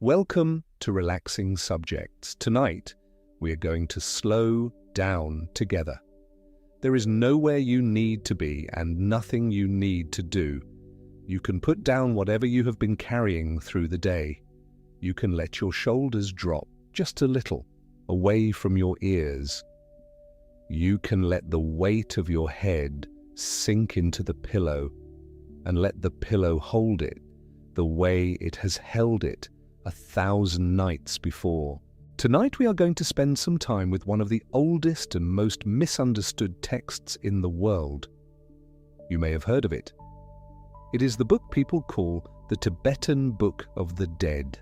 Welcome to Relaxing Subjects. Tonight, we are going to slow down together. There is nowhere you need to be and nothing you need to do. You can put down whatever you have been carrying through the day. You can let your shoulders drop just a little, away from your ears. You can let the weight of your head sink into the pillow and let the pillow hold it the way it has held it 1,000 nights before. Tonight we are going to spend some time with one of the oldest and most misunderstood texts in the world. You may have heard of it. It is the book people call the Tibetan Book of the Dead.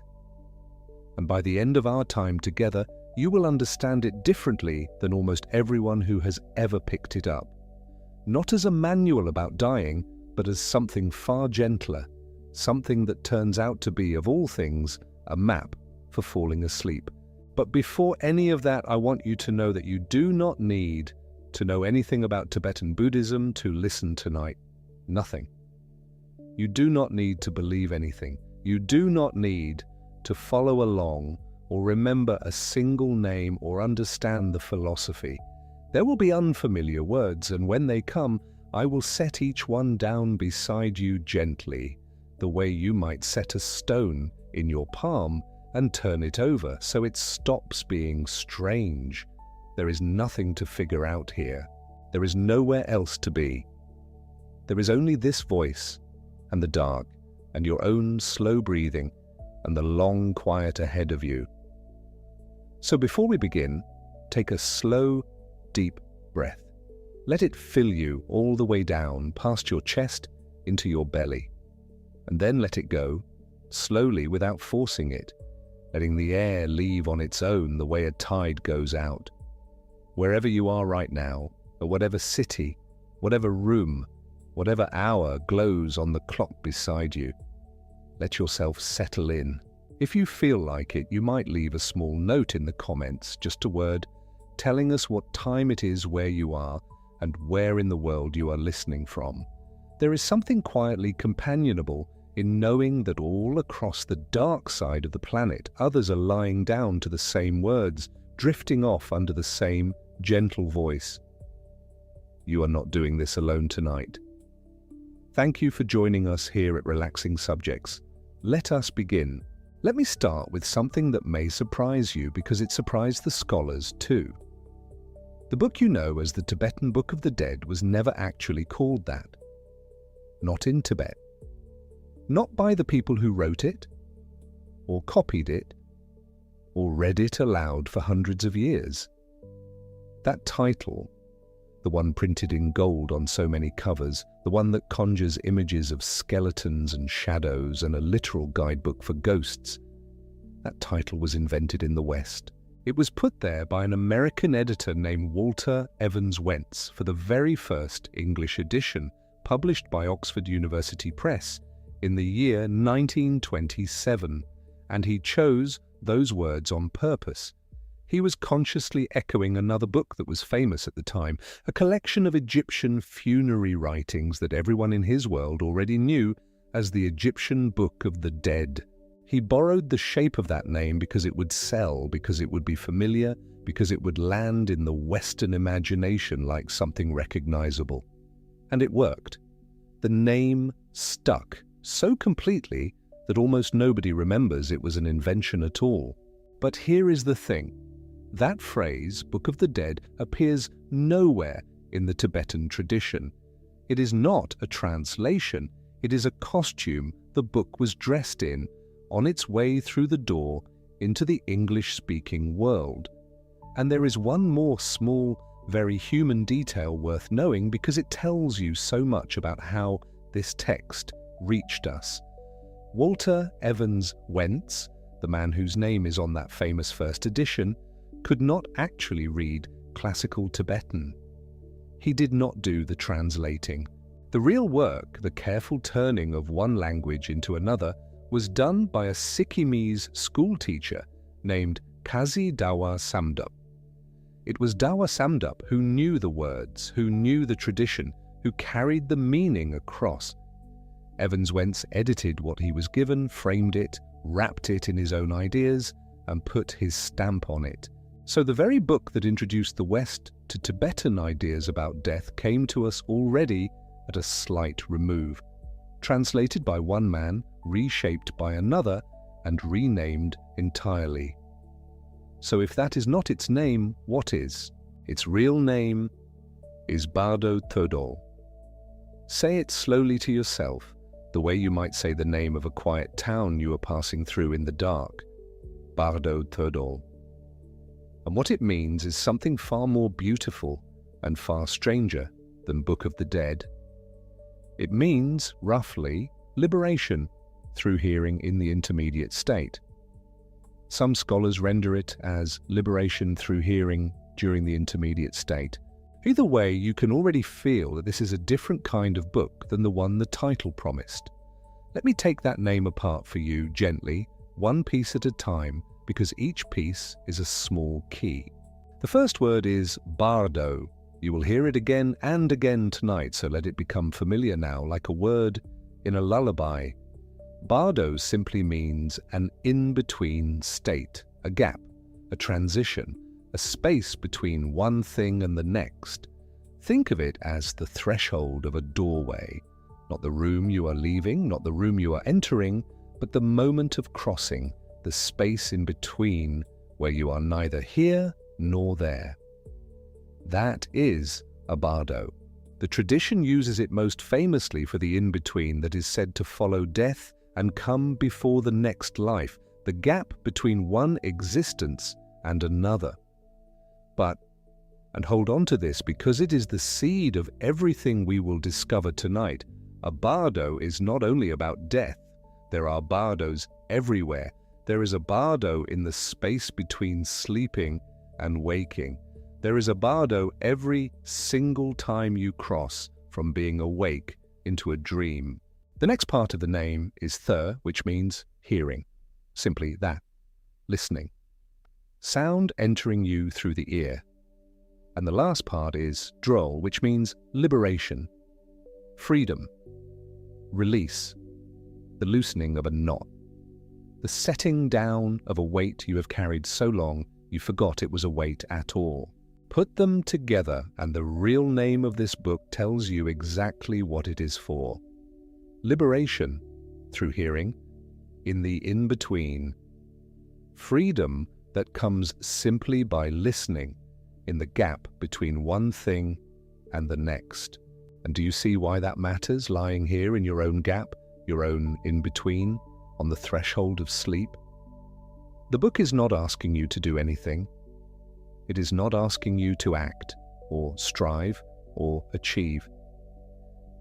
And by the end of our time together, you will understand it differently than almost everyone who has ever picked it up. Not as a manual about dying, but as something far gentler, something that turns out to be, of all things, a map for falling asleep. But before any of that, I want you to know that you do not need to know anything about Tibetan Buddhism to listen tonight. Nothing. You do not need to believe anything. You do not need to follow along or remember a single name or understand the philosophy. There will be unfamiliar words, and when they come, I will set each one down beside you gently, the way you might set a stone in your palm and turn it over so it stops being strange. There is nothing to figure out here. There is nowhere else to be. There is only this voice and the dark and your own slow breathing and the long quiet ahead of you. So before we begin, take a slow, deep breath. Let it fill you all the way down past your chest into your belly. And then let it go, slowly without forcing it, letting the air leave on its own the way a tide goes out. Wherever you are right now, or whatever city, whatever room, whatever hour glows on the clock beside you, let yourself settle in. If you feel like it, you might leave a small note in the comments, just a word, telling us what time it is where you are and where in the world you are listening from. There is something quietly companionable in knowing that all across the dark side of the planet, others are lying down to the same words, drifting off under the same gentle voice. You are not doing this alone tonight. Thank you for joining us here at Relaxing Subjects. Let us begin. Let me start with something that may surprise you because it surprised the scholars too. The book you know as the Tibetan Book of the Dead was never actually called that. Not in Tibet. Not by the people who wrote it, or copied it, or read it aloud for hundreds of years. That title, the one printed in gold on so many covers, the one that conjures images of skeletons and shadows and a literal guidebook for ghosts, that title was invented in the West. It was put there by an American editor named Walter Evans-Wentz for the very first English edition, published by Oxford University Press in the year 1927, and he chose those words on purpose. He was consciously echoing another book that was famous at the time, a collection of Egyptian funerary writings that everyone in his world already knew as the Egyptian Book of the Dead. He borrowed the shape of that name because it would sell, because it would be familiar, because it would land in the Western imagination like something recognizable. And it worked. The name stuck so completely that almost nobody remembers it was an invention at all. But here is the thing. That phrase, Book of the Dead, appears nowhere in the Tibetan tradition. It is not a translation. It is a costume the book was dressed in on its way through the door into the English-speaking world. And there is one more small, very human detail worth knowing because it tells you so much about how this text reached us. Walter Evans-Wentz, the man whose name is on that famous first edition, could not actually read classical Tibetan. He did not do the translating. The real work, the careful turning of one language into another, was done by a Sikkimese schoolteacher named Kazi Dawa-Samdup. It was Dawa-Samdup who knew the words, who knew the tradition, who carried the meaning across. Evans-Wentz edited what he was given, framed it, wrapped it in his own ideas, and put his stamp on it. So the very book that introduced the West to Tibetan ideas about death came to us already at a slight remove, translated by one man, reshaped by another, and renamed entirely. So if that is not its name, what is? Its real name is Bardo Thödol. Say it slowly to yourself, the way you might say the name of a quiet town you are passing through in the dark. Bardo Thödol. And what it means is something far more beautiful and far stranger than Book of the Dead. It means, roughly, liberation through hearing in the intermediate state. Some scholars render it as liberation through hearing during the intermediate state. Either way, you can already feel that this is a different kind of book than the one the title promised. Let me take that name apart for you gently, one piece at a time, because each piece is a small key. The first word is Bardo. You will hear it again and again tonight, so let it become familiar now, like a word in a lullaby. Bardo simply means an in-between state, a gap, a transition, a space between one thing and the next. Think of it as the threshold of a doorway, not the room you are leaving, not the room you are entering, but the moment of crossing, the space in between where you are neither here nor there. That is a bardo. The tradition uses it most famously for the in-between that is said to follow death and come before the next life, the gap between one existence and another. But, and hold on to this because it is the seed of everything we will discover tonight, a bardo is not only about death. There are bardos everywhere. There is a bardo in the space between sleeping and waking. There is a bardo every single time you cross from being awake into a dream. The next part of the name is thö, which means hearing. Simply that, listening. Sound entering you through the ear. And the last part is drol, which means liberation, freedom, release, the loosening of a knot, the setting down of a weight you have carried so long you forgot it was a weight at all. Put them together and the real name of this book tells you exactly what it is for. Liberation through hearing, in the in-between. Freedom that comes simply by listening in the gap between one thing and the next. And do you see why that matters, lying here in your own gap, your own in-between, on the threshold of sleep? The book is not asking you to do anything. It is not asking you to act, or strive, or achieve.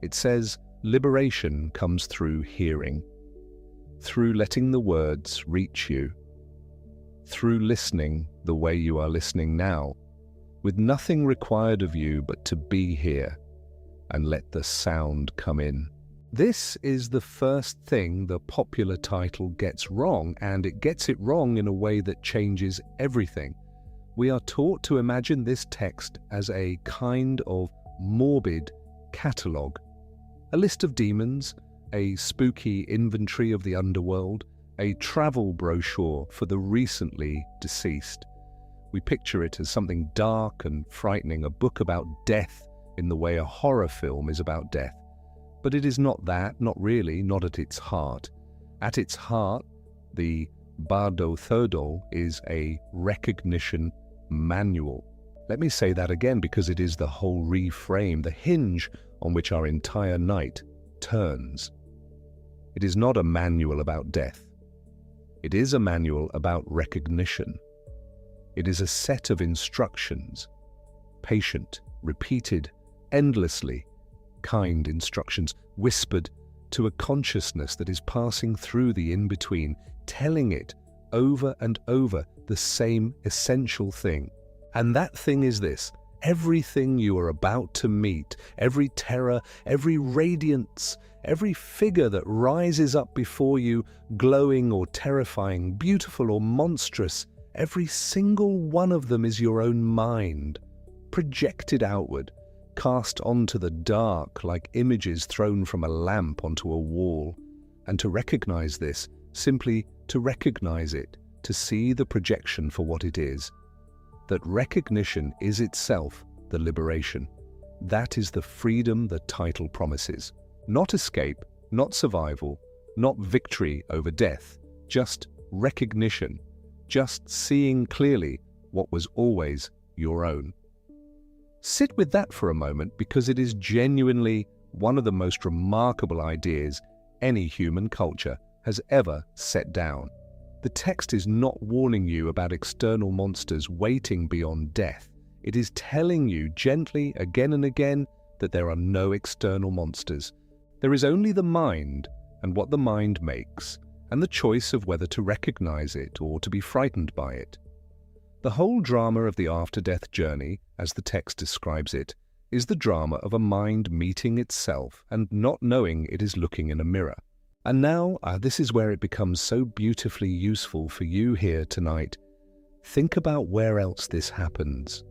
It says liberation comes through hearing, through letting the words reach you, through listening the way you are listening now, with nothing required of you but to be here and let the sound come in. This is the first thing the popular title gets wrong, and it gets it wrong in a way that changes everything. We are taught to imagine this text as a kind of morbid catalogue, a list of demons, a spooky inventory of the underworld, a travel brochure for the recently deceased. We picture it as something dark and frightening, a book about death in the way a horror film is about death. But it is not that, not really, not at its heart. At its heart, the Bardo Thödol is a recognition manual. Let me say that again because it is the whole reframe, the hinge on which our entire night turns. It is not a manual about death. It is a manual about recognition. It is a set of instructions, patient, repeated, endlessly, kind instructions, whispered to a consciousness that is passing through the in-between, telling it over and over the same essential thing. And that thing is this: everything you are about to meet, every terror, every radiance, every figure that rises up before you, glowing or terrifying, beautiful or monstrous, every single one of them is your own mind, projected outward, cast onto the dark like images thrown from a lamp onto a wall. And to recognize this, simply to recognize it, to see the projection for what it is. That recognition is itself the liberation. That is the freedom the title promises. Not escape, not survival, not victory over death, just recognition, just seeing clearly what was always your own. Sit with that for a moment, because it is genuinely one of the most remarkable ideas any human culture has ever set down. The text is not warning you about external monsters waiting beyond death. It is telling you gently again and again that there are no external monsters. There is only the mind and what the mind makes, and the choice of whether to recognize it or to be frightened by it. The whole drama of the after-death journey, as the text describes it, is the drama of a mind meeting itself and not knowing it is looking in a mirror. And now, this is where it becomes so beautifully useful for you here tonight. Think about where else this happens.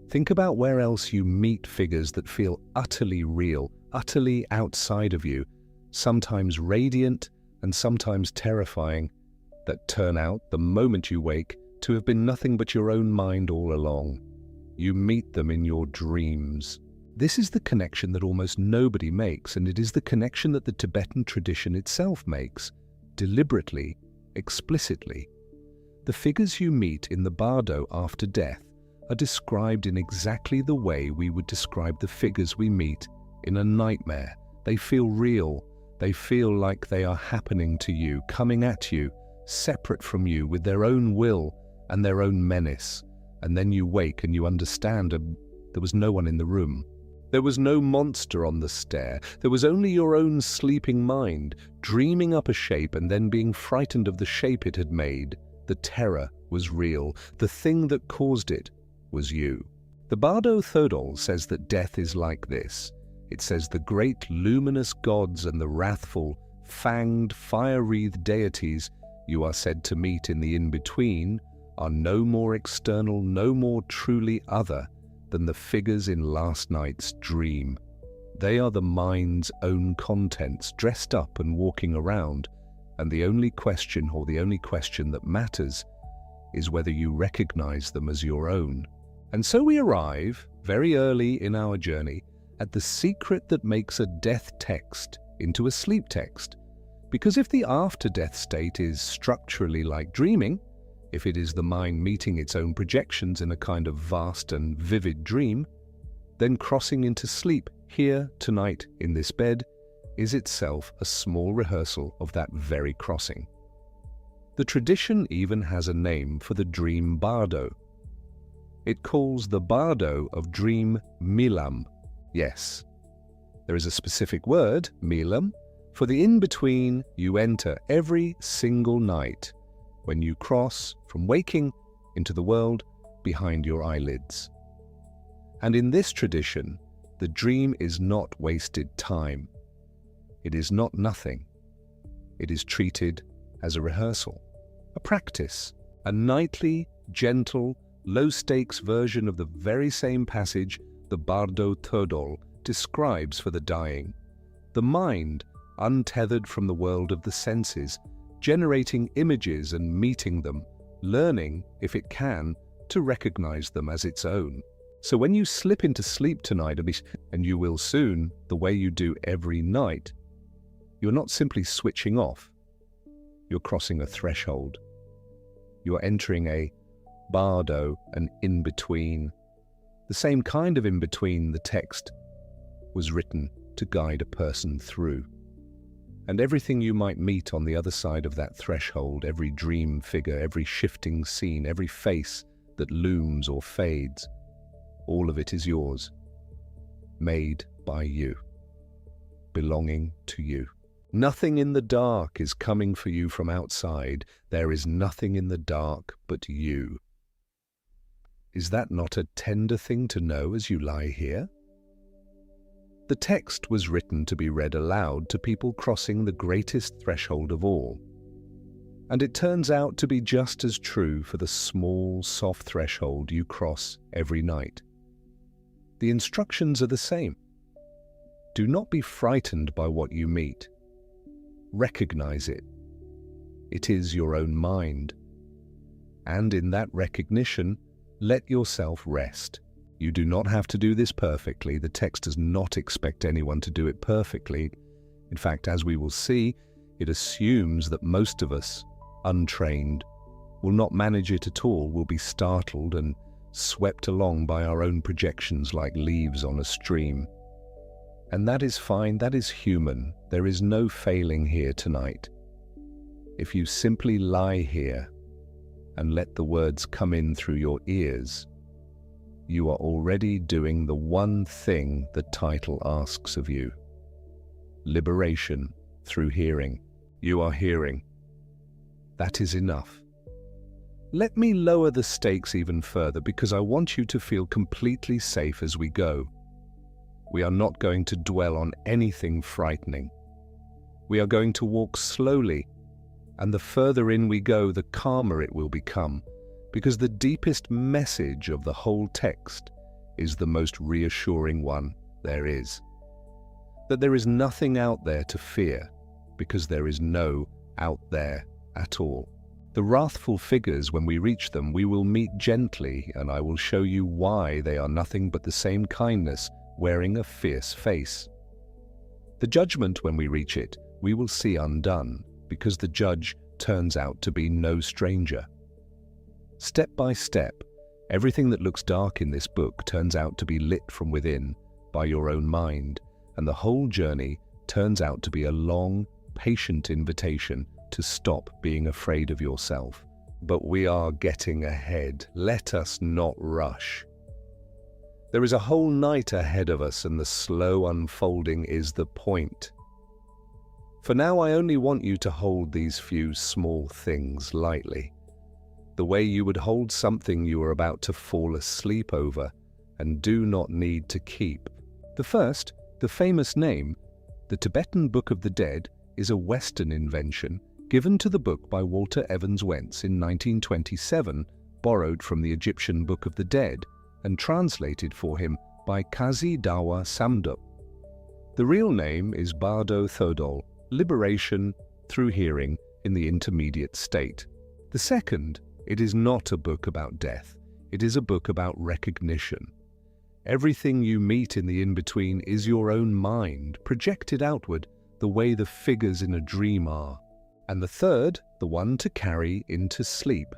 Think about where else you meet figures that feel utterly real, utterly outside of you, sometimes radiant and sometimes terrifying, that turn out, the moment you wake, to have been nothing but your own mind all along. You meet them in your dreams. This is the connection that almost nobody makes, and it is the connection that the Tibetan tradition itself makes, deliberately, explicitly. The figures you meet in the Bardo after death are described in exactly the way we would describe the figures we meet in a nightmare. They feel real. They feel like they are happening to you, coming at you, separate from you, with their own will and their own menace. And then you wake and you understand there was no one in the room. There was no monster on the stair. There was only your own sleeping mind, dreaming up a shape and then being frightened of the shape it had made. The terror was real. The thing that caused it was you. The Bardo Thödol says that death is like this. It says the great luminous gods and the wrathful, fanged, fire-wreathed deities you are said to meet in the in-between are no more external, no more truly other than the figures in last night's dream. They are the mind's own contents, dressed up and walking around, and the only question, or the only question that matters, is whether you recognize them as your own. And so we arrive, very early in our journey, at the secret that makes a death text into a sleep text. Because if the after-death state is structurally like dreaming, if it is the mind meeting its own projections in a kind of vast and vivid dream, then crossing into sleep here tonight in this bed is itself a small rehearsal of that very crossing. The tradition even has a name for the dream bardo. It calls the bardo of dream milam. Yes, there is a specific word, milam, for the in-between you enter every single night when you cross from waking into the world behind your eyelids. And in this tradition, the dream is not wasted time. It is not nothing. It is treated as a rehearsal, a practice, a nightly, gentle, low-stakes version of the very same passage the Bardo Thödol describes for the dying. The mind, untethered from the world of the senses, generating images and meeting them, learning, if it can, to recognize them as its own. So when you slip into sleep tonight, and you will soon, the way you do every night, you're not simply switching off. You're crossing a threshold. You're entering a bardo, an in-between. The same kind of in-between the text was written to guide a person through. And everything you might meet on the other side of that threshold, every dream figure, every shifting scene, every face that looms or fades, all of it is yours, made by you, belonging to you. Nothing in the dark is coming for you from outside. There is nothing in the dark but you. Is that not a tender thing to know as you lie here? The text was written to be read aloud to people crossing the greatest threshold of all. And it turns out to be just as true for the small, soft threshold you cross every night. The instructions are the same. Do not be frightened by what you meet. Recognize it. It is your own mind. And in that recognition, let yourself rest. You do not have to do this perfectly. The text does not expect anyone to do it perfectly. In fact, as we will see, it assumes that most of us, untrained, will not manage it at all, will be startled and swept along by our own projections like leaves on a stream. And that is fine, that is human. There is no failing here tonight. If you simply lie here and let the words come in through your ears, you are already doing the one thing the title asks of you. Liberation through hearing. You are hearing. That is enough. Let me lower the stakes even further because I want you to feel completely safe as we go. We are not going to dwell on anything frightening. We are going to walk slowly, and the further in we go, the calmer it will become, because the deepest message of the whole text is the most reassuring one there is. That there is nothing out there to fear, because there is no out there at all. The wrathful figures, when we reach them, we will meet gently, and I will show you why they are nothing but the same kindness wearing a fierce face. The judgment, when we reach it, we will see undone, because the judge turns out to be no stranger. Step by step, everything that looks dark in this book turns out to be lit from within by your own mind, and the whole journey turns out to be a long, patient invitation to stop being afraid of yourself. But we are getting ahead. Let us not rush. There is a whole night ahead of us, and the slow unfolding is the point. For now, I only want you to hold these few small things lightly, the way you would hold something you are about to fall asleep over and do not need to keep. The first, the famous name, the Tibetan Book of the Dead, is a Western invention given to the book by Walter Evans-Wentz in 1927, borrowed from the Egyptian Book of the Dead and translated for him by Kazi Dawa-Samdup. The real name is Bardo Thödol, Liberation through Hearing in the Intermediate State. The second, it is not a book about death. It is a book about recognition. Everything you meet in the in-between is your own mind, projected outward the way the figures in a dream are. And the third, the one to carry into sleep.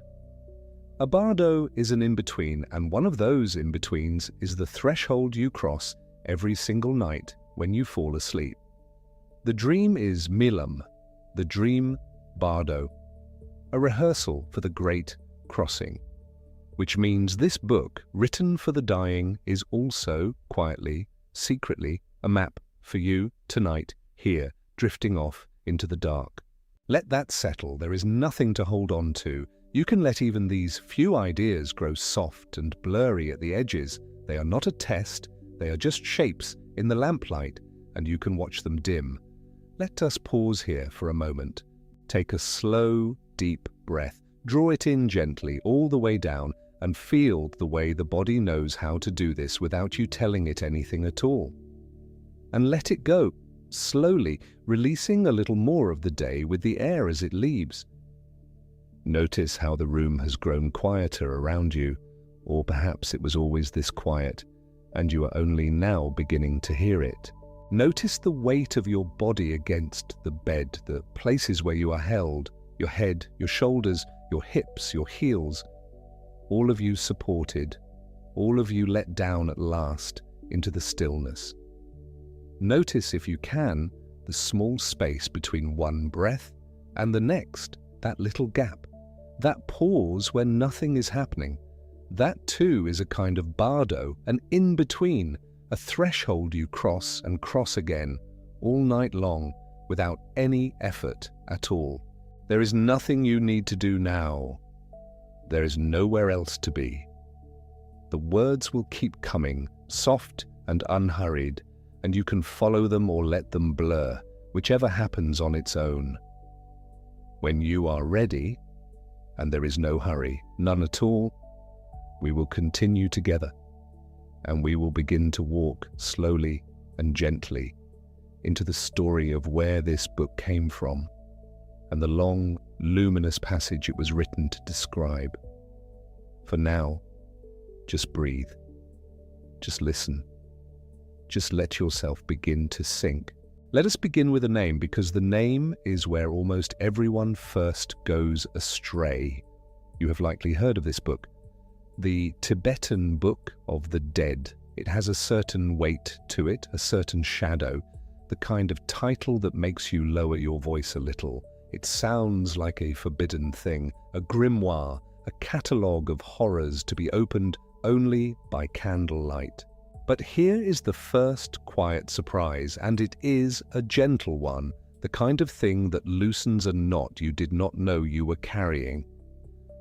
A bardo is an in-between, and one of those in-betweens is the threshold you cross every single night when you fall asleep. The dream is milam, the dream bardo, a rehearsal for the great crossing, which means this book, written for the dying, is also, quietly, secretly, a map for you tonight, here, drifting off into the dark. Let that settle. There is nothing to hold on to. You can let even these few ideas grow soft and blurry at the edges. They are not a test. They are just shapes in the lamplight, and you can watch them dim. Let us pause here for a moment. Take a slow, deep breath. Draw it in gently all the way down and feel the way the body knows how to do this without you telling it anything at all. And let it go, slowly, releasing a little more of the day with the air as it leaves. Notice how the room has grown quieter around you, or perhaps it was always this quiet, and you are only now beginning to hear it. Notice the weight of your body against the bed, the places where you are held, your head, your shoulders, your hips, your heels, all of you supported, all of you let down at last into the stillness. Notice, if you can, the small space between one breath and the next, that little gap, that pause when nothing is happening. That too is a kind of bardo, an in-between, a threshold you cross and cross again, all night long, without any effort at all. There is nothing you need to do now. There is nowhere else to be. The words will keep coming, soft and unhurried, and you can follow them or let them blur, whichever happens on its own. When you are ready, and there is no hurry, none at all, we will continue together, and we will begin to walk slowly and gently into the story of where this book came from and the long, luminous passage it was written to describe. For now, just breathe. Just listen. Just let yourself begin to sink. Let us begin with a name, because the name is where almost everyone first goes astray. You have likely heard of this book, the Tibetan Book of the Dead. It has a certain weight to it, a certain shadow, the kind of title that makes you lower your voice a little. It sounds like a forbidden thing, a grimoire, a catalogue of horrors to be opened only by candlelight. But here is the first quiet surprise, and it is a gentle one, the kind of thing that loosens a knot you did not know you were carrying.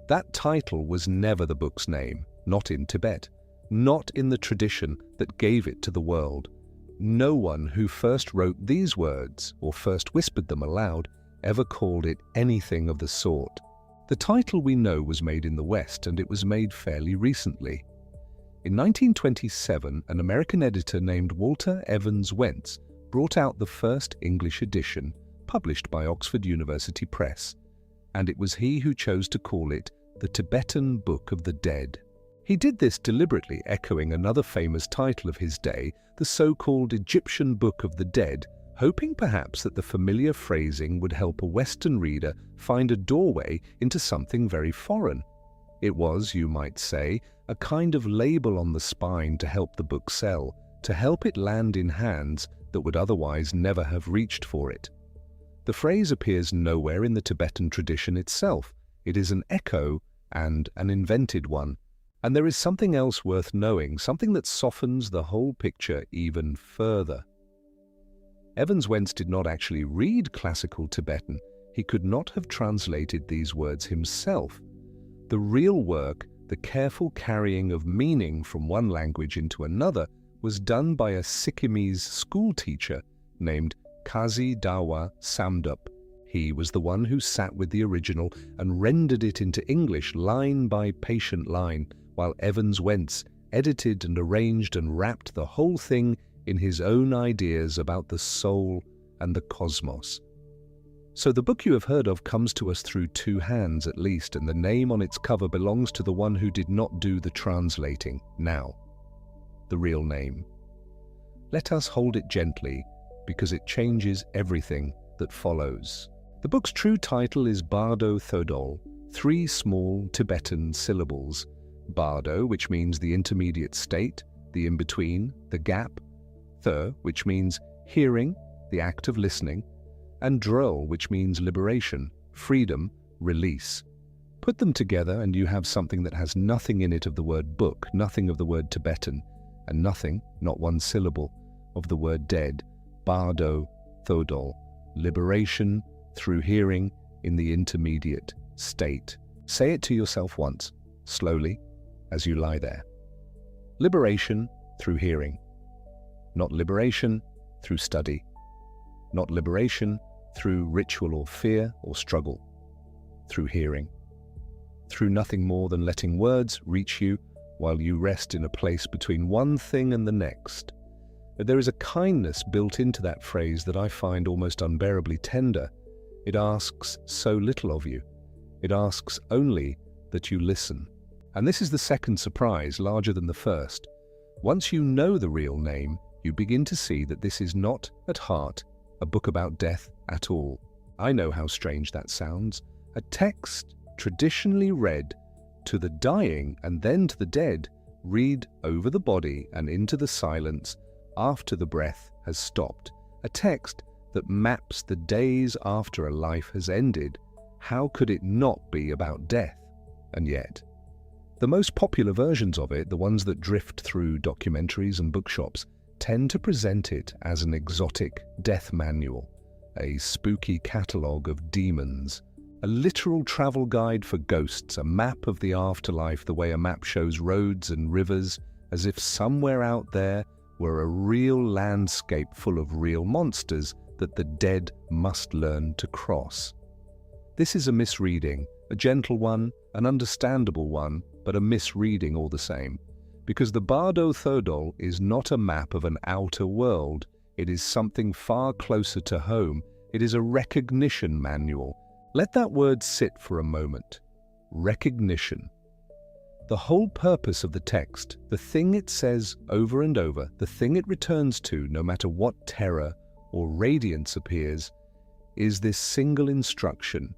That title was never the book's name, not in Tibet, not in the tradition that gave it to the world. No one who first wrote these words, or first whispered them aloud, ever called it anything of the sort. The title we know was made in the West, and it was made fairly recently. In 1927, an American editor named Walter Evans-Wentz brought out the first English edition, published by Oxford University Press, and it was he who chose to call it the Tibetan Book of the Dead. He did this deliberately, echoing another famous title of his day, the so-called Egyptian Book of the Dead, hoping perhaps that the familiar phrasing would help a Western reader find a doorway into something very foreign. It was, you might say, a kind of label on the spine to help the book sell, to help it land in hands that would otherwise never have reached for it. The phrase appears nowhere in the Tibetan tradition itself. It is an echo and an invented one. And there is something else worth knowing, something that softens the whole picture even further. Evans-Wentz did not actually read classical Tibetan. He could not have translated these words himself. The real work, the careful carrying of meaning from one language into another, was done by a Sikkimese schoolteacher named Kazi Dawa-Samdup. He was the one who sat with the original and rendered it into English line by patient line, while Evans-Wentz edited and arranged and wrapped the whole thing in his own ideas about the soul and the cosmos. So the book you have heard of comes to us through two hands at least, and the name on its cover belongs to the one who did not do the translating now. The real name. Let us hold it gently, because it changes everything that follows. The book's true title is Bardo Thödol, 3 small Tibetan syllables. Bardo, which means the intermediate state, the in-between, the gap. Thö, which means hearing, the act of listening. And drol, which means liberation, freedom, release. Put them together and you have something that has nothing in it of the word book, nothing of the word Tibetan, and nothing, not one syllable, of the word dead. Bardo Thödol, liberation through hearing in the intermediate state. Say it to yourself once, slowly, as you lie there. Liberation through hearing. Not liberation through study. Not liberation through ritual or fear or struggle. Through hearing. Through nothing more than letting words reach you while you rest in a place between one thing and the next. But there is a kindness built into that phrase that I find almost unbearably tender. It asks so little of you. It asks only that you listen. And this is the second surprise, larger than the first. Once you know the real name, you begin to see that this is not, at heart, a book about death at all. I know how strange that sounds. A text traditionally read to the dying and then to the dead, read over the body and into the silence after the breath has stopped. A text that maps the days after a life has ended. How could it not be about death? And yet, the most popular versions of it, the ones that drift through documentaries and bookshops, tend to present it as an exotic death manual, a spooky catalogue of demons, a literal travel guide for ghosts, a map of the afterlife the way a map shows roads and rivers, as if somewhere out there were a real landscape full of real monsters that the dead must learn to cross. This is a misreading, a gentle one, an understandable one, but a misreading all the same. Because the Bardo Thödol is not a map of an outer world. It is something far closer to home. It is a recognition manual, Let that word sit for a moment. Recognition. The whole purpose of the text, the thing it says over and over, the thing it returns to no matter what terror or radiance appears, is this single instruction,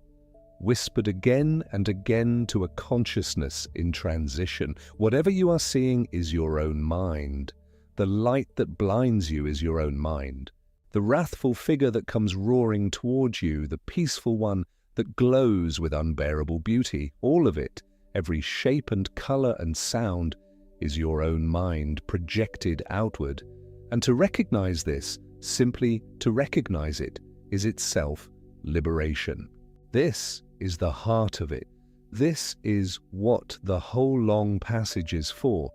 whispered again and again to a consciousness in transition. Whatever you are seeing is your own mind. The light that blinds you is your own mind. The wrathful figure that comes roaring towards you, the peaceful one that glows with unbearable beauty, all of it, every shape and color and sound, is your own mind projected outward. And to recognize this, simply to recognize it, is itself liberation. This is the heart of it. This is what the whole long passage is for,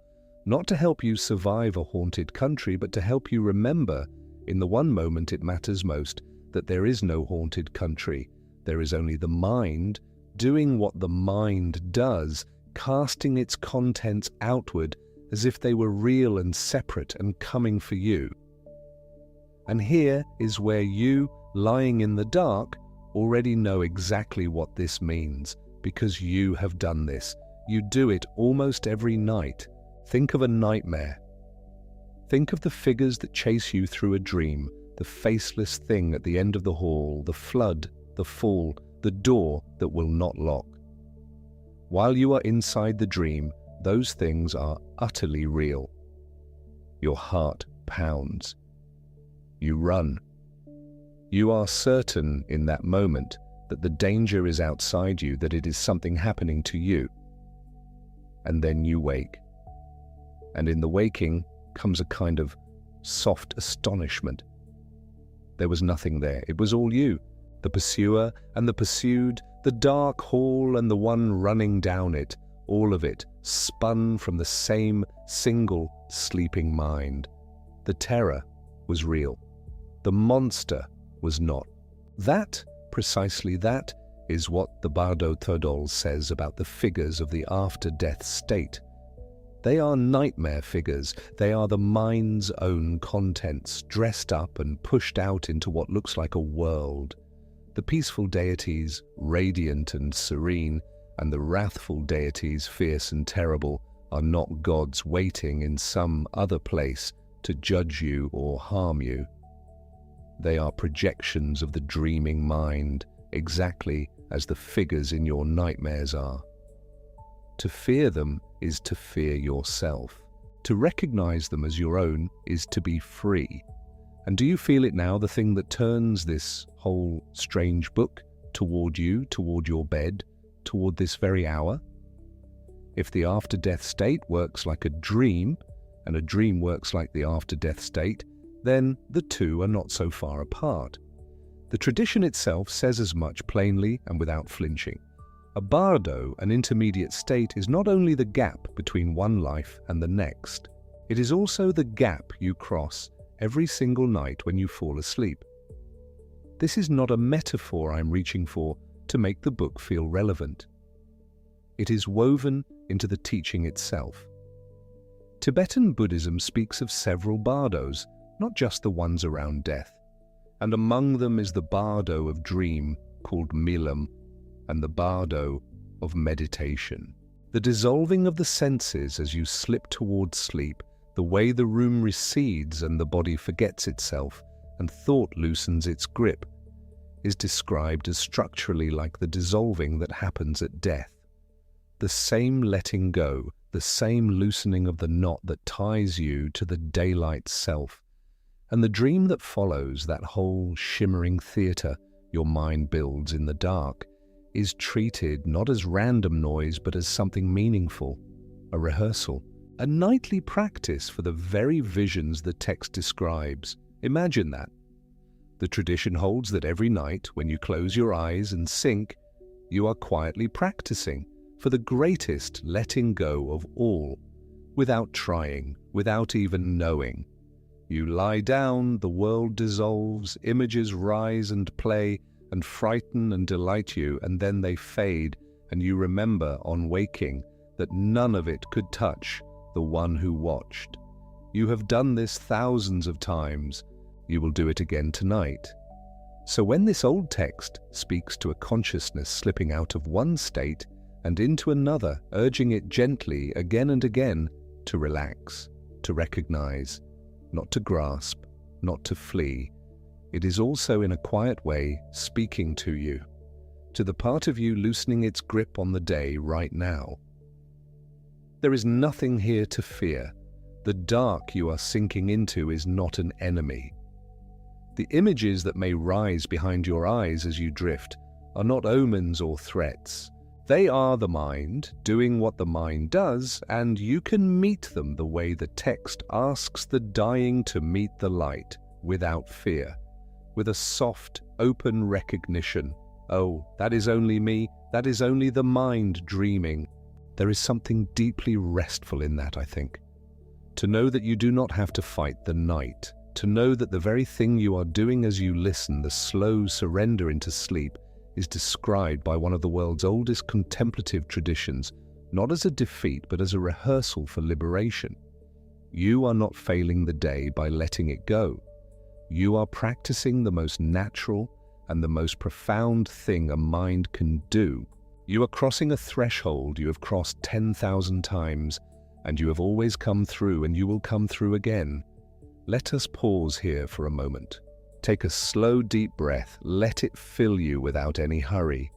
not to help you survive a haunted country, but to help you remember, in the one moment it matters most, that there is no haunted country. There is only the mind doing what the mind does, casting its contents outward as if they were real and separate and coming for you. And here is where you, lying in the dark, already know exactly what this means, because you have done this. You do it almost every night. Think of a nightmare. Think of the figures that chase you through a dream, the faceless thing at the end of the hall, the flood, the fall, the door that will not lock. While you are inside the dream, those things are utterly real. Your heart pounds. You run. You are certain in that moment that the danger is outside you, that it is something happening to you. And then you wake. And in the waking comes a kind of soft astonishment. There was nothing there. It was all you. The pursuer and the pursued, the dark hall and the one running down it, all of it spun from the same single sleeping mind. The terror was real. The monster was not. That, precisely that, is what the Bardo Thödol says about the figures of the after-death state. They are nightmare figures. They are the mind's own contents, dressed up and pushed out into what looks like a world. The peaceful deities, radiant and serene, and the wrathful deities, fierce and terrible, are not gods waiting in some other place to judge you or harm you. They are projections of the dreaming mind, exactly as the figures in your nightmares are. To fear them is to fear yourself. To recognize them as your own is to be free. And do you feel it now, the thing that turns this whole strange book toward you, toward your bed, toward this very hour? If the after-death state works like a dream, and a dream works like the after-death state, then the two are not so far apart. The tradition itself says as much plainly and without flinching. A bardo, an intermediate state, is not only the gap between one life and the next, it is also the gap you cross every single night when you fall asleep. This is not a metaphor I'm reaching for to make the book feel relevant. It is woven into the teaching itself. Tibetan Buddhism speaks of several bardos, not just the ones around death, and among them is the bardo of dream, called milam, and the bardo of meditation. The dissolving of the senses as you slip towards sleep, the way the room recedes and the body forgets itself, and thought loosens its grip, is described as structurally like the dissolving that happens at death. The same letting go, the same loosening of the knot that ties you to the daylight self, and the dream that follows, that whole shimmering theatre your mind builds in the dark, is treated not as random noise but as something meaningful, a rehearsal, a nightly practice for the very visions the text describes. Imagine that. The tradition holds that every night, when you close your eyes and sink, you are quietly practicing for the greatest letting go of all, without trying, without even knowing. You lie down, the world dissolves, images rise and play, and frighten and delight you, and then they fade, and you remember on waking that none of it could touch the one who watched. You have done this thousands of times. You will do it again tonight. So when this old text speaks to a consciousness slipping out of one state and into another, urging it gently again and again to relax, to recognize, not to grasp, not to flee, it is also in a quiet way speaking to you, to the part of you loosening its grip on the day right now. There is nothing here to fear. The dark you are sinking into is not an enemy. The images that may rise behind your eyes as you drift are not omens or threats. They are the mind doing what the mind does, and you can meet them the way the text asks the dying to meet the light, without fear, with a soft, open recognition. Oh, that is only me, that is only the mind dreaming. There is something deeply restful in that, I think. To know that you do not have to fight the night, to know that the very thing you are doing as you listen, the slow surrender into sleep, is described by one of the world's oldest contemplative traditions, not as a defeat but as a rehearsal for liberation. You are not failing the day by letting it go. You are practicing the most natural and the most profound thing a mind can do. You are crossing a threshold you have crossed 10,000 times, and you have always come through, and you will come through again. Let us pause here for a moment. Take a slow, deep breath, let it fill you without any hurry,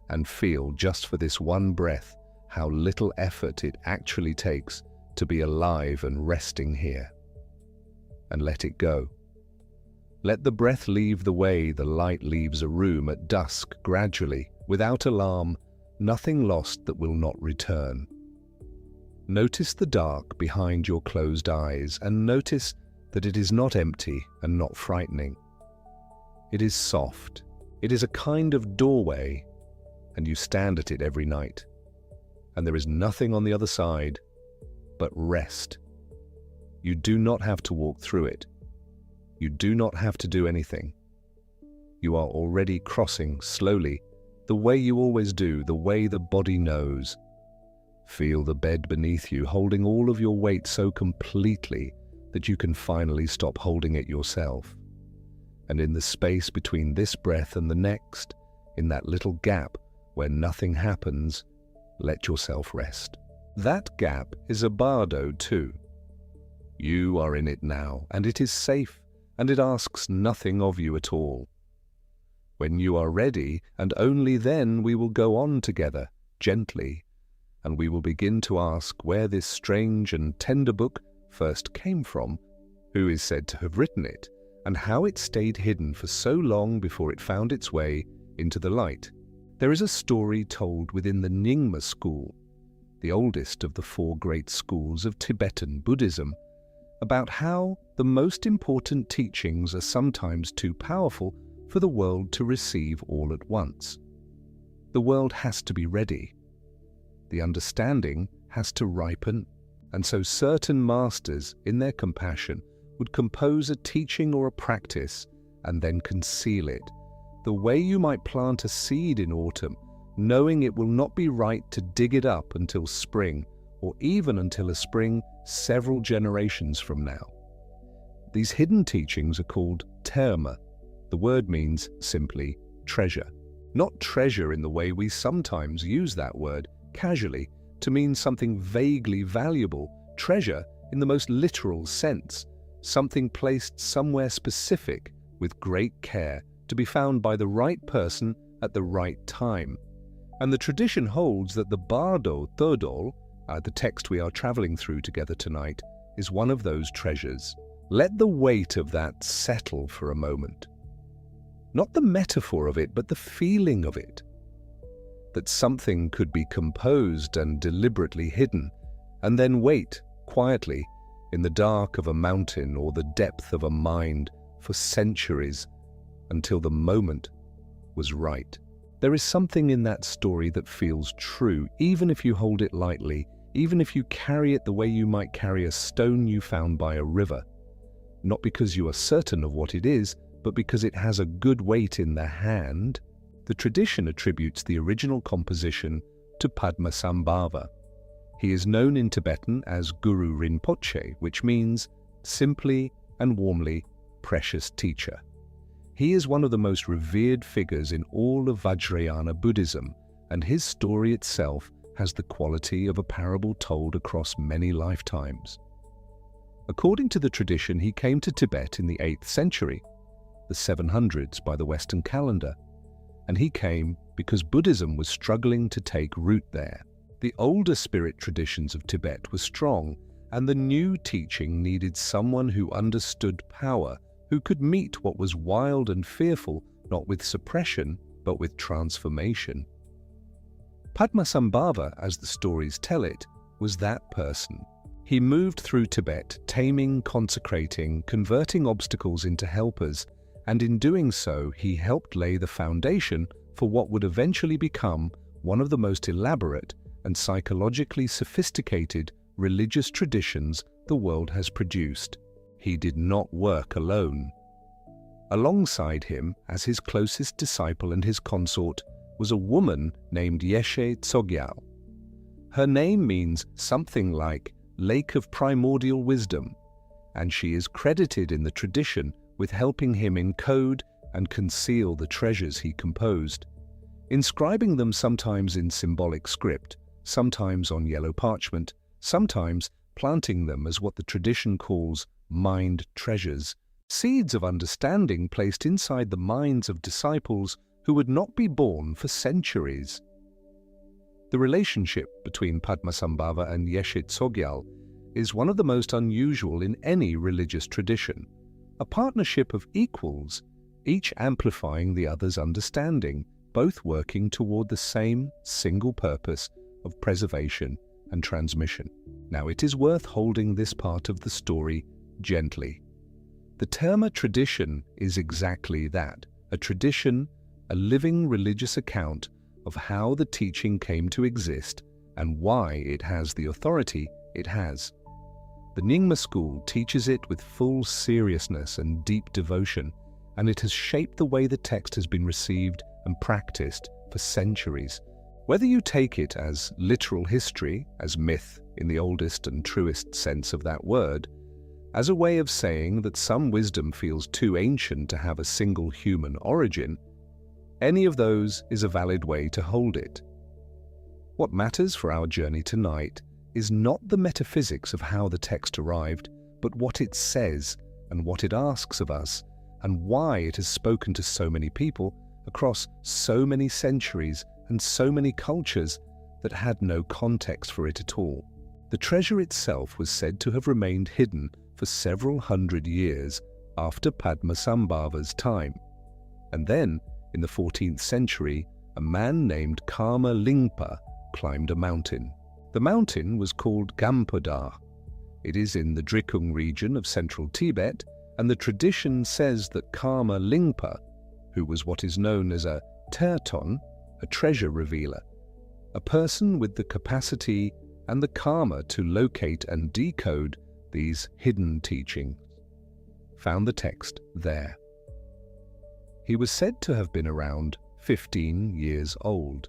and feel just for this one breath how little effort it actually takes to be alive and resting here. And let it go. Let the breath leave the way the light leaves a room at dusk, gradually, without alarm, nothing lost that will not return. Notice the dark behind your closed eyes, and notice that it is not empty and not frightening. It is soft. It is a kind of doorway, and you stand at it every night. And there is nothing on the other side but rest. You do not have to walk through it. You do not have to do anything. You are already crossing slowly, the way you always do, the way the body knows. Feel the bed beneath you holding all of your weight so completely that you can finally stop holding it yourself. And in the space between this breath and the next, in that little gap where nothing happens, let yourself rest. That gap is a bardo too. You are in it now, and it is safe, and it asks nothing of you at all. When you are ready, and only then, we will go on together, gently, and we will begin to ask where this strange and tender book first came from, who is said to have written it, and how it stayed hidden for so long before it found its way into the light. There is a story told within the Nyingma school, the oldest of the 4 great schools of Tibetan Buddhism, about how the most important teachings are sometimes too powerful for the world to receive all at once. The world has to be ready. The understanding has to ripen, and so certain masters, in their compassion, would compose a teaching or a practice and then conceal it, the way you might plant a seed in autumn, knowing it will not be right to dig it up until spring, or even until a spring several generations from now. These hidden teachings are called terma. The word means simply treasure. Not treasure in the way we sometimes use that word casually to mean something vaguely valuable. Treasure in the most literal sense, something placed somewhere specific with great care to be found by the right person at the right time. And the tradition holds that the Bardo Thödol, the text we are traveling through together tonight, is one of those treasures. Let the weight of that settle for a moment. Not the metaphor of it, but the feeling of it. That something could be composed and deliberately hidden, and then wait quietly in the dark of a mountain or the depth of a mind for centuries until the moment was right. There is something in that story that feels true, even if you hold it lightly, even if you carry it the way you might carry a stone you found by a river. Not because you are certain of what it is, but because it has a good weight in the hand. The tradition attributes the original composition to Padmasambhava. He is known in Tibetan as Guru Rinpoche, which means simply and warmly precious teacher. He is one of the most revered figures in all of Vajrayana Buddhism, and his story itself has the quality of a parable told across many lifetimes. According to the tradition, he came to Tibet in the 8th century, the 700s by the Western calendar, and he came because Buddhism was struggling to take root there. The older spirit traditions of Tibet were strong, and the new teaching needed someone who understood power, who could meet what was wild and fearful, not with suppression, but with transformation. Padmasambhava, as the stories tell it, was that person. He moved through Tibet, taming, consecrating, converting obstacles into helpers, and in doing so, he helped lay the foundation for what would eventually become one of the most elaborate and psychologically sophisticated religious traditions the world has produced. He did not work alone. Alongside him, as his closest disciple and his consort, was a woman named Yeshe Tsogyal. Her name means something like Lake of Primordial Wisdom, and she is credited in the tradition with helping him encode and conceal the treasures he composed, inscribing them sometimes in symbolic script, sometimes on yellow parchment, sometimes planting them as what the tradition calls mind treasures, seeds of understanding placed inside the minds of disciples who would not be born for centuries. The relationship between Padmasambhava and Yeshe Tsogyal is one of the most unusual in any religious tradition, a partnership of equals, each amplifying the other's understanding, both working toward the same single purpose of preservation and transmission. Now, it is worth holding this part of the story gently. The terma tradition is exactly that, a tradition, a living religious account of how the teaching came to exist and why it has the authority it has. The Nyingma school teaches it with full seriousness and deep devotion, and it has shaped the way the text has been received and practiced for centuries. Whether you take it as literal history, as myth in the oldest and truest sense of that word, as a way of saying that some wisdom feels too ancient to have a single human origin, any of those is a valid way to hold it. What matters for our journey tonight is not the metaphysics of how the text arrived, but what it says and what it asks of us, and why it has spoken to so many people across so many centuries and so many cultures that had no context for it at all. The treasure itself was said to have remained hidden for several hundred years after Padmasambhava's time. And then, in the 14th century, a man named Karma Lingpa climbed a mountain. The mountain was called Gampodar. It is in the Drikung region of central Tibet, and the tradition says that Karma Lingpa, who was what is known as a terton, a treasure revealer, a person with the capacity and the karma to locate and decode these hidden teachings, found the text there. He was said to have been around 15 years old.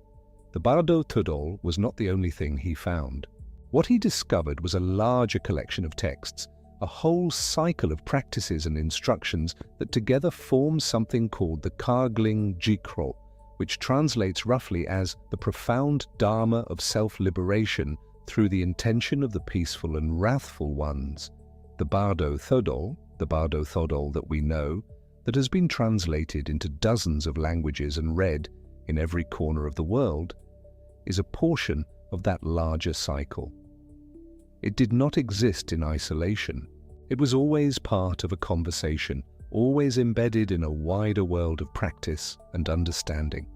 The Bardo Thödol was not the only thing he found. What he discovered was a larger collection of texts, a whole cycle of practices and instructions that together form something called the Kargling Jikro, which translates roughly as the profound dharma of self-liberation through the intention of the peaceful and wrathful ones. The Bardo Thödol, the Bardo Thödol that we know, that has been translated into dozens of languages and read in every corner of the world, is a portion of that larger cycle. It did not exist in isolation. It was always part of a conversation, always embedded in a wider world of practice and understanding.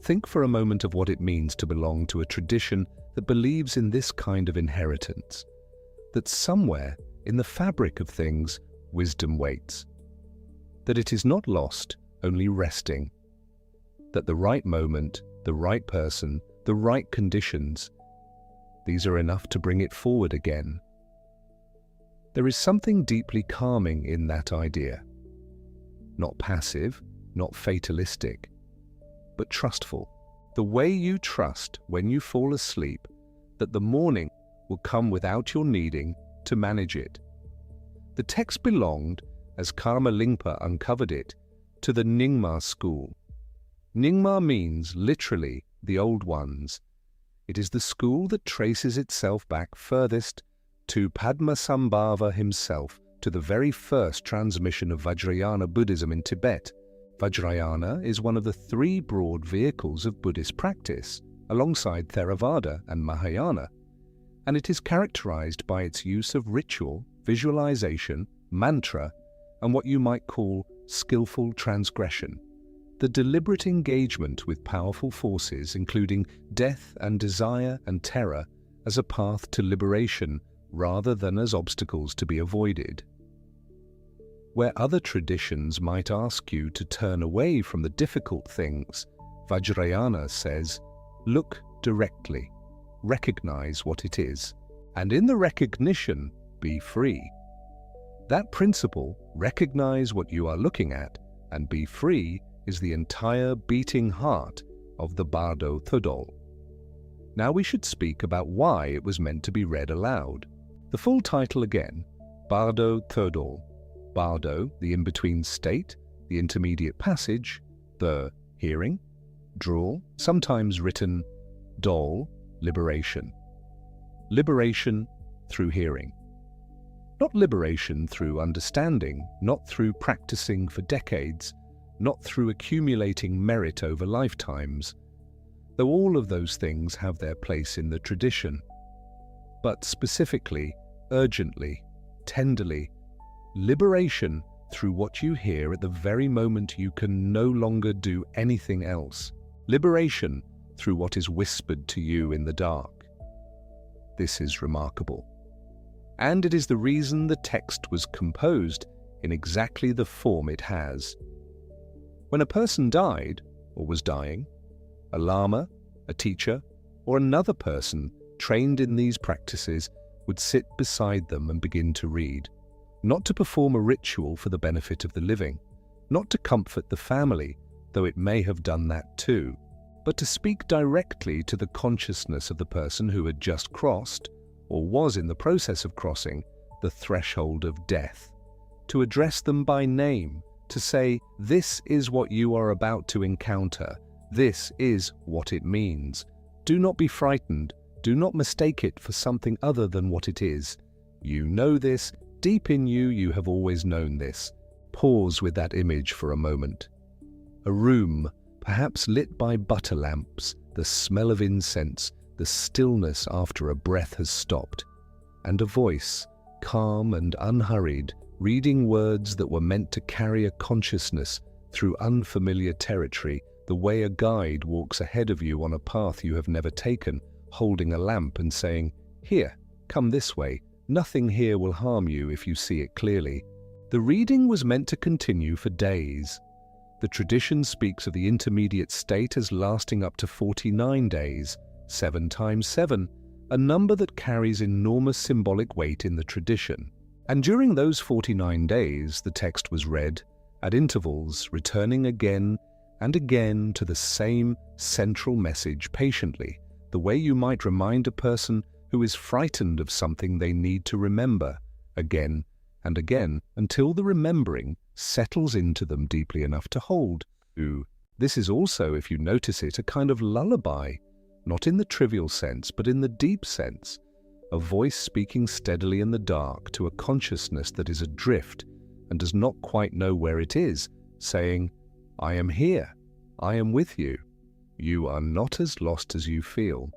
Think for a moment of what it means to belong to a tradition that believes in this kind of inheritance, that somewhere in the fabric of things, wisdom waits, that it is not lost, only resting, that the right moment, the right person, the right conditions, these are enough to bring it forward again. There is something deeply calming in that idea. Not passive, not fatalistic, but trustful. The way you trust when you fall asleep that the morning will come without your needing to manage it. The text belonged, as Karma Lingpa uncovered it, to the Nyingma school. Nyingma means literally the old ones. It is the school that traces itself back furthest to Padmasambhava himself, to the very first transmission of Vajrayana Buddhism in Tibet. Vajrayana is one of the three broad vehicles of Buddhist practice, alongside Theravada and Mahayana, and it is characterized by its use of ritual, visualization, mantra, and what you might call skillful transgression. The deliberate engagement with powerful forces, including death and desire and terror, as a path to liberation rather than as obstacles to be avoided. Where other traditions might ask you to turn away from the difficult things, Vajrayana says, look directly, recognize what it is, and in the recognition, be free. That principle, recognize what you are looking at and be free, is the entire beating heart of the Bardo Thödol. Now we should speak about why it was meant to be read aloud. The full title again, Bardo Thödol. Bardo, the in-between state, the intermediate passage, the hearing, drawl, sometimes written dol, liberation. Liberation through hearing. Not liberation through understanding, not through practicing for decades, not through accumulating merit over lifetimes, though all of those things have their place in the tradition, but specifically, urgently, tenderly, liberation through what you hear at the very moment you can no longer do anything else. Liberation through what is whispered to you in the dark. This is remarkable. And it is the reason the text was composed in exactly the form it has. When a person died, or was dying, a lama, a teacher, or another person trained in these practices would sit beside them and begin to read, not to perform a ritual for the benefit of the living, not to comfort the family, though it may have done that too, but to speak directly to the consciousness of the person who had just crossed, or was in the process of crossing, the threshold of death, to address them by name, to say, this is what you are about to encounter, this is what it means. Do not be frightened, do not mistake it for something other than what it is. You know this, deep in you you have always known this. Pause with that image for a moment. A room, perhaps lit by butter lamps, the smell of incense, the stillness after a breath has stopped, and a voice, calm and unhurried, reading words that were meant to carry a consciousness through unfamiliar territory, the way a guide walks ahead of you on a path you have never taken, holding a lamp and saying, "Here, come this way, nothing here will harm you if you see it clearly." The reading was meant to continue for days. The tradition speaks of the intermediate state as lasting up to 49 days, 7 times 7, a number that carries enormous symbolic weight in the tradition. And during those 49 days, the text was read, at intervals, returning again and again to the same central message patiently, the way you might remind a person who is frightened of something they need to remember, again and again, until the remembering settles into them deeply enough to hold. This is also, if you notice it, a kind of lullaby, not in the trivial sense, but in the deep sense. A voice speaking steadily in the dark to a consciousness that is adrift and does not quite know where it is, saying, "I am here, I am with you. You are not as lost as you feel.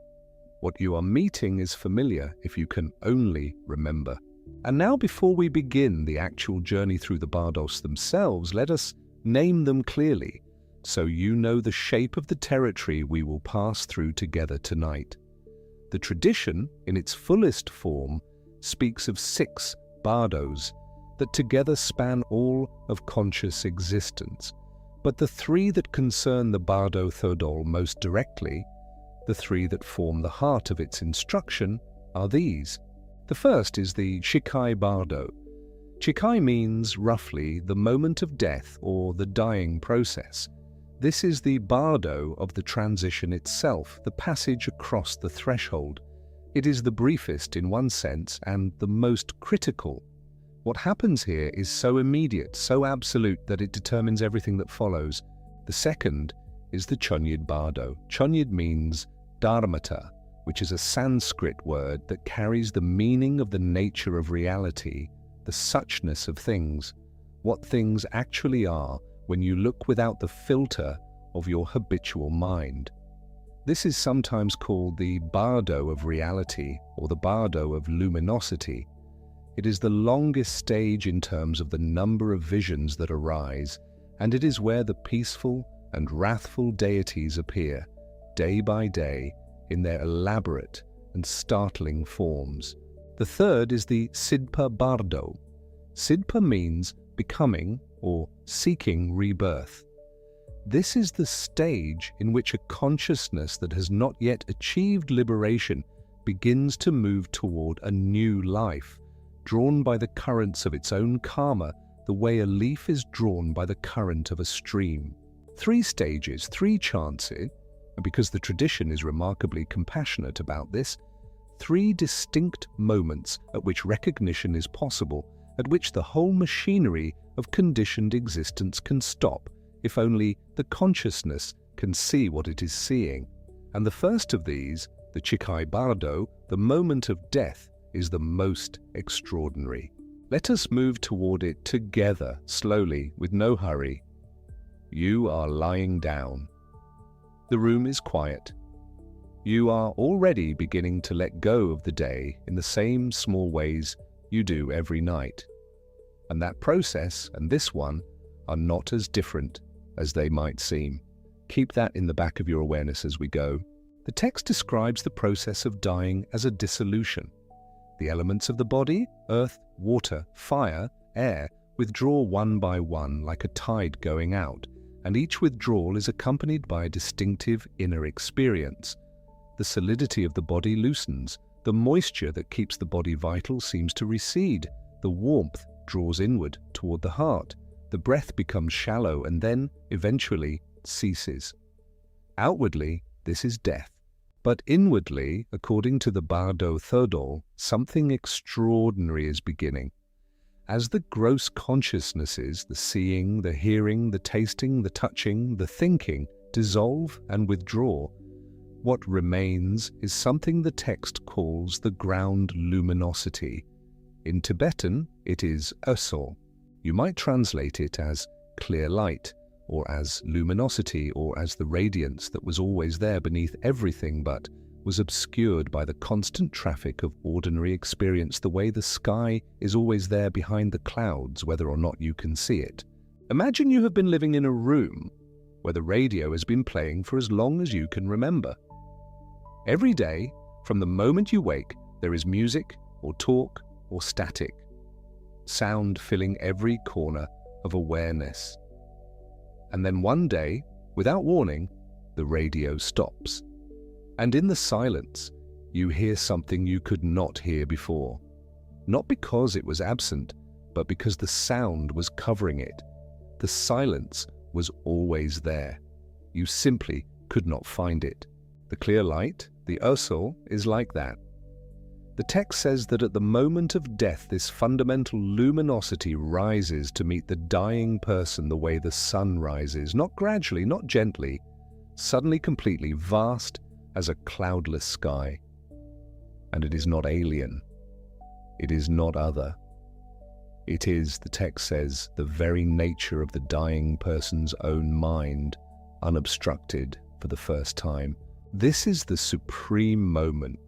What you are meeting is familiar if you can only remember." And now, before we begin the actual journey through the Bardos themselves, let us name them clearly, so you know the shape of the territory we will pass through together tonight. The tradition, in its fullest form, speaks of 6 bardos that together span all of conscious existence. But the 3 that concern the Bardo Thödol most directly, the 3 that form the heart of its instruction, are these. The first is the chikhai bardo. Chikhai means, roughly, the moment of death or the dying process. This is the bardo of the transition itself, the passage across the threshold. It is the briefest in one sense and the most critical. What happens here is so immediate, so absolute that it determines everything that follows. The second is the chönyid bardo. Chönyid means dharmata, which is a Sanskrit word that carries the meaning of the nature of reality, the suchness of things, what things actually are when you look without the filter of your habitual mind. This is sometimes called the bardo of reality or the bardo of luminosity. It is the longest stage in terms of the number of visions that arise, and it is where the peaceful and wrathful deities appear, day by day, in their elaborate and startling forms. The third is the sidpa bardo. Sidpa means becoming or seeking rebirth. This is the stage in which a consciousness that has not yet achieved liberation begins to move toward a new life, drawn by the currents of its own karma, the way a leaf is drawn by the current of a stream. 3 stages, 3 chances, and because the tradition is remarkably compassionate about this, 3 distinct moments at which recognition is possible, at which the whole machinery of conditioned existence can stop, if only the consciousness can see what it is seeing. And the first of these, the chikhai bardo, the moment of death, is the most extraordinary. Let us move toward it together, slowly, with no hurry. You are lying down. The room is quiet. You are already beginning to let go of the day in the same small ways you do every night. And that process and this one are not as different as they might seem. Keep that in the back of your awareness as we go. The text describes the process of dying as a dissolution. The elements of the body, earth, water, fire, air, withdraw one by one like a tide going out, and each withdrawal is accompanied by a distinctive inner experience. The solidity of the body loosens, the moisture that keeps the body vital seems to recede, the warmth draws inward toward the heart, the breath becomes shallow and then, eventually, ceases. Outwardly, this is death. But inwardly, according to the Bardo Thödol, something extraordinary is beginning. As the gross consciousnesses, the seeing, the hearing, the tasting, the touching, the thinking, dissolve and withdraw, what remains is something the text calls the ground luminosity. In Tibetan, it is ösol. You might translate it as clear light, or as luminosity, or as the radiance that was always there beneath everything but was obscured by the constant traffic of ordinary experience, the way the sky is always there behind the clouds, whether or not you can see it. Imagine you have been living in a room where the radio has been playing for as long as you can remember. Every day, from the moment you wake, there is music or talk or static, sound filling every corner of awareness. And then one day, without warning, the radio stops. And in the silence, you hear something you could not hear before. Not because it was absent, but because the sound was covering it. The silence was always there. You simply could not find it. The clear light, the ösol, is like that. The text says that at the moment of death, this fundamental luminosity rises to meet the dying person the way the sun rises, not gradually, not gently, suddenly completely vast as a cloudless sky. And it is not alien. It is not other. It is, the text says, the very nature of the dying person's own mind, unobstructed for the first time. This is the supreme moment.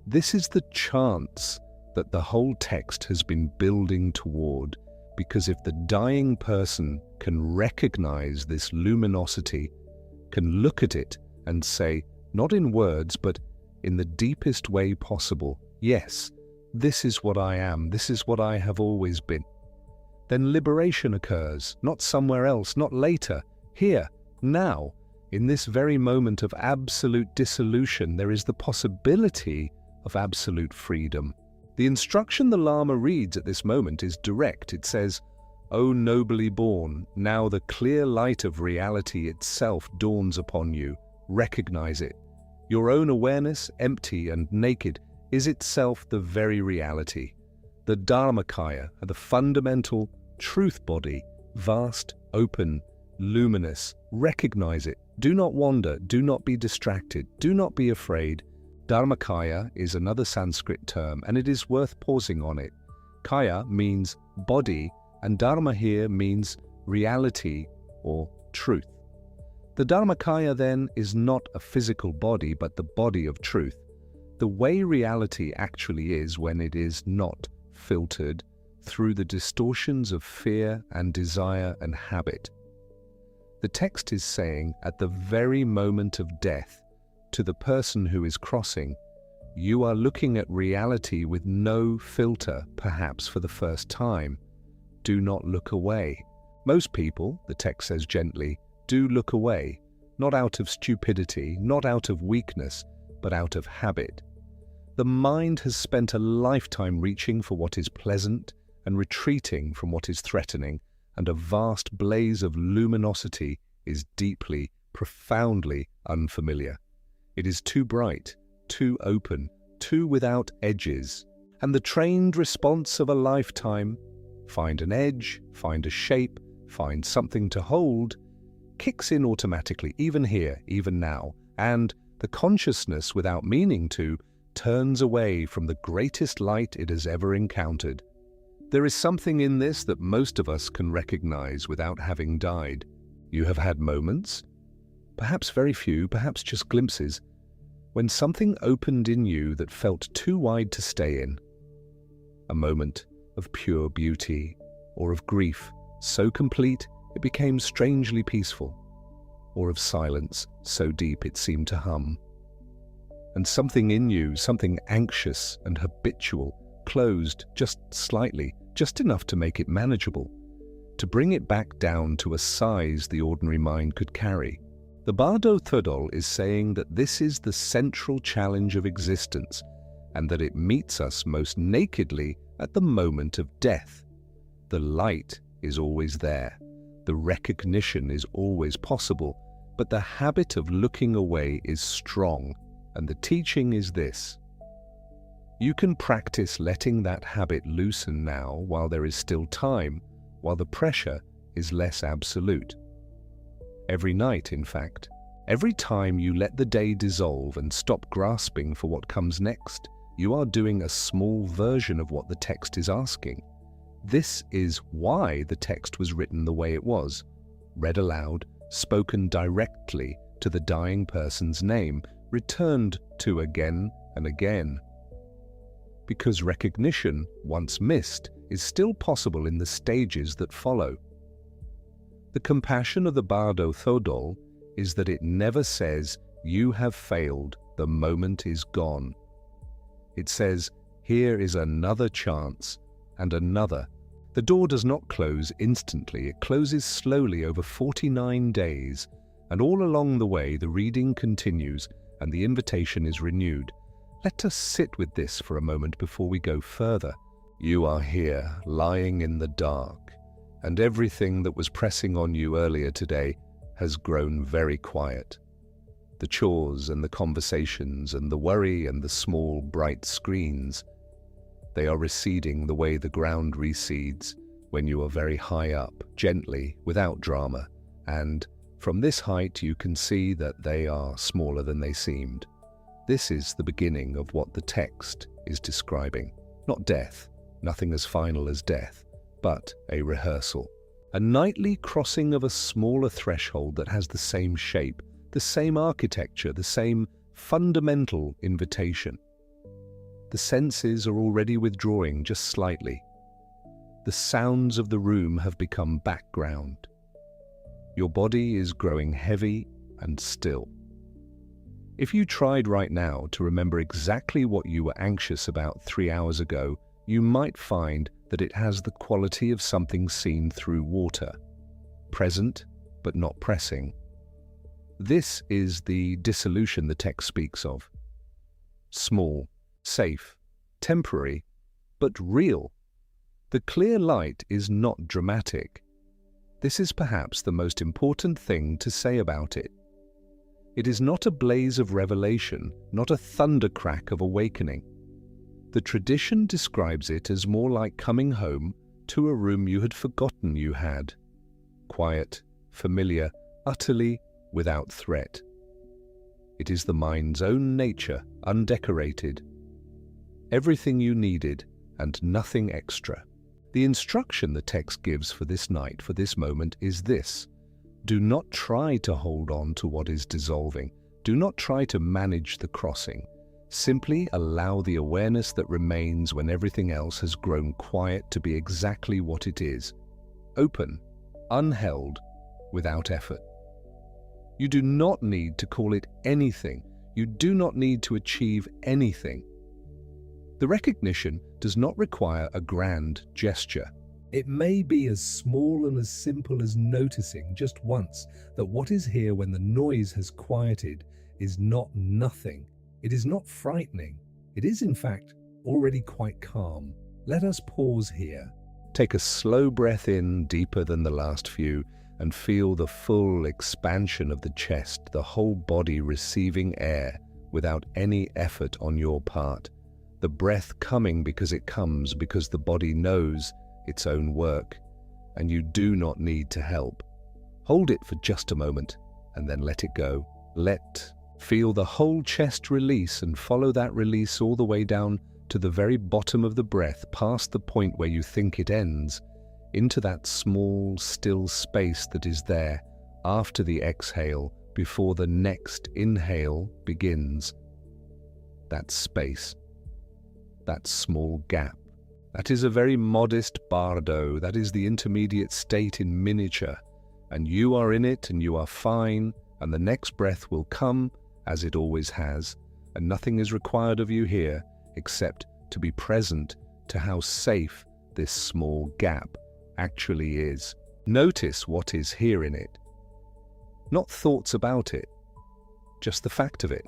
This is the chance that the whole text has been building toward, because if the dying person can recognize this luminosity, can look at it and say, not in words, but in the deepest way possible, yes, this is what I am, this is what I have always been, then liberation occurs, not somewhere else, not later, here, now, in this very moment of absolute dissolution, there is the possibility of absolute freedom. The instruction the Lama reads at this moment is direct. It says, "O nobly born, now the clear light of reality itself dawns upon you. Recognize it. Your own awareness, empty and naked, is itself the very reality. The Dharmakaya, the fundamental truth body, vast, open, luminous. Recognize it. Do not wander. Do not be distracted. Do not be afraid. Dharmakaya is another Sanskrit term, and it is worth pausing on it. Kaya means body, and Dharma here means reality or truth. The Dharmakaya then is not a physical body, but the body of truth. The way reality actually is when it is not filtered through the distortions of fear and desire and habit. The text is saying, at the very moment of death, to the person who is crossing, you are looking at reality with no filter, perhaps for the first time. Do not look away. Most people, the text says gently, do look away, not out of stupidity, not out of weakness, but out of habit. The mind has spent a lifetime reaching for what is pleasant and retreating from what is threatening, and a vast blaze of luminosity is deeply, profoundly unfamiliar. It is too bright, too open, too without edges, and the trained response of a lifetime, find an edge, find a shape, find something to hold, kicks in automatically, even here, even now, and the consciousness, without meaning to, turns away from the greatest light it has ever encountered. There is something in this that most of us can recognize without having died. You have had moments, perhaps very few, perhaps just glimpses, when something opened in you that felt too wide to stay in. A moment of pure beauty, or of grief so complete it became strangely peaceful, or of silence so deep it seemed to hum. And something in you, something anxious and habitual, closed just slightly, just enough to make it manageable, to bring it back down to a size the ordinary mind could carry. The Bardo Thödol is saying that this is the central challenge of existence, and that it meets us most nakedly at the moment of death. The light is always there, the recognition is always possible, but the habit of looking away is strong, and the teaching is this. You can practice letting that habit loosen now while there is still time, while the pressure is less absolute. Every night, in fact, every time you let the day dissolve and stop grasping for what comes next, you are doing a small version of what the text is asking. This is why the text was written the way it was, read aloud, spoken directly to the dying person's name, returned to again and again. Because recognition, once missed, is still possible in the stages that follow. The compassion of the Bardo Thödol is that it never says, you have failed, the moment is gone. It says, here is another chance, and another. The door does not close instantly, it closes slowly over 49 days, and all along the way the reading continues and the invitation is renewed. Let us sit with this for a moment before we go further. You are here, lying in the dark, and everything that was pressing on you earlier today has grown very quiet. The chores and the conversations and the worry and the small bright screens, they are receding the way the ground recedes when you are very high up, gently, without drama, and from this height you can see that they are smaller than they seemed. This is the beginning of what the text is describing. Not death, nothing as final as death, but a rehearsal. A nightly crossing of a smaller threshold that has the same shape, the same architecture, the same fundamental invitation. The senses are already withdrawing just slightly. The sounds of the room have become background. Your body is growing heavy and still. If you tried right now to remember exactly what you were anxious about 3 hours ago, you might find that it has the quality of something seen through water, present but not pressing. This is the dissolution the text speaks of. Small, safe, temporary, but real. The clear light is not dramatic. This is perhaps the most important thing to say about it. It is not a blaze of revelation, not a thundercrack of awakening. The tradition describes it as more like coming home to a room you had forgotten you had. Quiet, familiar, utterly without threat. It is the mind's own nature, undecorated. Everything you needed and nothing extra. The instruction the text gives for this night, for this moment, is this. Do not try to hold on to what is dissolving. Do not try to manage the crossing. Simply allow the awareness that remains when everything else has grown quiet to be exactly what it is. Open, unheld, without effort. You do not need to call it anything. You do not need to achieve anything. The recognition does not require a grand gesture. It may be as small and as simple as noticing just once that what is here when the noise has quieted is not nothing. It is not frightening. It is, in fact, already quite calm. Let us pause here. Take a slow breath in, deeper than the last few, and feel the full expansion of the chest, the whole body receiving air without any effort on your part. The breath coming because it comes, because the body knows its own work, and you do not need to help. Hold it for just a moment, and then let it go. Feel the whole chest release, and follow that release all the way down to the very bottom of the breath, past the point where you think it ends, into that small, still space that is there after the exhale, before the next inhale begins. That space, that small gap. That is a very modest bardo. That is the intermediate state in miniature. And you are in it, and you are fine, and the next breath will come as it always has, and nothing is required of you here except to be present to how safe this small gap actually is. Notice what is here in it. Not thoughts about it, just the fact of it.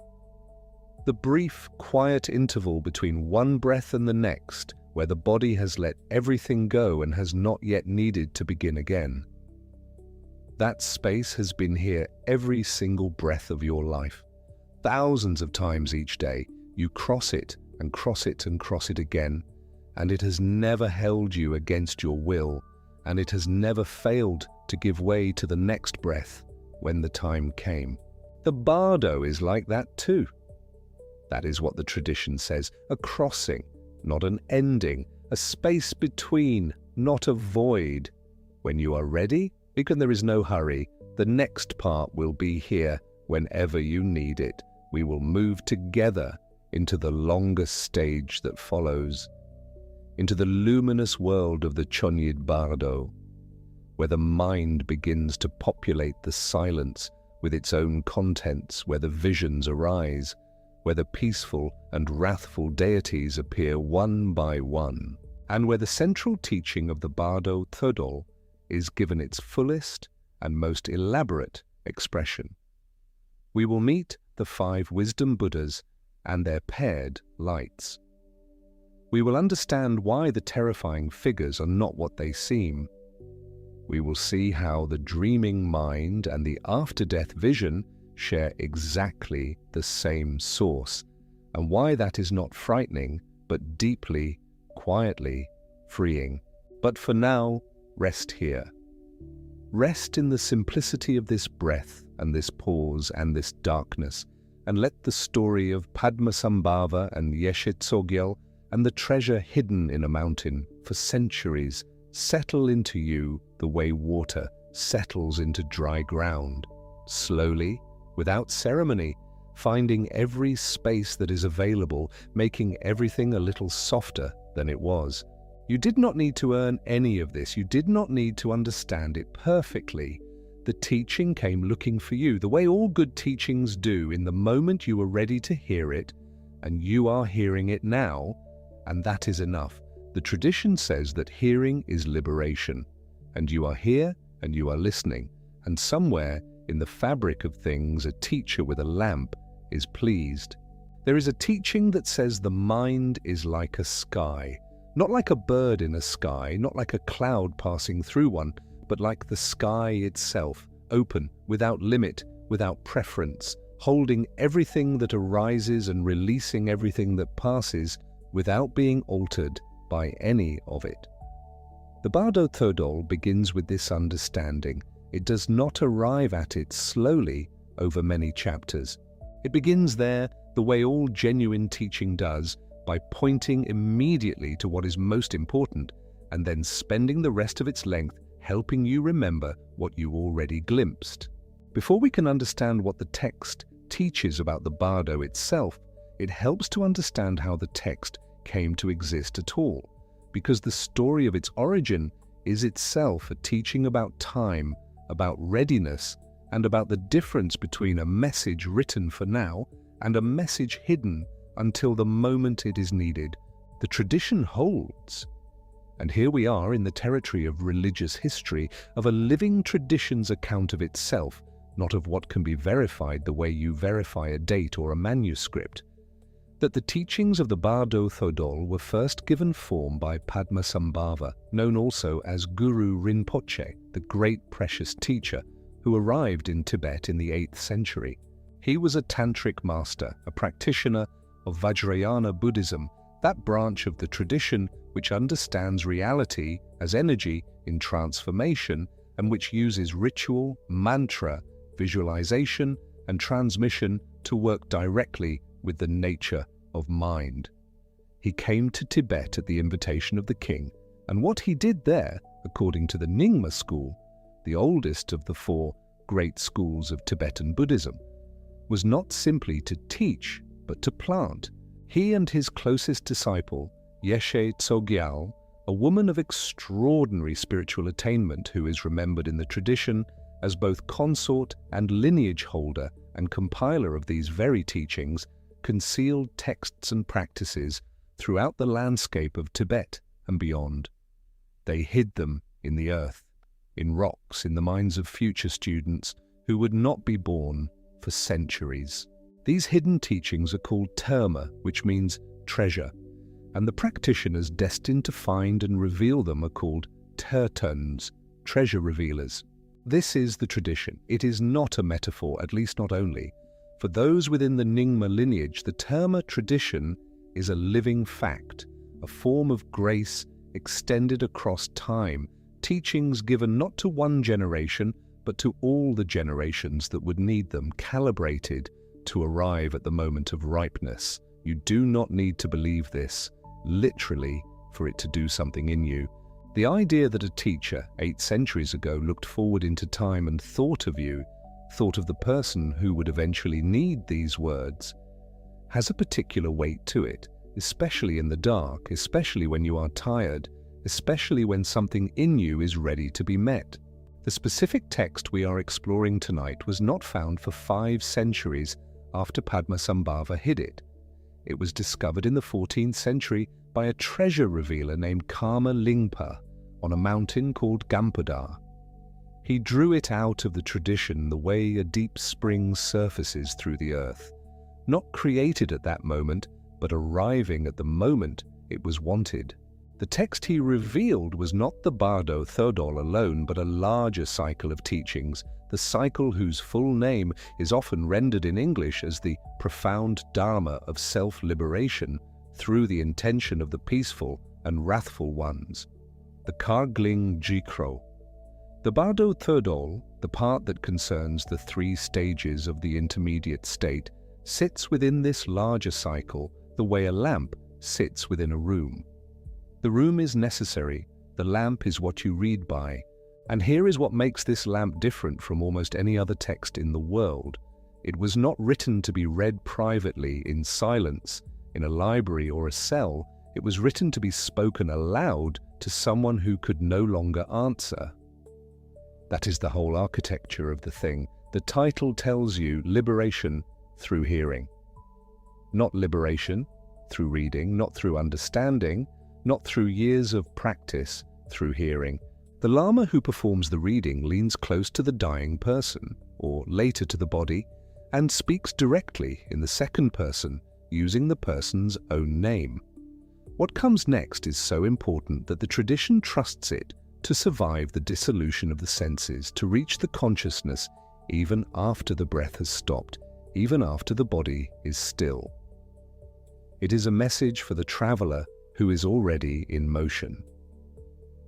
The brief, quiet interval between one breath and the next, where the body has let everything go and has not yet needed to begin again. That space has been here every single breath of your life. Thousands of times each day, you cross it and cross it and cross it again, and it has never held you against your will, and it has never failed to give way to the next breath when the time came. The bardo is like that too. That is what the tradition says, a crossing, not an ending, a space between, not a void. When you are ready, because there is no hurry, the next part will be here whenever you need it. We will move together into the longest stage that follows, into the luminous world of the chönyid bardo, where the mind begins to populate the silence with its own contents, where the visions arise, where the peaceful and wrathful deities appear one by one, and where the central teaching of the Bardo Thödol is given its fullest and most elaborate expression. We will meet the 5 wisdom Buddhas and their paired lights. We will understand why the terrifying figures are not what they seem. We will see how the dreaming mind and the after-death vision share exactly the same source, and why that is not frightening, but deeply, quietly freeing. But for now, rest here. Rest in the simplicity of this breath and this pause and this darkness, and let the story of Padmasambhava and Yeshe Tsogyal and the treasure hidden in a mountain for centuries settle into you the way water settles into dry ground, slowly, without ceremony, finding every space that is available, making everything a little softer than it was. You did not need to earn any of this. You did not need to understand it perfectly. The teaching came looking for you, the way all good teachings do, in the moment you were ready to hear it, and you are hearing it now, and that is enough. The tradition says that hearing is liberation, and you are here and you are listening, and somewhere in the fabric of things a teacher with a lamp is pleased. There is a teaching that says the mind is like a sky, not like a bird in a sky, not like a cloud passing through one, but like the sky itself, open, without limit, without preference, holding everything that arises and releasing everything that passes without being altered by any of it. The Bardo Thödol begins with this understanding. It does not arrive at it slowly over many chapters. It begins there the way all genuine teaching does, by pointing immediately to what is most important and then spending the rest of its length helping you remember what you already glimpsed. Before we can understand what the text teaches about the Bardo itself, it helps to understand how the text came to exist at all, because the story of its origin is itself a teaching about time, about readiness, and about the difference between a message written for now and a message hidden until the moment it is needed. The tradition holds. And here we are in the territory of religious history, of a living tradition's account of itself, not of what can be verified the way you verify a date or a manuscript. That the teachings of the Bardo Thödol were first given form by Padmasambhava, known also as Guru Rinpoche, the great precious teacher, who arrived in Tibet in the 8th century. He was a tantric master, a practitioner of Vajrayana Buddhism, that branch of the tradition which understands reality as energy in transformation and which uses ritual, mantra, visualization, and transmission to work directly with the nature of mind. He came to Tibet at the invitation of the king, and what he did there, according to the Nyingma school, the oldest of the 4 great schools of Tibetan Buddhism, was not simply to teach, but to plant. He and his closest disciple, Yeshe Tsogyal, a woman of extraordinary spiritual attainment who is remembered in the tradition as both consort and lineage holder and compiler of these very teachings, concealed texts and practices throughout the landscape of Tibet and beyond. They hid them in the earth, in rocks, in the minds of future students who would not be born for centuries. These hidden teachings are called terma, which means treasure, and the practitioners destined to find and reveal them are called tertuns, treasure revealers. This is the tradition. It is not a metaphor, at least not only. For those within the Nyingma lineage, the terma tradition is a living fact, a form of grace extended across time, teachings given not to one generation, but to all the generations that would need them, calibrated to arrive at the moment of ripeness. You do not need to believe this, literally, for it to do something in you. The idea that a teacher 8 centuries ago looked forward into time and thought of you, thought of the person who would eventually need these words, has a particular weight to it, especially in the dark, especially when you are tired, especially when something in you is ready to be met. The specific text we are exploring tonight was not found for 5 centuries after Padmasambhava hid it. It was discovered in the 14th century by a treasure revealer named Karma Lingpa on a mountain called Gampodar. He drew it out of the tradition the way a deep spring surfaces through the earth, not created at that moment, but arriving at the moment it was wanted. The text he revealed was not the Bardo Thödol alone, but a larger cycle of teachings, the cycle whose full name is often rendered in English as the profound Dharma of self-liberation through the intention of the peaceful and wrathful ones, the Kargling Jikro. The Bardo Thödol, the part that concerns the 3 stages of the intermediate state, sits within this larger cycle the way a lamp sits within a room. The room is necessary, the lamp is what you read by, and here is what makes this lamp different from almost any other text in the world. It was not written to be read privately, in silence, in a library or a cell. It was written to be spoken aloud to someone who could no longer answer. That is the whole architecture of the thing. The title tells you liberation through hearing. Not liberation through reading, not through understanding, not through years of practice, through hearing. The Lama who performs the reading leans close to the dying person, or later to the body, and speaks directly in the second person, using the person's own name. What comes next is so important that the tradition trusts it to survive the dissolution of the senses, to reach the consciousness even after the breath has stopped, even after the body is still. It is a message for the traveler who is already in motion.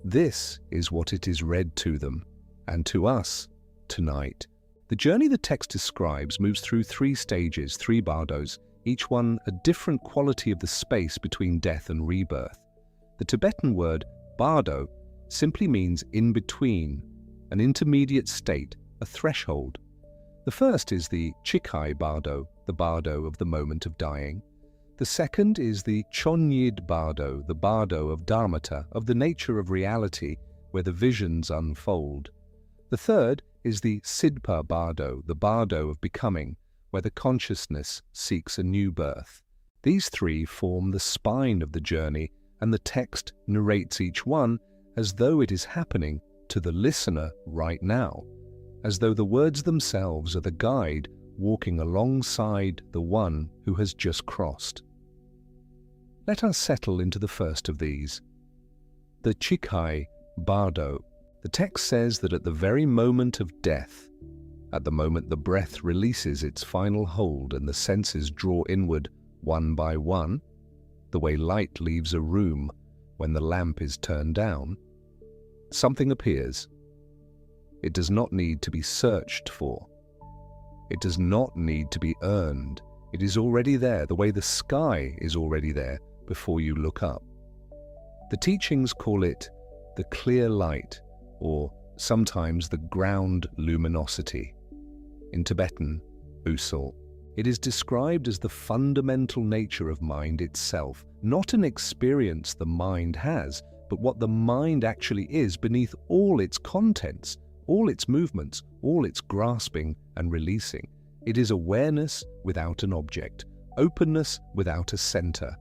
This is what it is read to them, and to us, tonight. The journey the text describes moves through 3 stages, 3 bardos, each one a different quality of the space between death and rebirth. The Tibetan word bardo simply means in between, an intermediate state, a threshold. The first is the chikhai bardo, the bardo of the moment of dying. The second is the chönyid bardo, the bardo of dharmata, of the nature of reality, where the visions unfold. The third is the sidpa bardo, the bardo of becoming, where the consciousness seeks a new birth. These 3 form the spine of the journey, and the text narrates each one as though it is happening to the listener right now, as though the words themselves are the guide walking alongside the one who has just crossed. Let us settle into the first of these. The chikhai bardo. The text says that at the very moment of death, at the moment the breath releases its final hold and the senses draw inward one by one, the way light leaves a room when the lamp is turned down, something appears. It does not need to be searched for. It does not need to be earned. It is already there, the way the sky is already there before you look up. The teachings call it the clear light, or sometimes the ground luminosity. In Tibetan, usul. It is described as the fundamental nature of mind itself, not an experience the mind has, but what the mind actually is beneath all its contents, all its movements, all its grasping and releasing. It is awareness without an object, openness without a center.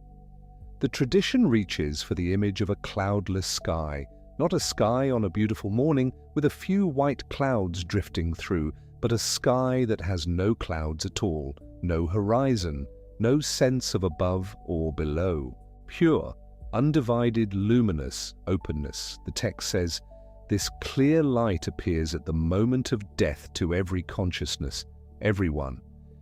The tradition reaches for the image of a cloudless sky, not a sky on a beautiful morning with a few white clouds drifting through, but a sky that has no clouds at all, no horizon, no sense of above or below. Pure, undivided, luminous openness. The text says, this clear light appears at the moment of death to every consciousness, everyone.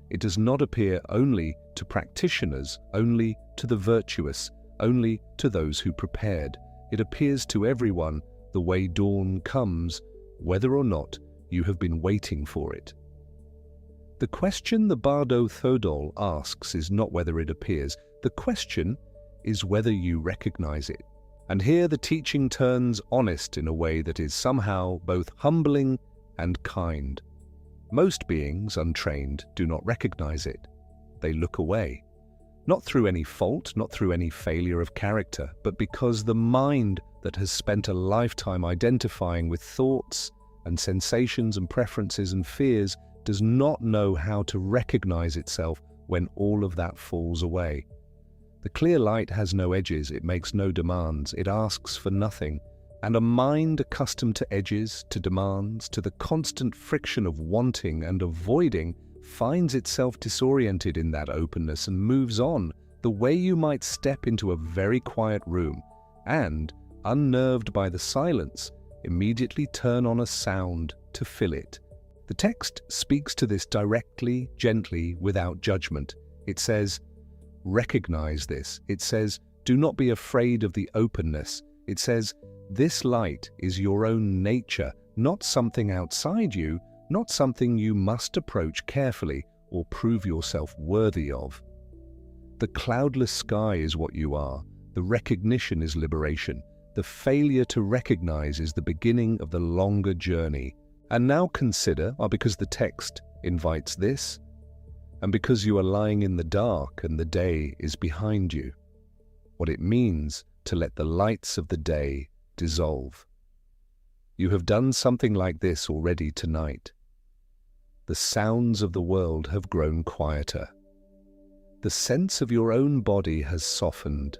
It does not appear only to practitioners, only to the virtuous, only to those who prepared. It appears to everyone the way dawn comes, whether or not you have been waiting for it. The question the Bardo Thödol asks is not whether it appears. The question is whether you recognize it. And here the teaching turns honest in a way that is somehow both humbling and kind. Most beings, untrained, do not recognize it. They look away. Not through any fault, not through any failure of character, but because the mind that has spent a lifetime identifying with thoughts and sensations and preferences and fears does not know how to recognize itself when all of that falls away. The clear light has no edges, it makes no demands, it asks for nothing. And a mind accustomed to edges, to demands, to the constant friction of wanting and avoiding finds itself disoriented in that openness and moves on, the way you might step into a very quiet room and, unnerved by the silence, immediately turn on a sound to fill it. The text speaks to this directly, gently, without judgment. It says, recognize this. It says, do not be afraid of the openness. It says, this light is your own nature, not something outside you, not something you must approach carefully or prove yourself worthy of. The cloudless sky is what you are. The recognition is liberation. The failure to recognize is the beginning of the longer journey. And now consider, because the text invites this, and because you are lying in the dark and the day is behind you, what it means to let the lights of the day dissolve. You have done something like this already tonight. The sounds of the world have grown quieter. The sense of your own body has softened.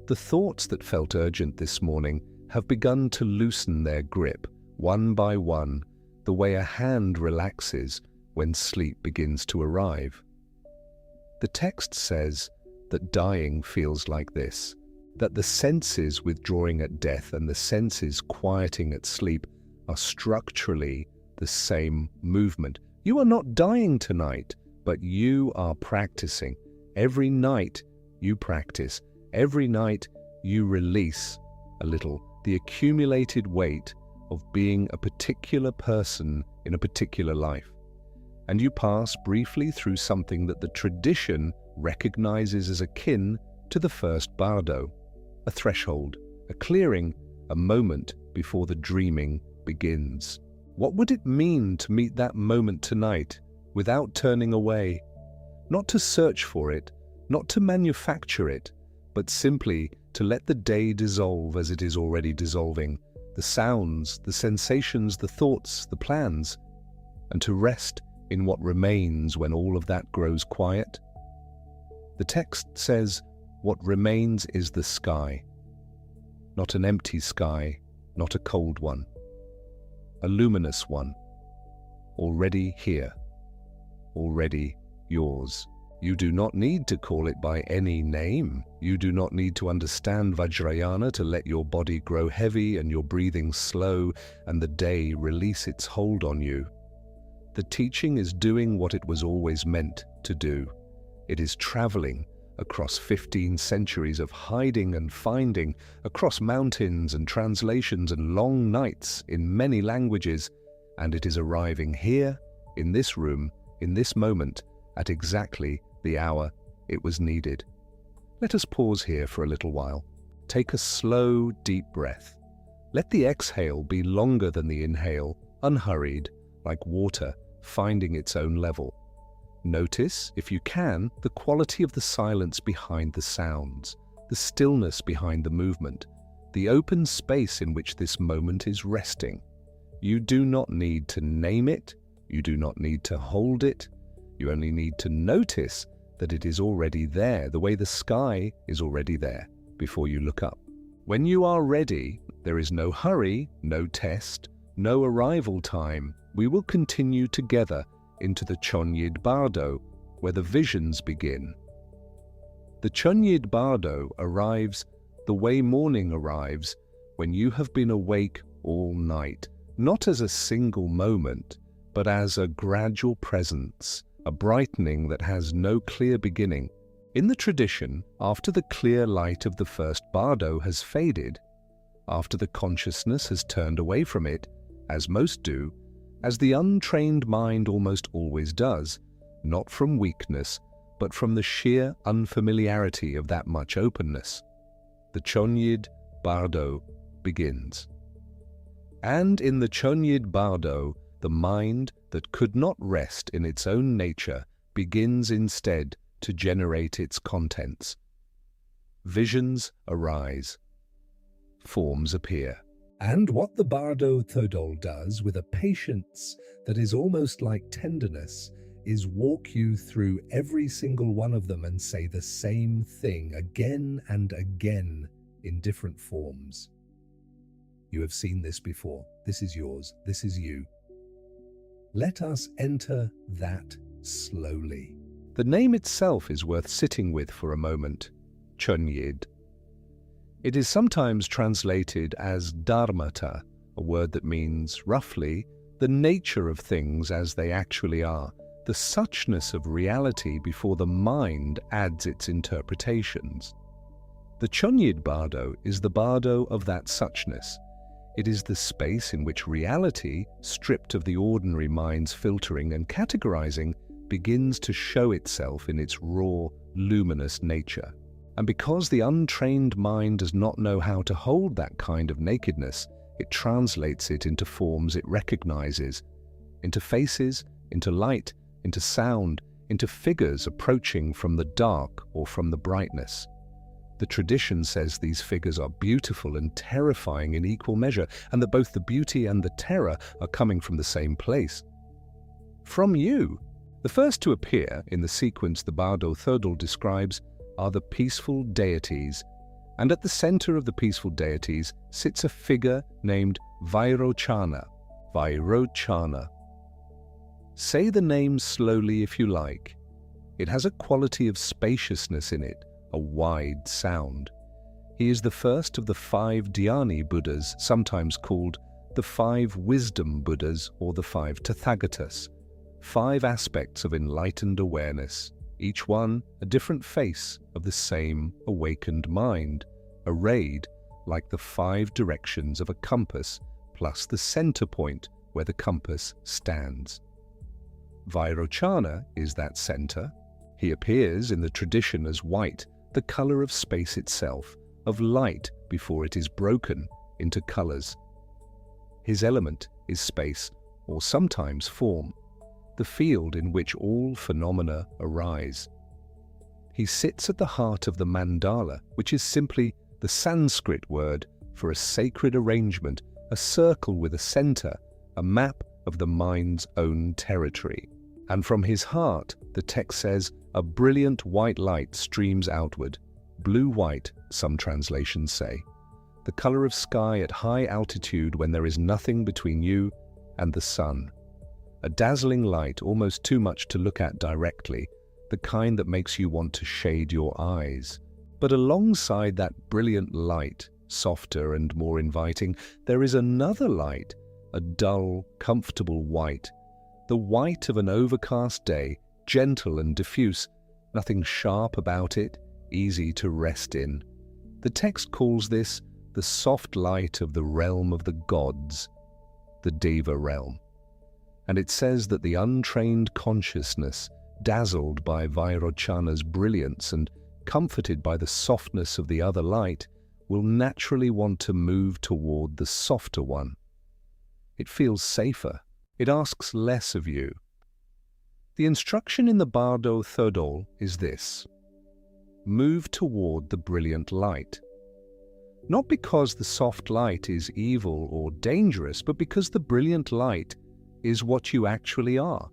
The thoughts that felt urgent this morning have begun to loosen their grip, one by one, the way a hand relaxes when sleep begins to arrive. The text says that dying feels like this, that the senses withdrawing at death and the senses quieting at sleep are structurally the same movement. You are not dying tonight, but you are practicing. Every night you practice. Every night, you release a little the accumulated weight of being a particular person in a particular life. And you pass briefly through something that the tradition recognizes as akin to the first bardo, a threshold, a clearing, a moment before the dreaming begins. What would it mean to meet that moment tonight without turning away? Not to search for it, not to manufacture it, but simply to let the day dissolve as it is already dissolving, the sounds, the sensations, the thoughts, the plans, and to rest in what remains when all of that grows quiet? The text says, what remains is the sky. Not an empty sky, not a cold one. A luminous one. Already here. Already yours. You do not need to call it by any name. You do not need to understand Vajrayana to let your body grow heavy and your breathing slow and the day release its hold on you. The teaching is doing what it was always meant to do. It is traveling across 15 centuries of hiding and finding, across mountains and translations and long nights in many languages, and it is arriving here, in this room, in this moment, at exactly the hour it was needed. Let us pause here for a little while. Take a slow, deep breath. Let the exhale be longer than the inhale, unhurried, like water finding its own level. Notice, if you can, the quality of the silence behind the sounds, the stillness behind the movement, the open space in which this moment is resting. You do not need to name it, you do not need to hold it, you only need to notice that it is already there, the way the sky is already there, before you look up. When you are ready, there is no hurry, no test, no arrival time. We will continue together into the chönyid bardo, where the visions begin. The chönyid bardo arrives the way morning arrives when you have been awake all night, not as a single moment, but as a gradual presence, a brightening that has no clear beginning. In the tradition, after the clear light of the first bardo has faded, after the consciousness has turned away from it, as most do, as the untrained mind almost always does, not from weakness, but from the sheer unfamiliarity of that much openness, the chönyid bardo begins. And in the chönyid bardo, the mind that could not rest in its own nature begins instead to generate its contents. Visions arise. Forms appear. And what the Bardo Thödol does with a patience that is almost like tenderness is walk you through every single one of them and say the same thing again and again in different forms. You have seen this before. This is yours. This is you. Let us enter that slowly. The name itself is worth sitting with for a moment. Chönyid. It is sometimes translated as dharmata, a word that means, roughly, the nature of things as they actually are, the suchness of reality before the mind adds its interpretations. The chönyid bardo is the bardo of that suchness. It is the space in which reality, stripped of the ordinary mind's filtering and categorizing, begins to show itself in its raw, luminous nature. And because the untrained mind does not know how to hold that kind of nakedness, it translates it into forms it recognizes, into faces, into light, into sound, into figures approaching from the dark or from the brightness. The tradition says these figures are beautiful and terrifying in equal measure, and that both the beauty and the terror are coming from the same place. From you. The first to appear in the sequence the Bardo Thödol describes are the peaceful deities, and at the center of the peaceful deities sits a figure named Vairochana. Vairochana. Say the name slowly if you like. It has a quality of spaciousness in it, a wide sound. He is the first of the 5 dhyani Buddhas, sometimes called the 5 wisdom Buddhas or the 5 Tathagatas, 5 aspects of enlightened awareness. each one a different face of the same awakened mind, arrayed like the 5 directions of a compass, plus the center point where the compass stands. Vairochana is that center. He appears in the tradition as white, the color of space itself, of light before it is broken into colors. His element is space, or sometimes form, the field in which all phenomena arise. He sits at the heart of the mandala, which is simply the Sanskrit word for a sacred arrangement, a circle with a center, a map of the mind's own territory. And from his heart, the text says, a brilliant white light streams outward, blue-white, some translations say, the color of sky at high altitude when there is nothing between you and the sun. A dazzling light, almost too much to look at directly, the kind that makes you want to shade your eyes. But alongside that brilliant light, softer and more inviting, there is another light, a dull, comfortable white, the white of an overcast day, gentle and diffuse, nothing sharp about it, easy to rest in. The text calls this the soft light of the realm of the gods, the Deva realm. And it says that the untrained consciousness, dazzled by Vairochana's brilliance and comforted by the softness of the other light, will naturally want to move toward the softer one. It feels safer. It asks less of you. The instruction in the Bardo Thödol is this: move toward the brilliant light. Not because the soft light is evil or dangerous, but because the brilliant light is what you actually are,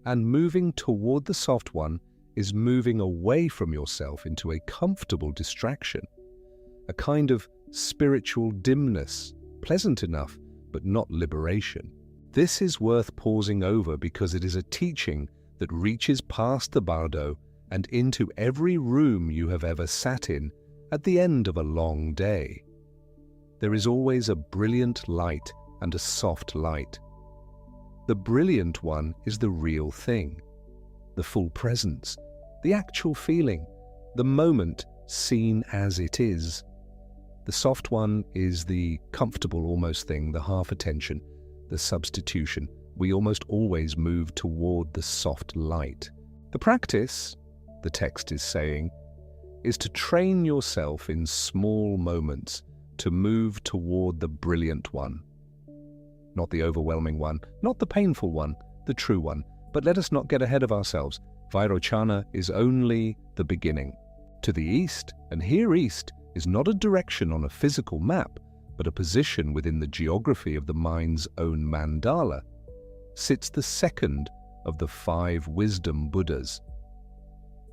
and moving toward the soft one is moving away from yourself into a comfortable distraction, a kind of spiritual dimness, pleasant enough, but not liberation. This is worth pausing over because it is a teaching that reaches past the Bardo and into every room you have ever sat in at the end of a long day. There is always a brilliant light and a soft light. The brilliant one is the real thing, the full presence, the actual feeling, the moment seen as it is. The soft one is the comfortable almost thing, the half attention, the substitution. We almost always move toward the soft light. The practice, the text is saying, is to train yourself in small moments to move toward the brilliant one. Not the overwhelming one, not the painful one, the true one. But let us not get ahead of ourselves. Vairochana is only the beginning. To the east, and here east, is not a direction on a physical map, but a position within the geography of the mind's own mandala, sits the second of the 5 wisdom Buddhas.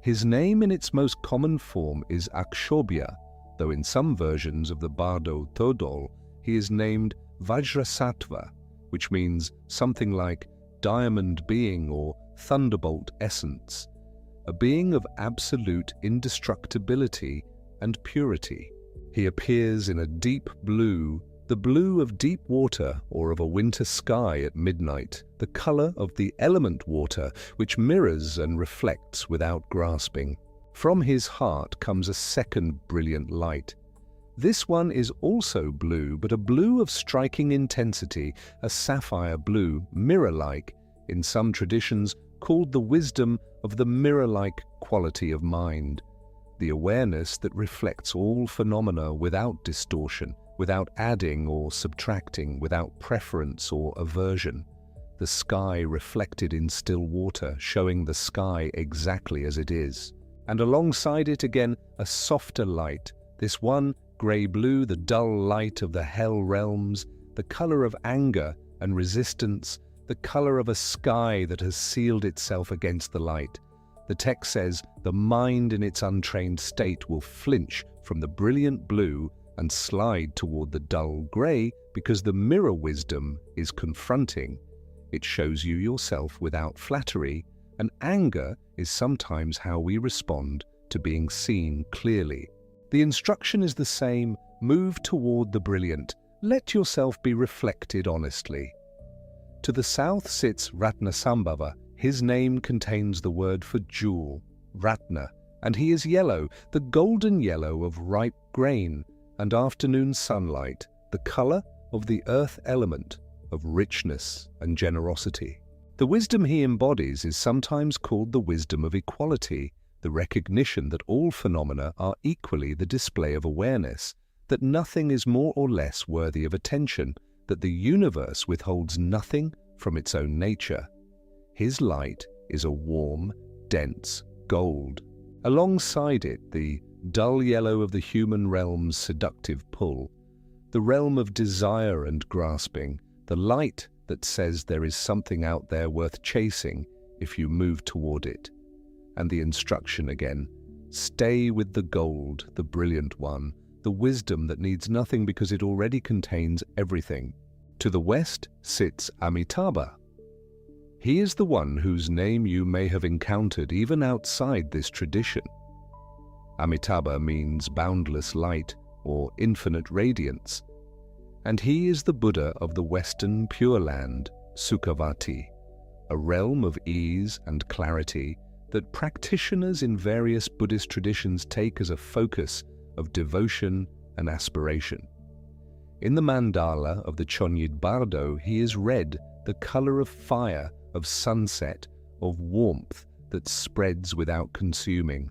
His name in its most common form is Akshobhya, though in some versions of the Bardo Thödol he is named Vajrasattva, which means something like diamond being or thunderbolt essence, a being of absolute indestructibility and purity. He appears in a deep blue, the blue of deep water or of a winter sky at midnight, the color of the element water, which mirrors and reflects without grasping. From his heart comes a second brilliant light. This one is also blue, but a blue of striking intensity, a sapphire blue, mirror-like, in some traditions called the wisdom of the mirror-like quality of mind, the awareness that reflects all phenomena without distortion, without adding or subtracting, without preference or aversion. The sky reflected in still water, showing the sky exactly as it is. And alongside it again, a softer light, this one grey-blue, the dull light of the hell realms, the color of anger and resistance, the color of a sky that has sealed itself against the light. The text says the mind in its untrained state will flinch from the brilliant blue and slide toward the dull grey because the mirror wisdom is confronting. It shows you yourself without flattery, and anger is sometimes how we respond to being seen clearly. The instruction is the same: move toward the brilliant, let yourself be reflected honestly. To the south sits Padmasambhava. His name contains the word for jewel. Ratna, and he is yellow, the golden yellow of ripe grain and afternoon sunlight, the color of the earth element, of richness and generosity. The wisdom he embodies is sometimes called the wisdom of equality, the recognition that all phenomena are equally the display of awareness, that nothing is more or less worthy of attention, that the universe withholds nothing from its own nature. His light is a warm, dense gold. Alongside it, the dull yellow of the human realm's seductive pull, the realm of desire and grasping, the light that says there is something out there worth chasing if you move toward it. And the instruction again, stay with the gold, the brilliant one, the wisdom that needs nothing because it already contains everything. To the west sits Amitabha. He is the one whose name you may have encountered even outside this tradition. Amitabha means boundless light or infinite radiance, and he is the Buddha of the Western Pure Land, Sukhavati, a realm of ease and clarity that practitioners in various Buddhist traditions take as a focus of devotion and aspiration. In the mandala of the chönyid Bardo, he is red, the color of fire, of sunset, of warmth that spreads without consuming.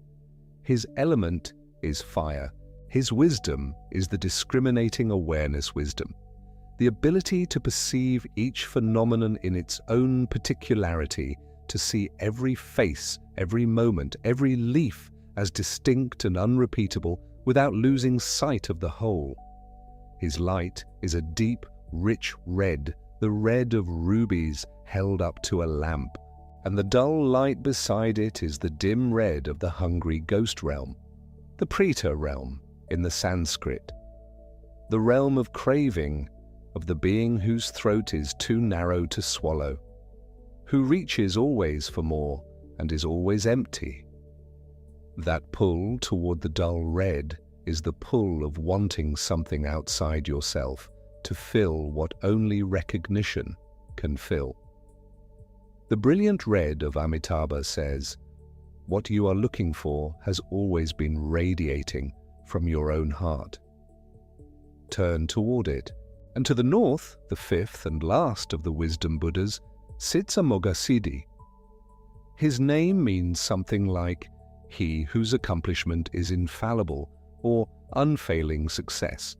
His element is fire. His wisdom is the discriminating awareness wisdom, the ability to perceive each phenomenon in its own particularity, to see every face, every moment, every leaf as distinct and unrepeatable without losing sight of the whole. His light is a deep, rich red, the red of rubies held up to a lamp, and the dull light beside it is the dim red of the hungry ghost realm, the Preta realm in the Sanskrit, the realm of craving, of the being whose throat is too narrow to swallow, who reaches always for more and is always empty. That pull toward the dull red is the pull of wanting something outside yourself to fill what only recognition can fill. The brilliant red of Amitabha says, what you are looking for has always been radiating from your own heart. Turn toward it, and to the north, the fifth and last of the wisdom Buddhas, sits Amoghasiddhi. His name means something like he whose accomplishment is infallible or unfailing success,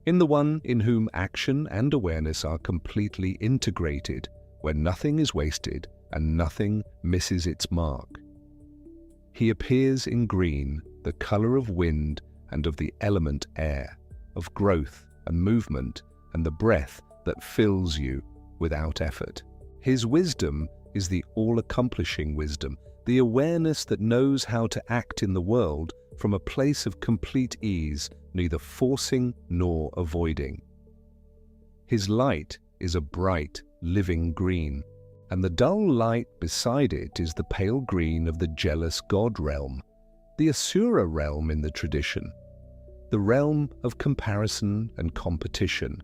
in the one in whom action and awareness are completely integrated, where nothing is wasted and nothing misses its mark. He appears in green, the color of wind and of the element air, of growth and movement and the breath that fills you without effort. His wisdom is the all-accomplishing wisdom, the awareness that knows how to act in the world from a place of complete ease, neither forcing nor avoiding. His light is a bright, living green, and the dull light beside it is the pale green of the jealous god realm, the Asura realm in the tradition, the realm of comparison and competition,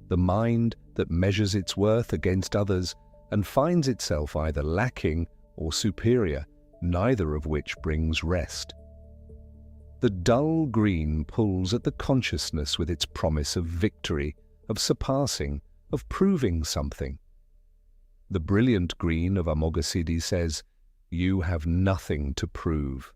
the mind that measures its worth against others and finds itself either lacking or superior, neither of which brings rest. The dull green pulls at the consciousness with its promise of victory, of surpassing, of proving something. The brilliant green of Amoghasiddhi says, you have nothing to prove.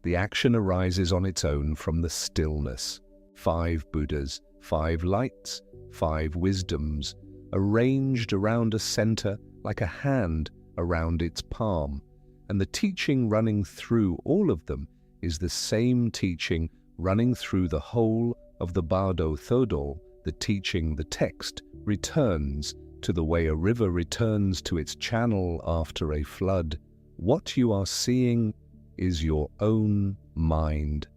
The action arises on its own from the stillness. 5 Buddhas, 5 lights, 5 wisdoms, arranged around a center like a hand around its palm, and the teaching running through all of them is the same teaching running through the whole of the Bardo Thödol. The teaching, the text, returns to the way a river returns to its channel after a flood. What you are seeing is your own mind.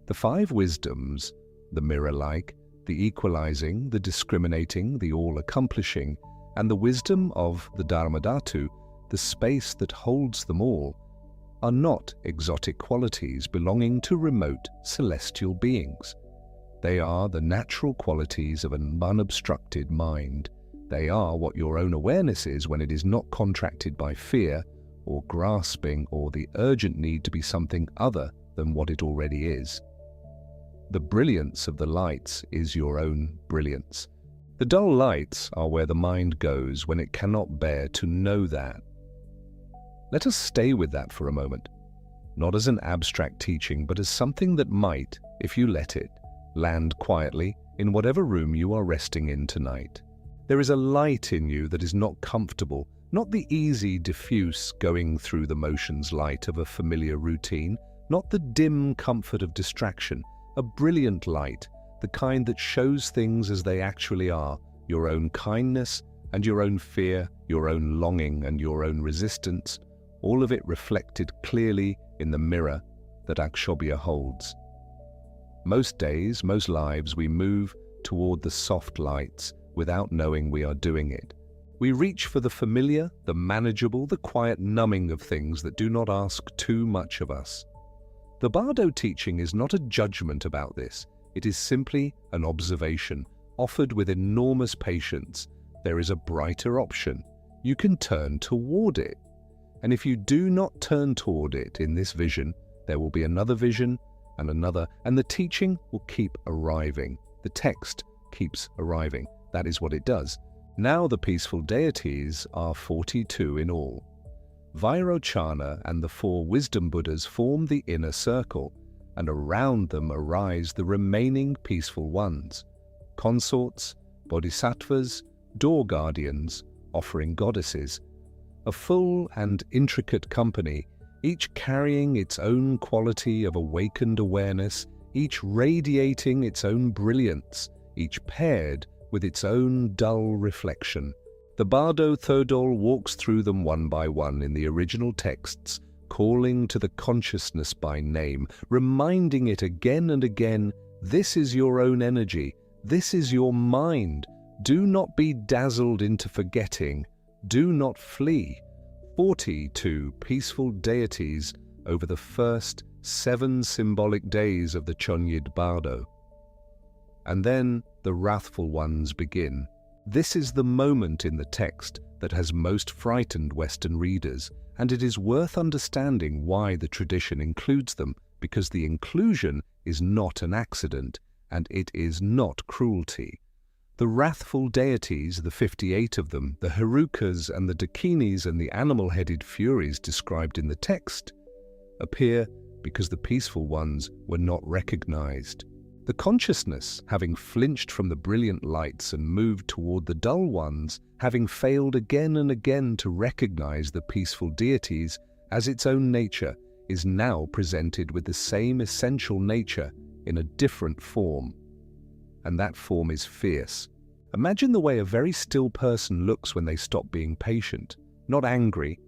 The 5 wisdoms, the mirror-like, the equalizing, the discriminating, the all-accomplishing, and the wisdom of the Dharmadhatu, the space that holds them all, are not exotic qualities belonging to remote celestial beings. They are the natural qualities of an unobstructed mind. They are what your own awareness is when it is not contracted by fear or grasping or the urgent need to be something other than what it already is. The brilliance of the lights is your own brilliance. The dull lights are where the mind goes when it cannot bear to know that. Let us stay with that for a moment, not as an abstract teaching, but as something that might, if you let it, land quietly in whatever room you are resting in tonight. There is a light in you that is not comfortable, not the easy, diffuse, going through the motions light of a familiar routine, not the dim comfort of distraction, a brilliant light, the kind that shows things as they actually are, your own kindness and your own fear, your own longing and your own resistance, all of it reflected clearly in the mirror that Akshobhya holds. Most days, most lives, we move toward the soft lights without knowing we are doing it. We reach for the familiar, the manageable, the quiet numbing of things that do not ask too much of us. The Bardo teaching is not a judgment about this. It is simply an observation, offered with enormous patience. There is a brighter option. You can turn toward it. And if you do not turn toward it in this vision, there will be another vision and another, and the teaching will keep arriving. The text keeps arriving. That is what it does. Now the peaceful deities are 42 in all. Vairochana and the 4 wisdom Buddhas form the inner circle, and around them arise the remaining peaceful ones, consorts, bodhisattvas, door guardians, offering goddesses, a full and intricate company, each carrying its own quality of awakened awareness, each radiating its own brilliance, each paired with its own dull reflection. The Bardo Thödol walks through them one by one in the original texts, calling to the consciousness by name, reminding it again and again, this is your own energy, this is your mind. Do not be dazzled into forgetting, do not flee. 42 peaceful deities over the first 7 symbolic days of the chönyid Bardo. And then the wrathful ones begin. This is the moment in the text that has most frightened Western readers, and it is worth understanding why the tradition includes them, because the inclusion is not an accident, and it is not cruelty. The wrathful deities, the 58 of them, the herukas and the dakinis and the animal-headed furies described in the text, appear because the peaceful ones were not recognized. The consciousness, having flinched from the brilliant lights and moved toward the dull ones, having failed again and again to recognize the peaceful deities as its own nature, is now presented with the same essential nature in a different form. And that form is fierce. Imagine the way a very still person looks when they stop being patient, not angry,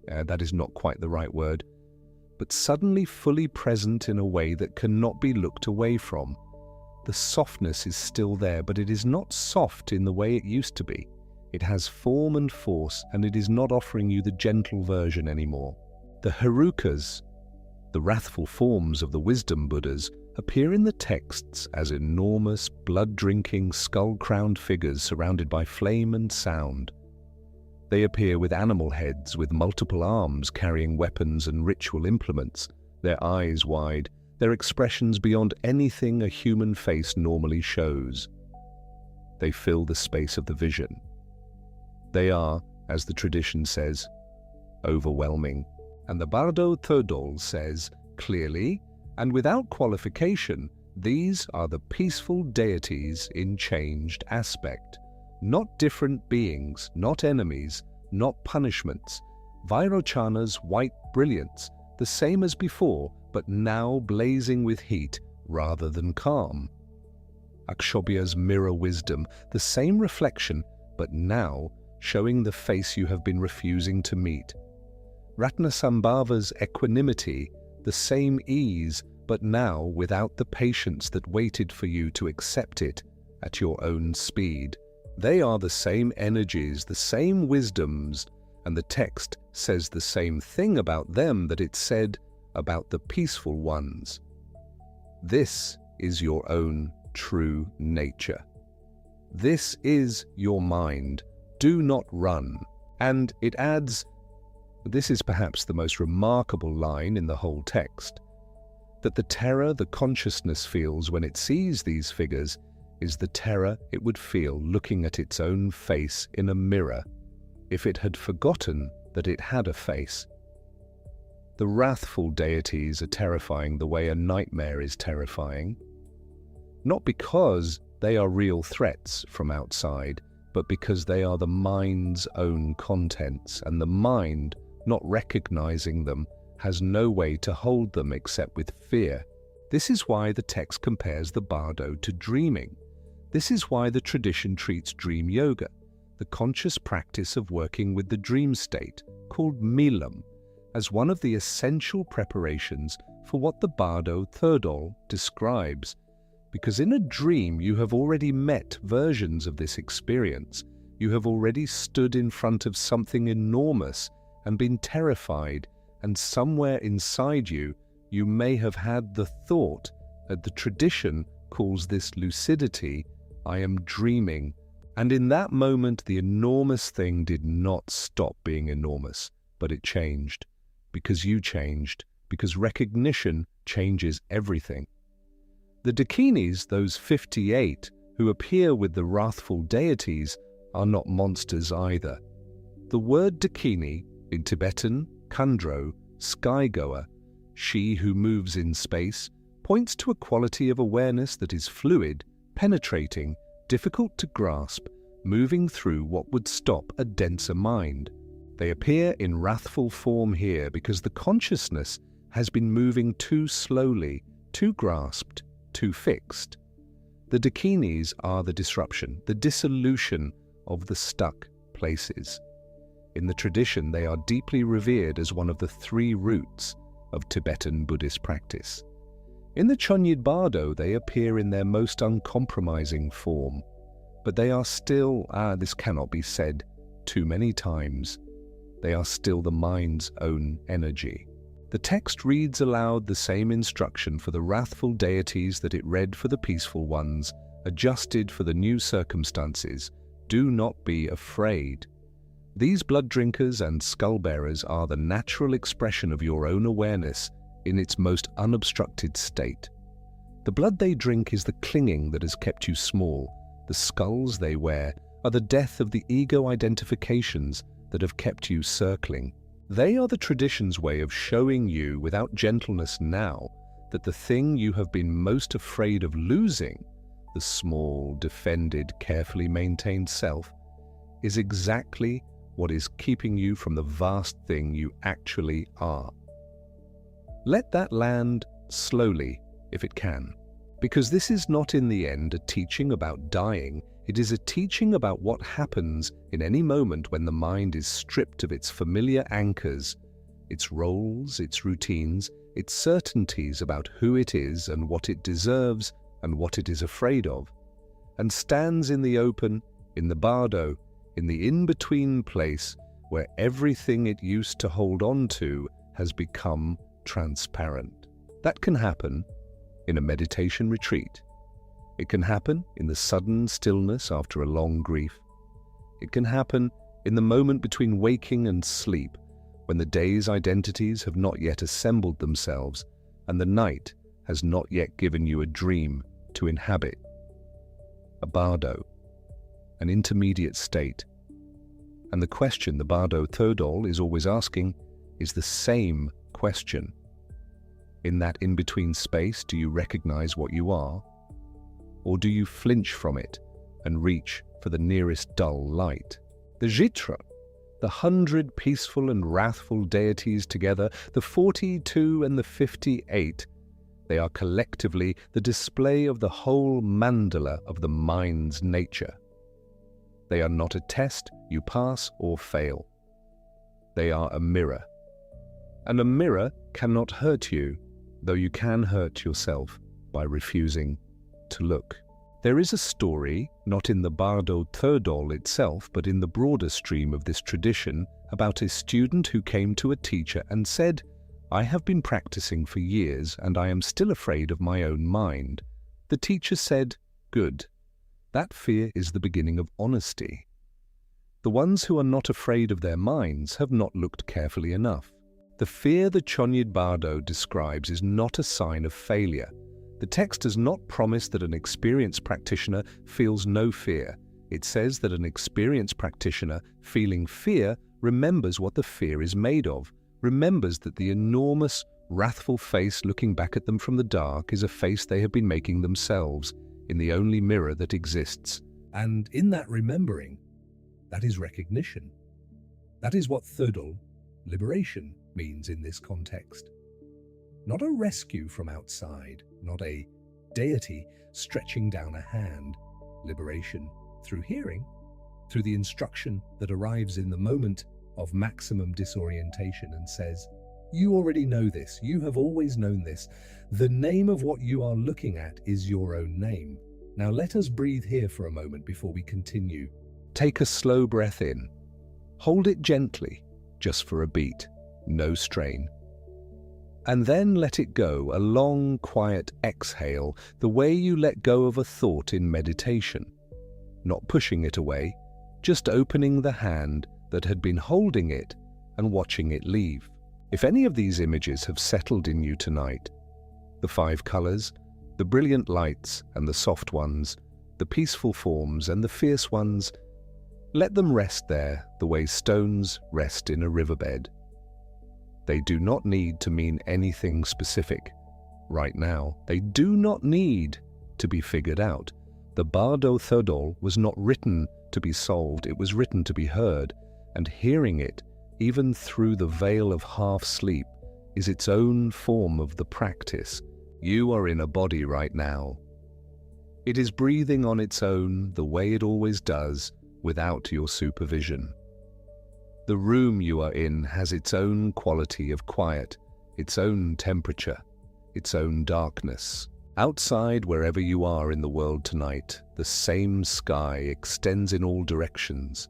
that is not quite the right word, but suddenly fully present in a way that cannot be looked away from. The softness is still there, but it is not soft in the way it used to be. It has form and force, and it is not offering you the gentle version anymore. The herukas, the wrathful forms of the wisdom Buddhas, appear in the texts as enormous, blood-drinking, skull-crowned figures surrounded by flame and sound. They appear with animal heads, with multiple arms carrying weapons and ritual implements, their eyes wide, their expressions beyond anything a human face normally shows. They fill the space of the vision. They are, as the tradition says, overwhelming. And the Bardo Thödol says, clearly, and without qualification, these are the peaceful deities in changed aspect. Not different beings, not enemies, not punishments. Vairochana's white brilliance, the same as before, but now blazing with heat rather than calm. Akshobhya's mirror wisdom, the same reflection, but now showing the face you have been refusing to meet. Padmasambhava's equanimity, the same ease, but now without the patience that waited for you to accept it at your own speed. They are the same energies, the same wisdoms, and the text says the same thing about them that it said about the peaceful ones. This is your own true nature. This is your mind. Do not run. And it adds, This is perhaps the most remarkable line in the whole text, that the terror the consciousness feels when it sees these figures is the terror it would feel looking at its own face in a mirror if it had forgotten that it had a face. The wrathful deities are terrifying the way a nightmare is terrifying, not because they are real threats from outside, but because they are the mind's own contents, and the mind, not recognizing them, has no way to hold them except with fear. This is why the text compares the bardo to dreaming. This is why the tradition treats dream yoga, the conscious practice of working with the dream state, called milam, as one of the essential preparations for what the Bardo Thödol describes. Because in a dream you have already met versions of this experience. You have already stood in front of something enormous and been terrified, and somewhere inside you, you may have had the thought that the tradition calls this lucidity, I am dreaming. And in that moment, the enormous thing did not stop being enormous, but it changed. Because you changed. Because recognition changes everything. The Dakinis, those 58 who appear with the wrathful deities, are not monsters either. The word Dakini, in Tibetan, Kundro, skygoer, she who moves in space, points to a quality of awareness that is fluid, penetrating, difficult to grasp, moving through what would stop a denser mind. They appear in wrathful form here because the consciousness has been moving too slowly, too grasped, too fixed. The Dakinis are the disruption, the dissolution of the stuck places. In the tradition, they are deeply revered as one of the 3 roots of Tibetan Buddhist practice. In the chönyid bardo, they appear in their most uncompromising form, but they are still, this cannot be said too many times, they are still the mind's own energy. The text reads aloud the same instruction for the wrathful deities that it read for the peaceful ones, adjusted for the new circumstances. Do not be afraid. These blood drinkers and skull bearers are the natural expression of your own awareness in its most unobstructed state. The blood they drink is the clinging that has kept you small. The skulls they wear are the death of the ego identifications that have kept you circling. They are the tradition's way of showing you without gentleness now that the thing you have been most afraid of losing, the small, defended, carefully maintained self, is exactly what is keeping you from the vast thing you actually are. Let that land slowly, if it can, because this is not in the end a teaching about dying. It is a teaching about what happens in any moment when the mind is stripped of its familiar anchors, its roles, its routines, its certainties about who it is and what it deserves and what it is afraid of, and stands in the open, in the bardo, in the in-between place where everything it used to hold on to has become transparent. That can happen in a meditation retreat. It can happen in the sudden stillness after a long grief. It can happen in the moment between waking and sleep, when the day's identities have not yet assembled themselves and the night has not yet given you a dream to inhabit. A bardo, an intermediate state. And the question the Bardo Thödol is always asking is the same question. In that in-between space, do you recognize what you are? Or do you flinch from it and reach for the nearest dull light? The Jitra, the 100 peaceful and wrathful deities together, the 42 and the 58, they are collectively the display of the whole mandala of the mind's nature. They are not a test you pass or fail. They are a mirror. And a mirror cannot hurt you, though you can hurt yourself by refusing to look. There is a story, not in the Bardo Thödol itself, but in the broader stream of this tradition, about a student who came to a teacher and said, "I have been practicing for years and I am still afraid of my own mind." The teacher said, "Good. That fear is the beginning of honesty. The ones who are not afraid of their minds have not looked carefully enough. The fear the chönyid Bardo describes is not a sign of failure. The text does not promise that an experienced practitioner feels no fear. It says that an experienced practitioner feeling fear remembers what the fear is made of, remembers that the enormous, wrathful face looking back at them from the dark is a face they have been making themselves in the only mirror that exists. And in that remembering, that is recognition. That is what Thödol, liberation, means in this context. Not a rescue from outside, not a deity stretching down a hand. Liberation through hearing, through the instruction that arrives in the moment of maximum disorientation and says, "You already know this, you have always known this. The name of what you are looking at is your own name. Now let us breathe here for a moment before we continue." Take a slow breath in. Hold it gently, just for a beat, no strain. And then let it go, a long, quiet exhale, the way you let go of a thought in meditation. Not pushing it away, just opening the hand that had been holding it and watching it leave. If any of these images have settled in you tonight, the 5 colors, the brilliant lights and the soft ones, the peaceful forms and the fierce ones, let them rest there the way stones rest in a riverbed. They do not need to mean anything specific. Right now, they do not need to be figured out. The Bardo Thödol was not written to be solved, it was written to be heard, and hearing it, even through the veil of half-sleep, is its own form of the practice. You are in a body right now. It is breathing on its own the way it always does, without your supervision. The room you are in has its own quality of quiet, its own temperature, its own darkness. Outside, wherever you are in the world tonight, the same sky extends in all directions.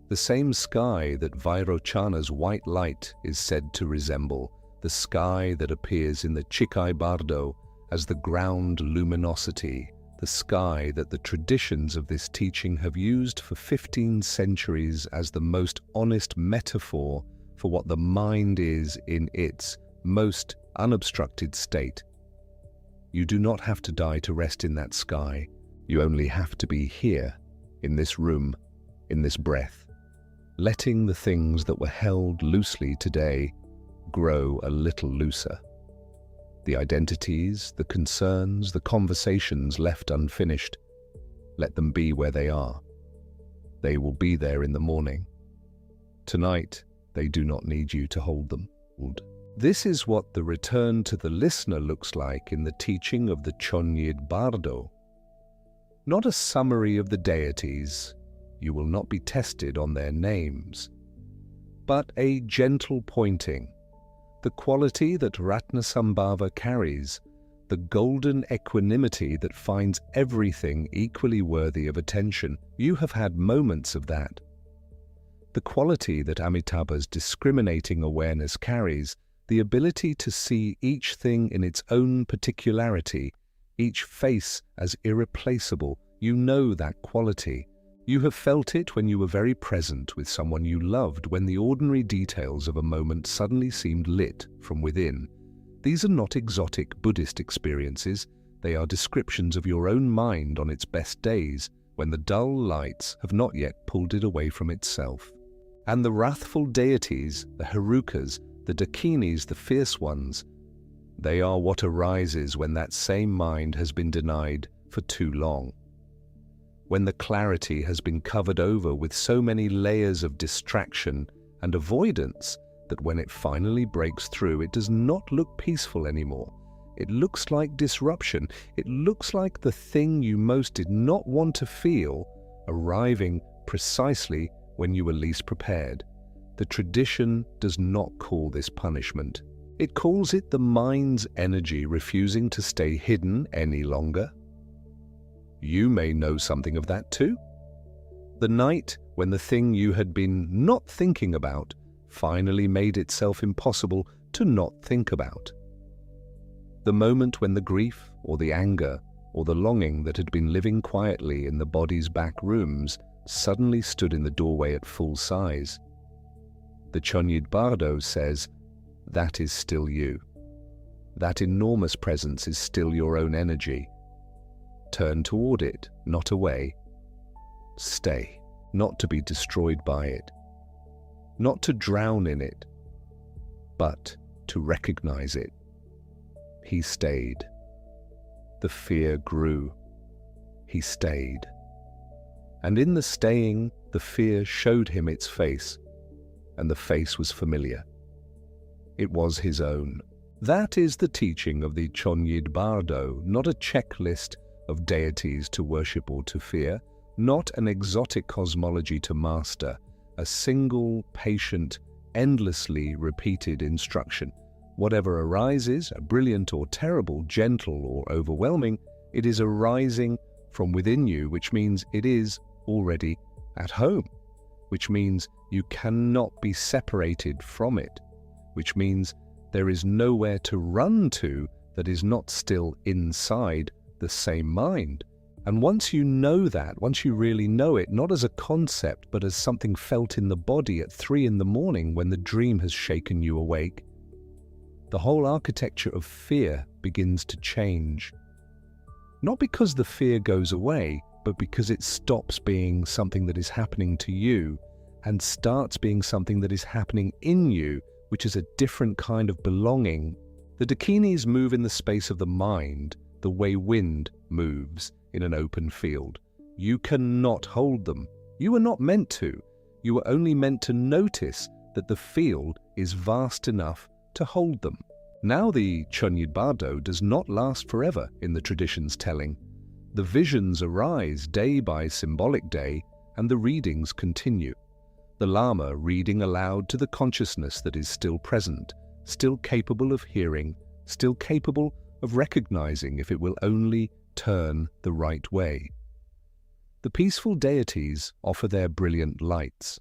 The same sky that Vairochana's white light is said to resemble, the sky that appears in the Chikhai Bardo as the ground luminosity, the sky that the traditions of this teaching have used for 15 centuries as the most honest metaphor for what the mind is in its most unobstructed state. You do not have to die to rest in that sky. You only have to be here, in this room, in this breath, letting the things that were held loosely today grow a little looser. The identities, the concerns, the conversations left unfinished, let them be where they are. They will be there in the morning. Tonight, they do not need you to hold them. This is what the return to the listener looks like in the teaching of the chönyid Bardo. Not a summary of the deities, you will not be tested on their names, but a gentle pointing, the quality that Padmasambhava carries, the golden equanimity that finds everything equally worthy of attention. You have had moments of that. The quality that Amitabha's discriminating awareness carries, the ability to see each thing in its own particularity, each face as irreplaceable. You know that quality. You have felt it when you were very present with someone you loved, when the ordinary details of a moment suddenly seemed lit from within. These are not exotic Buddhist experiences. They are descriptions of your own mind on its best days, when the dull lights have not yet pulled it away from itself. And the wrathful deities, the herukas, the dakinis, the fierce ones, they are what arises when that same mind has been denied for too long. When the clarity has been covered over with so many layers of distraction and avoidance that when it finally breaks through, it does not look peaceful anymore. It looks like disruption. It looks like the thing you most did not want to feel arriving precisely when you were least prepared. The tradition does not call this punishment. It calls it the mind's energy refusing to stay hidden any longer. You may know something of that too. The night when the thing you had been not thinking about finally made itself impossible to not think about. The moment when the grief or the anger or the longing that had been living quietly in the body's back rooms suddenly stood in the doorway at full size. The chönyid Bardo says, that is still you. That enormous presence is still your own energy. Turn toward it, not away. Stay, not to be destroyed by it. Not to drown in it, but to recognize it. He stayed. The fear grew. He stayed. And in the staying, the fear showed him its face, and the face was familiar. It was his own. That is the teaching of the chönyid Bardo, not a checklist of deities to worship or to fear, not an exotic cosmology to master, a single, patient, endlessly repeated instruction. Whatever arises, brilliant or terrible, gentle or overwhelming, it is arising from within you, which means it is already at home, which means you cannot be separated from it, which means there is nowhere to run to that is not still inside the same mind. And once you know that, once you really know it, not as a concept, but as something felt in the body at 3 in the morning when the dream has shaken you awake, the whole architecture of fear begins to change. Not because the fear goes away, but because it stops being something that is happening to you and starts being something that is happening in you, which is a different kind of belonging. The dakinis move in the space of the mind, the way wind moves in an open field. You cannot hold them. You are not meant to. You are only meant to notice that the field is vast enough to hold them. Now the chönyid Bardo does not last forever in the tradition's telling. The visions arise day by symbolic day, and the readings continue. The Lama reading aloud to the consciousness that is still present, still capable of hearing, still capable of recognizing if it will only turn the right way. The peaceful deities offer their brilliant lights.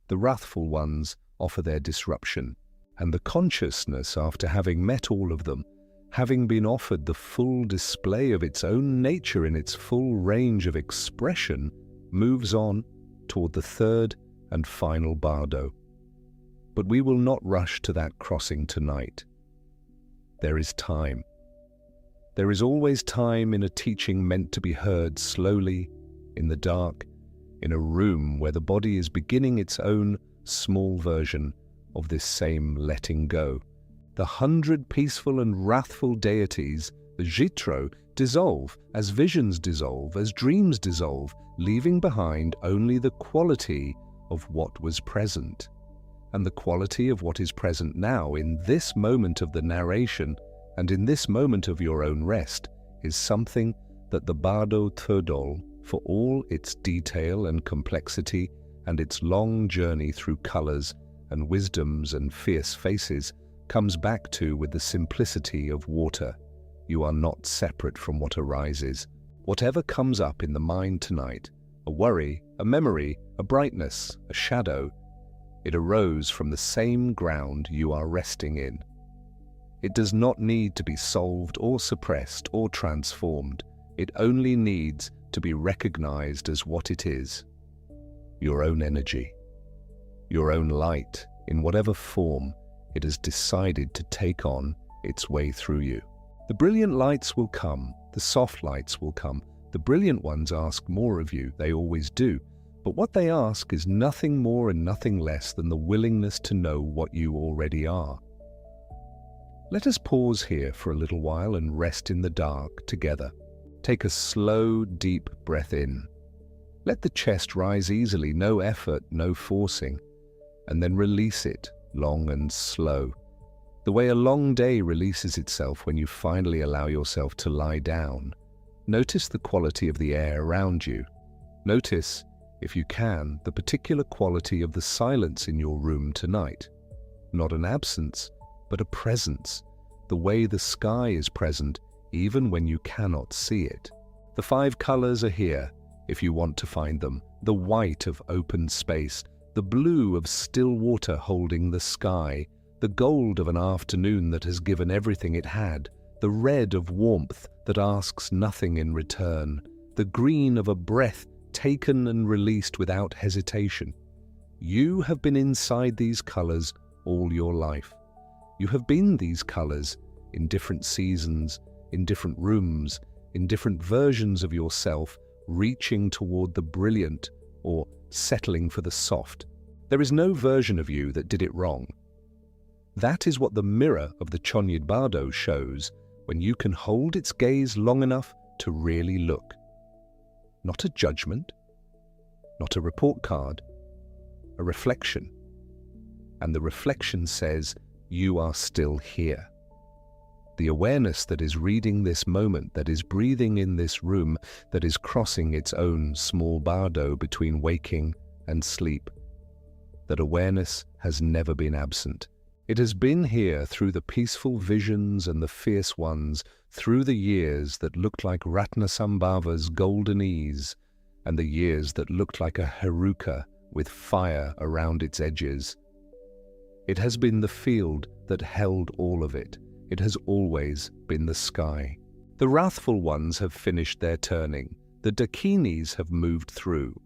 The wrathful ones offer their disruption. And the consciousness, after having met all of them, having been offered the full display of its own nature in its full range of expression, moves on toward the third and final Bardo. But we will not rush to that crossing tonight. There is time. There is always time in a teaching meant to be heard slowly, in the dark, in a room where the body is beginning its own small version of this same letting go. The 100 peaceful and wrathful deities, the Jitro, dissolve as visions dissolve, as dreams dissolve, leaving behind only the quality of what was present. And the quality of what is present now, in this moment of the narration, and in this moment of your own rest, is something that the Bardo Thödol, for all its detail and complexity, and its long journey through colors and wisdoms and fierce faces, comes back to with the simplicity of water. You are not separate from what arises. Whatever comes up in the mind tonight, a worry, a memory, a brightness, a shadow, it arose from the same ground you are resting in. It does not need to be solved or suppressed or transformed. It only needs to be recognized as what it is. Your own energy. Your own light, in whatever form it has decided to take on its way through you. The brilliant lights will come, the soft lights will come. The brilliant ones ask more of you, they always do. But what they ask is nothing more and nothing less than the willingness to know what you already are. Let us pause here for a little while and rest in the dark together. Take a slow, deep breath in. Let the chest rise easily, no effort, no forcing. And then release it, long and slow. The way a long day releases itself when you finally allow yourself to lie down. Notice the quality of the air around you. Notice, if you can, the particular quality of the silence in your room tonight. Not an absence, but a presence. The way the sky is present, even when you cannot see it. The 5 colors are here, if you want to find them. The white of open space, the blue of still water holding the sky, the gold of an afternoon that has given everything it had, the red of warmth that asks nothing in return, the green of a breath taken and released without hesitation. You have been inside these colors all your life. You have been these colors in different seasons, in different rooms, in different versions of yourself, reaching toward the brilliant or settling for the soft. There is no version of you that did it wrong. That is what the mirror of the chönyid Bardo shows when you can hold its gaze long enough to really look. Not a judgment, not a report card, a reflection. And the reflection says, you are still here. The awareness that is reading this moment, that is breathing in this room, that is crossing its own small bardo between waking and sleep. That awareness has never been absent. It has been here through the peaceful visions and the fierce ones, through the years that looked like Padmasambhava's golden ease, and the years that looked like a heruka with fire around its edges. It has been the field that held all of it. It has always been the sky. The wrathful ones have finished their turning. The dakinis have moved through.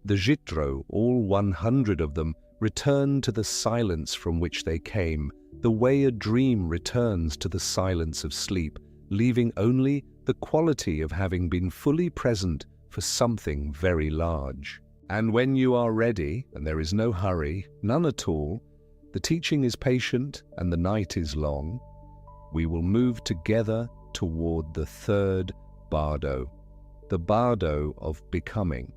The jitro, all 100 of them, return to the silence from which they came, the way a dream returns to the silence of sleep, leaving only the quality of having been fully present for something very large. And when you are ready, and there is no hurry, none at all, the teaching is patient and the night is long, we will move together toward the third bardo, the bardo of becoming,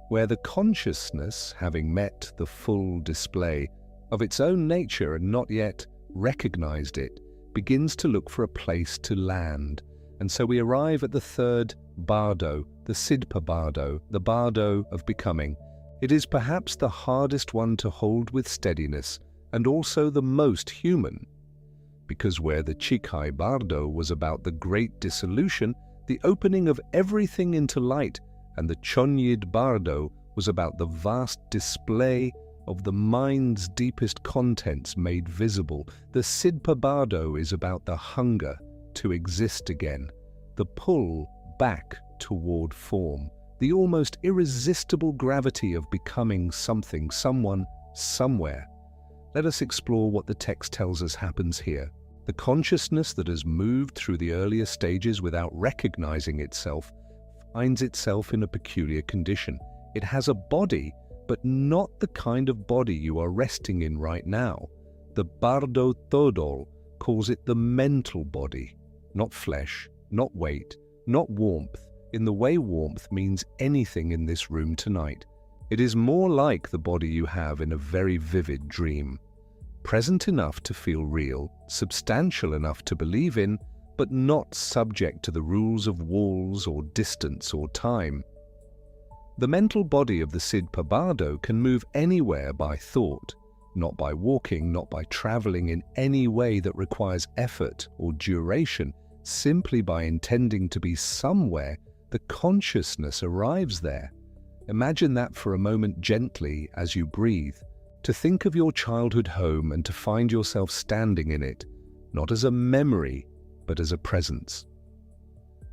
where the consciousness, having met the full display of its own nature and not yet recognized it, begins to look for a place to land. And so we arrive at the third bardo, the sidpa bardo, the bardo of becoming. It is perhaps the hardest one to hold with steadiness and also the most human, because where the chikhai bardo was about the great dissolution, the opening of everything into light, and the chönyid bardo was about the vast display of the mind's deepest contents made visible, the sidpa bardo is about the hunger to exist again, the pull back toward form, the almost irresistible gravity of becoming something, someone, somewhere. Let us explore what the text tells us happens here. The consciousness that has moved through the earlier stages without recognizing itself finds itself in a peculiar condition. It has a body, but not the kind of body you are resting in right now. The Bardo Thödol calls it the mental body, not flesh, not weight, not warmth, in the way warmth means anything in this room tonight. It is more like the body you have in a very vivid dream, present enough to feel real, substantial enough to believe in, but not subject to the rules of walls or distance or time. The mental body of the sidpa bardo can move anywhere by thought, not by walking, not by traveling in any way that requires effort or duration. Simply by intending to be somewhere, the consciousness arrives there. Imagine that for a moment gently as you breathe, to think of your childhood home and to find yourself standing in it, not as a memory, but as a presence.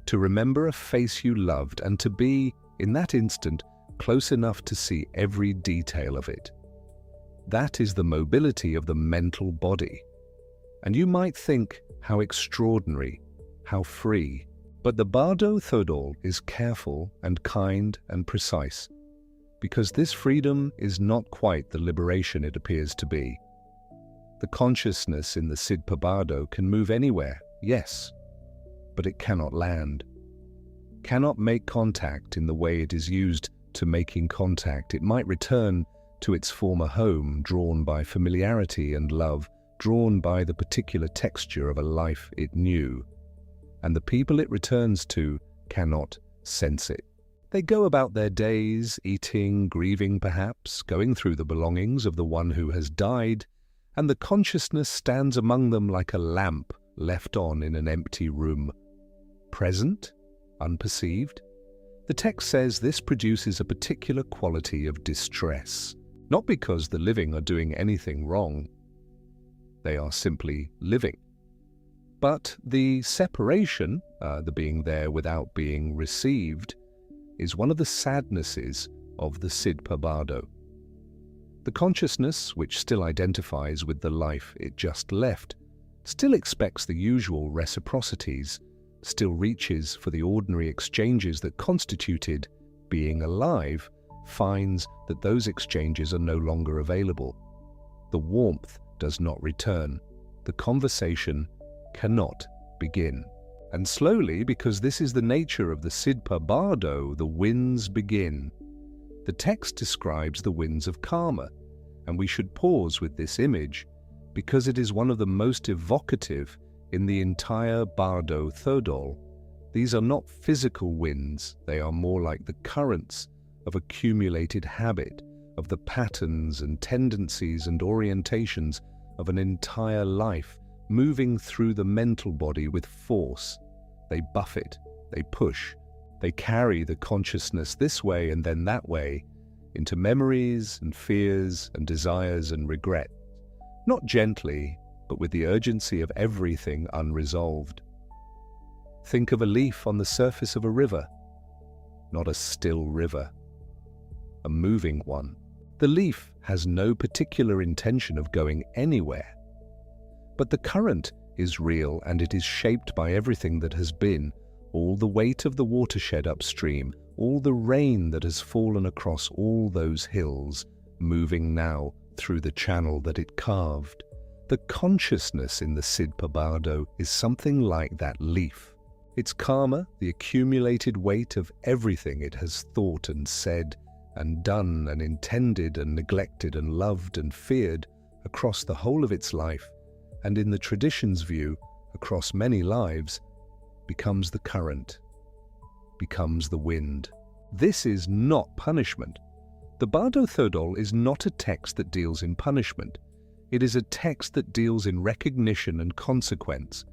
To remember a face you loved and to be, in that instant, close enough to see every detail of it. That is the mobility of the mental body. And you might think, how extraordinary, how free. But the Bardo Thödol is careful and kind and precise, because this freedom is not quite the liberation it appears to be. The consciousness in the sidpa bardo can move anywhere, yes, but it cannot land, cannot make contact in the way it is used to making contact. It might return to its former home, drawn by familiarity and love, drawn by the particular texture of a life it knew. And the people it returns to cannot sense it. They go about their days, eating, grieving perhaps, going through the belongings of the one who has died, and the consciousness stands among them like a lamp left on in an empty room. Present, unperceived. The text says this produces a particular quality of distress, not because the living are doing anything wrong. They are simply living. But the separation, the being there without being received, is one of the sadnesses of the sidpa Bardo. The consciousness, which still identifies with the life it just left, still expects the usual reciprocities, still reaches for the ordinary exchanges that constituted being alive, finds that those exchanges are no longer available. The warmth does not return. The conversation cannot begin. And slowly, because this is the nature of the sidpa Bardo, the winds begin. The text describes the winds of karma, and we should pause with this image because it is one of the most evocative in the entire Bardo Thödol. These are not physical winds, they are more like the currents of accumulated habit, of the patterns and tendencies and orientations of an entire life moving through the mental body with force. They buffet, they push, they carry the consciousness this way and then that way, into memories and fears and desires and regret, not gently, but with the urgency of everything unresolved. Think of a leaf on the surface of a river, not a still river, a moving one. The leaf has no particular intention of going anywhere, but the current is real and it is shaped by everything that has been, all the weight of the watershed upstream, all the rain that has fallen across all those hills, moving now through the channel that it carved. The consciousness in the sidpa Bardo is something like that leaf. Its karma, the accumulated weight of everything it has thought and said and done and intended and neglected and loved and feared across the whole of its life, and in the tradition's view, across many lives, becomes the current, becomes the wind. This is not punishment. The Bardo Thödol is not a text that deals in punishment. It is a text that deals in recognition and consequence,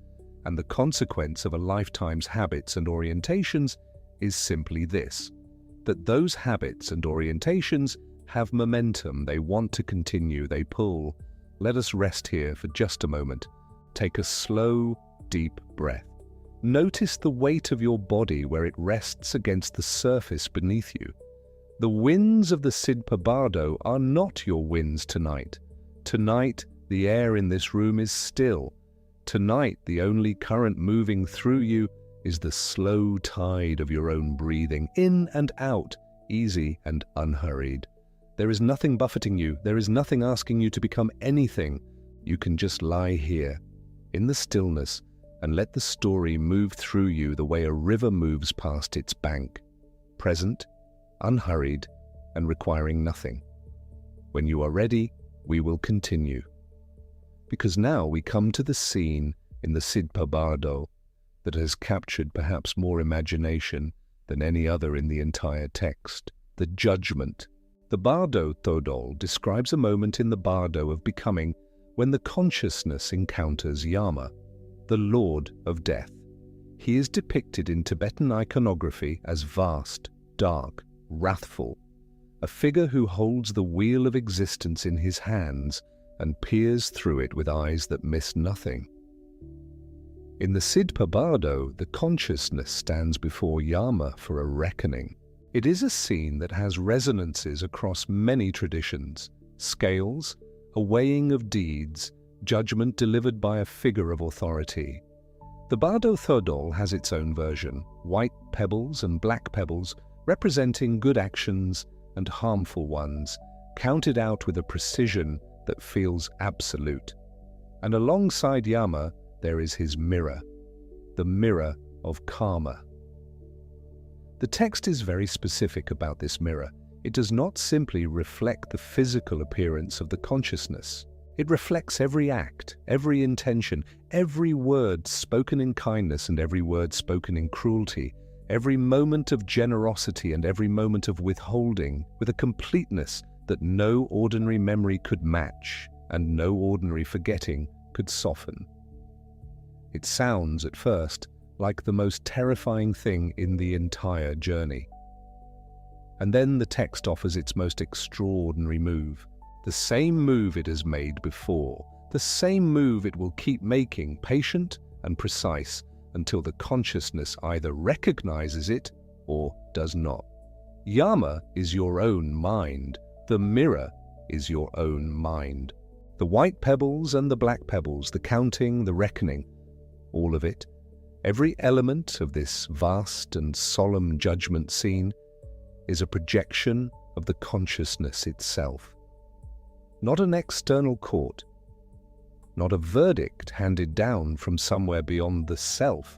and the consequence of a lifetime's habits and orientations is simply this, that those habits and orientations have momentum, they want to continue, they pull. Let us rest here for just a moment. Take a slow, deep breath. Notice the weight of your body where it rests against the surface beneath you. The winds of the sidpa Bardo are not your winds tonight. Tonight, the air in this room is still. Tonight, the only current moving through you is the slow tide of your own breathing, in and out, easy and unhurried. There is nothing buffeting you. There is nothing asking you to become anything. You can just lie here, in the stillness, and let the story move through you the way a river moves past its bank, present, unhurried, and requiring nothing. When you are ready, we will continue. Because now we come to the scene in the sidpa Bardo that has captured perhaps more imagination than any other in the entire text, the judgment. The Bardo Thödol describes a moment in the Bardo of becoming when the consciousness encounters Yama, the Lord of Death. He is depicted in Tibetan iconography as vast, dark, wrathful, a figure who holds the wheel of existence in his hands and peers through it with eyes that miss nothing. In the sidpa Bardo, the consciousness stands before Yama for a reckoning. It is a scene that has resonances across many traditions, scales, a weighing of deeds, judgment delivered by a figure of authority. The Bardo Thödol has its own version, white pebbles and black pebbles representing good actions and harmful ones, counted out with a precision that feels absolute. And alongside Yama, there is his mirror, the mirror of karma. The text is very specific about this mirror. It does not simply reflect the physical appearance of the consciousness. It reflects every act, every intention, every word spoken in kindness and every word spoken in cruelty, every moment of generosity and every moment of withholding, with a completeness that no ordinary memory could match and no ordinary forgetting could soften. It sounds, at first, like the most terrifying thing in the entire journey. And then the text offers its most extraordinary move. The same move it has made before, the same move it will keep making, patient and precise, until the consciousness either recognizes it or does not. Yama is your own mind. The mirror is your own mind. The white pebbles and the black pebbles, the counting, the reckoning, all of it, every element of this vast and solemn judgment scene is a projection of the consciousness itself. Not an external court, not a verdict handed down from somewhere beyond the self.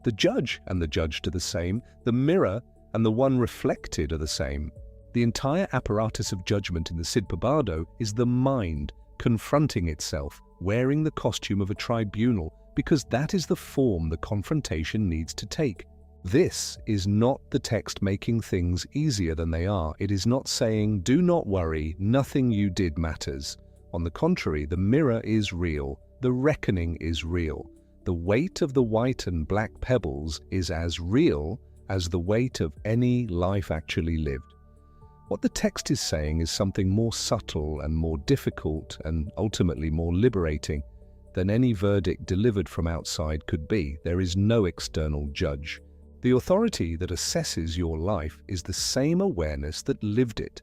The judge and the judged are the same, the mirror and the one reflected are the same. The entire apparatus of judgment in the Sidpa Bardo is the mind confronting itself, wearing the costume of a tribunal, because that is the form the confrontation needs to take. This is not the text making things easier than they are. It is not saying, do not worry, nothing you did matters. On the contrary, the mirror is real, the reckoning is real. The weight of the white and black pebbles is as real as the weight of any life actually lived. What the text is saying is something more subtle and more difficult and ultimately more liberating than any verdict delivered from outside could be. There is no external judge. The authority that assesses your life is the same awareness that lived it,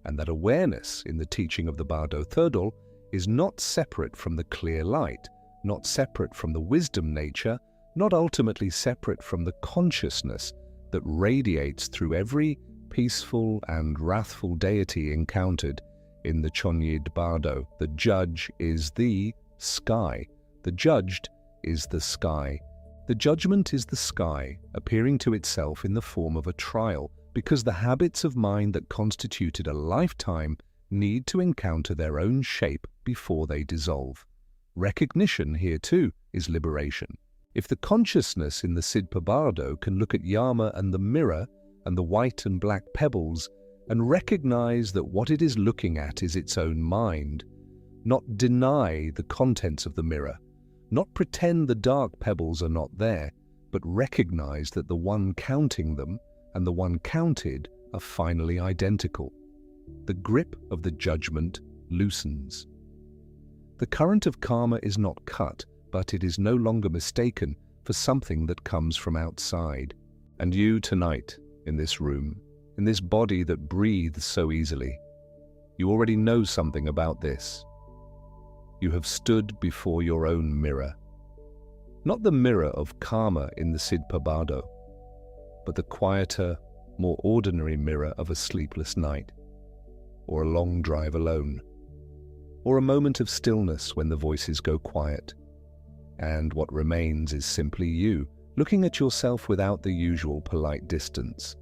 and that awareness in the teaching of the Bardo Thödol is not separate from the clear light, not separate from the wisdom nature, not ultimately separate from the consciousness that radiates through every peaceful and wrathful deity encountered in the chönyid Bardo. The judge is the sky. The judged is the sky. The judgment is the sky, appearing to itself in the form of a trial, because the habits of mind that constituted a lifetime need to encounter their own shape before they dissolve. Recognition here too is liberation. If the consciousness in the Sidpa Bardo can look at Yama and the mirror and the white and black pebbles and recognize that what it is looking at is its own mind, not deny the contents of the mirror, not pretend the dark pebbles are not there, but recognize that the one counting them and the one counted are finally identical. The grip of the judgment loosens. The current of karma is not cut, but it is no longer mistaken for something that comes from outside. And you tonight, in this room, in this body that breathes so easily, you already know something about this. You have stood before your own mirror. Not the mirror of karma in the Sidpa Bardo, but the quieter, more ordinary mirror of a sleepless night, or a long drive alone, or a moment of stillness when the voices go quiet, and what remains is simply you, looking at yourself without the usual polite distance.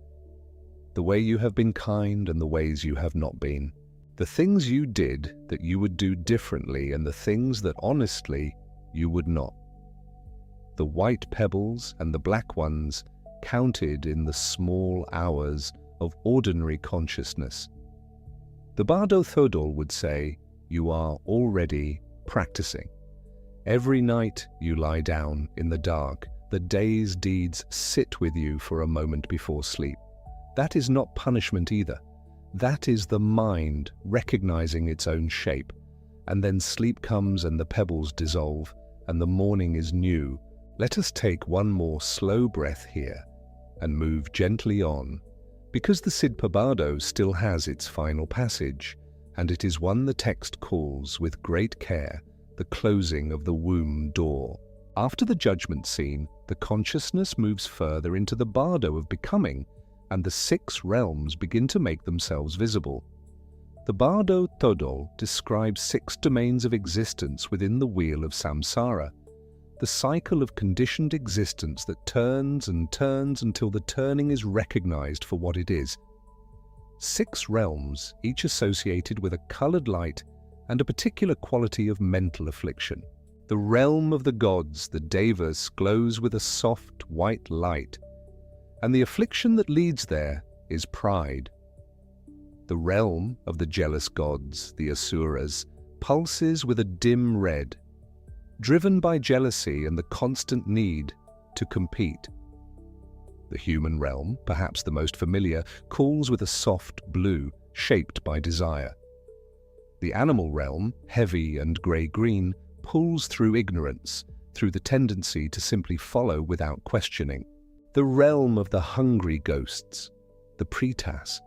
The way you have been kind and the ways you have not been. The things you did that you would do differently and the things that honestly you would not. The white pebbles and the black ones counted in the small hours of ordinary consciousness. The Bardo Thödol would say, you are already practicing. Every night you lie down in the dark, the day's deeds sit with you for a moment before sleep. That is not punishment either. That is the mind recognizing its own shape, and then sleep comes and the pebbles dissolve, and the morning is new. Let us take one more slow breath here and move gently on, because the Sidpa Bardo still has its final passage, and it is one the text calls with great care the closing of the womb door. After the judgment scene, the consciousness moves further into the Bardo of becoming, and the 6 realms begin to make themselves visible. The Bardo Thödol describes 6 domains of existence within the wheel of samsara, the cycle of conditioned existence that turns and turns until the turning is recognized for what it is. 6 realms, each associated with a colored light and a particular quality of mental affliction. The realm of the gods, the Devas, glows with a soft white light, and the affliction that leads there is pride. The realm of the jealous gods, the Asuras, pulses with a dim red, driven by jealousy and the constant need to compete. The human realm, perhaps the most familiar, cools with a soft blue, shaped by desire. The animal realm, heavy and grey-green, pulls through ignorance, through the tendency to simply follow without questioning. The realm of the hungry ghosts, the pretas,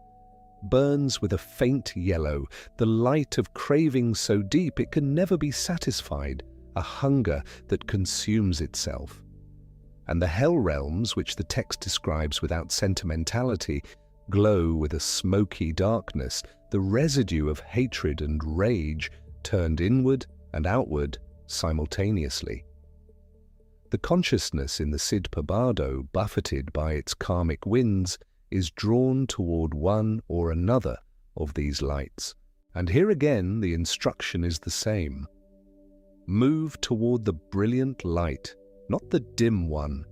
burns with a faint yellow, the light of craving so deep it can never be satisfied, a hunger that consumes itself. And the hell realms, which the text describes without sentimentality, glow with a smoky darkness, the residue of hatred and rage turned inward and outward simultaneously. The consciousness in the sidpa bardo, buffeted by its karmic winds, is drawn toward one or another of these lights. And here again the instruction is the same. Move toward the brilliant light, not the dim one,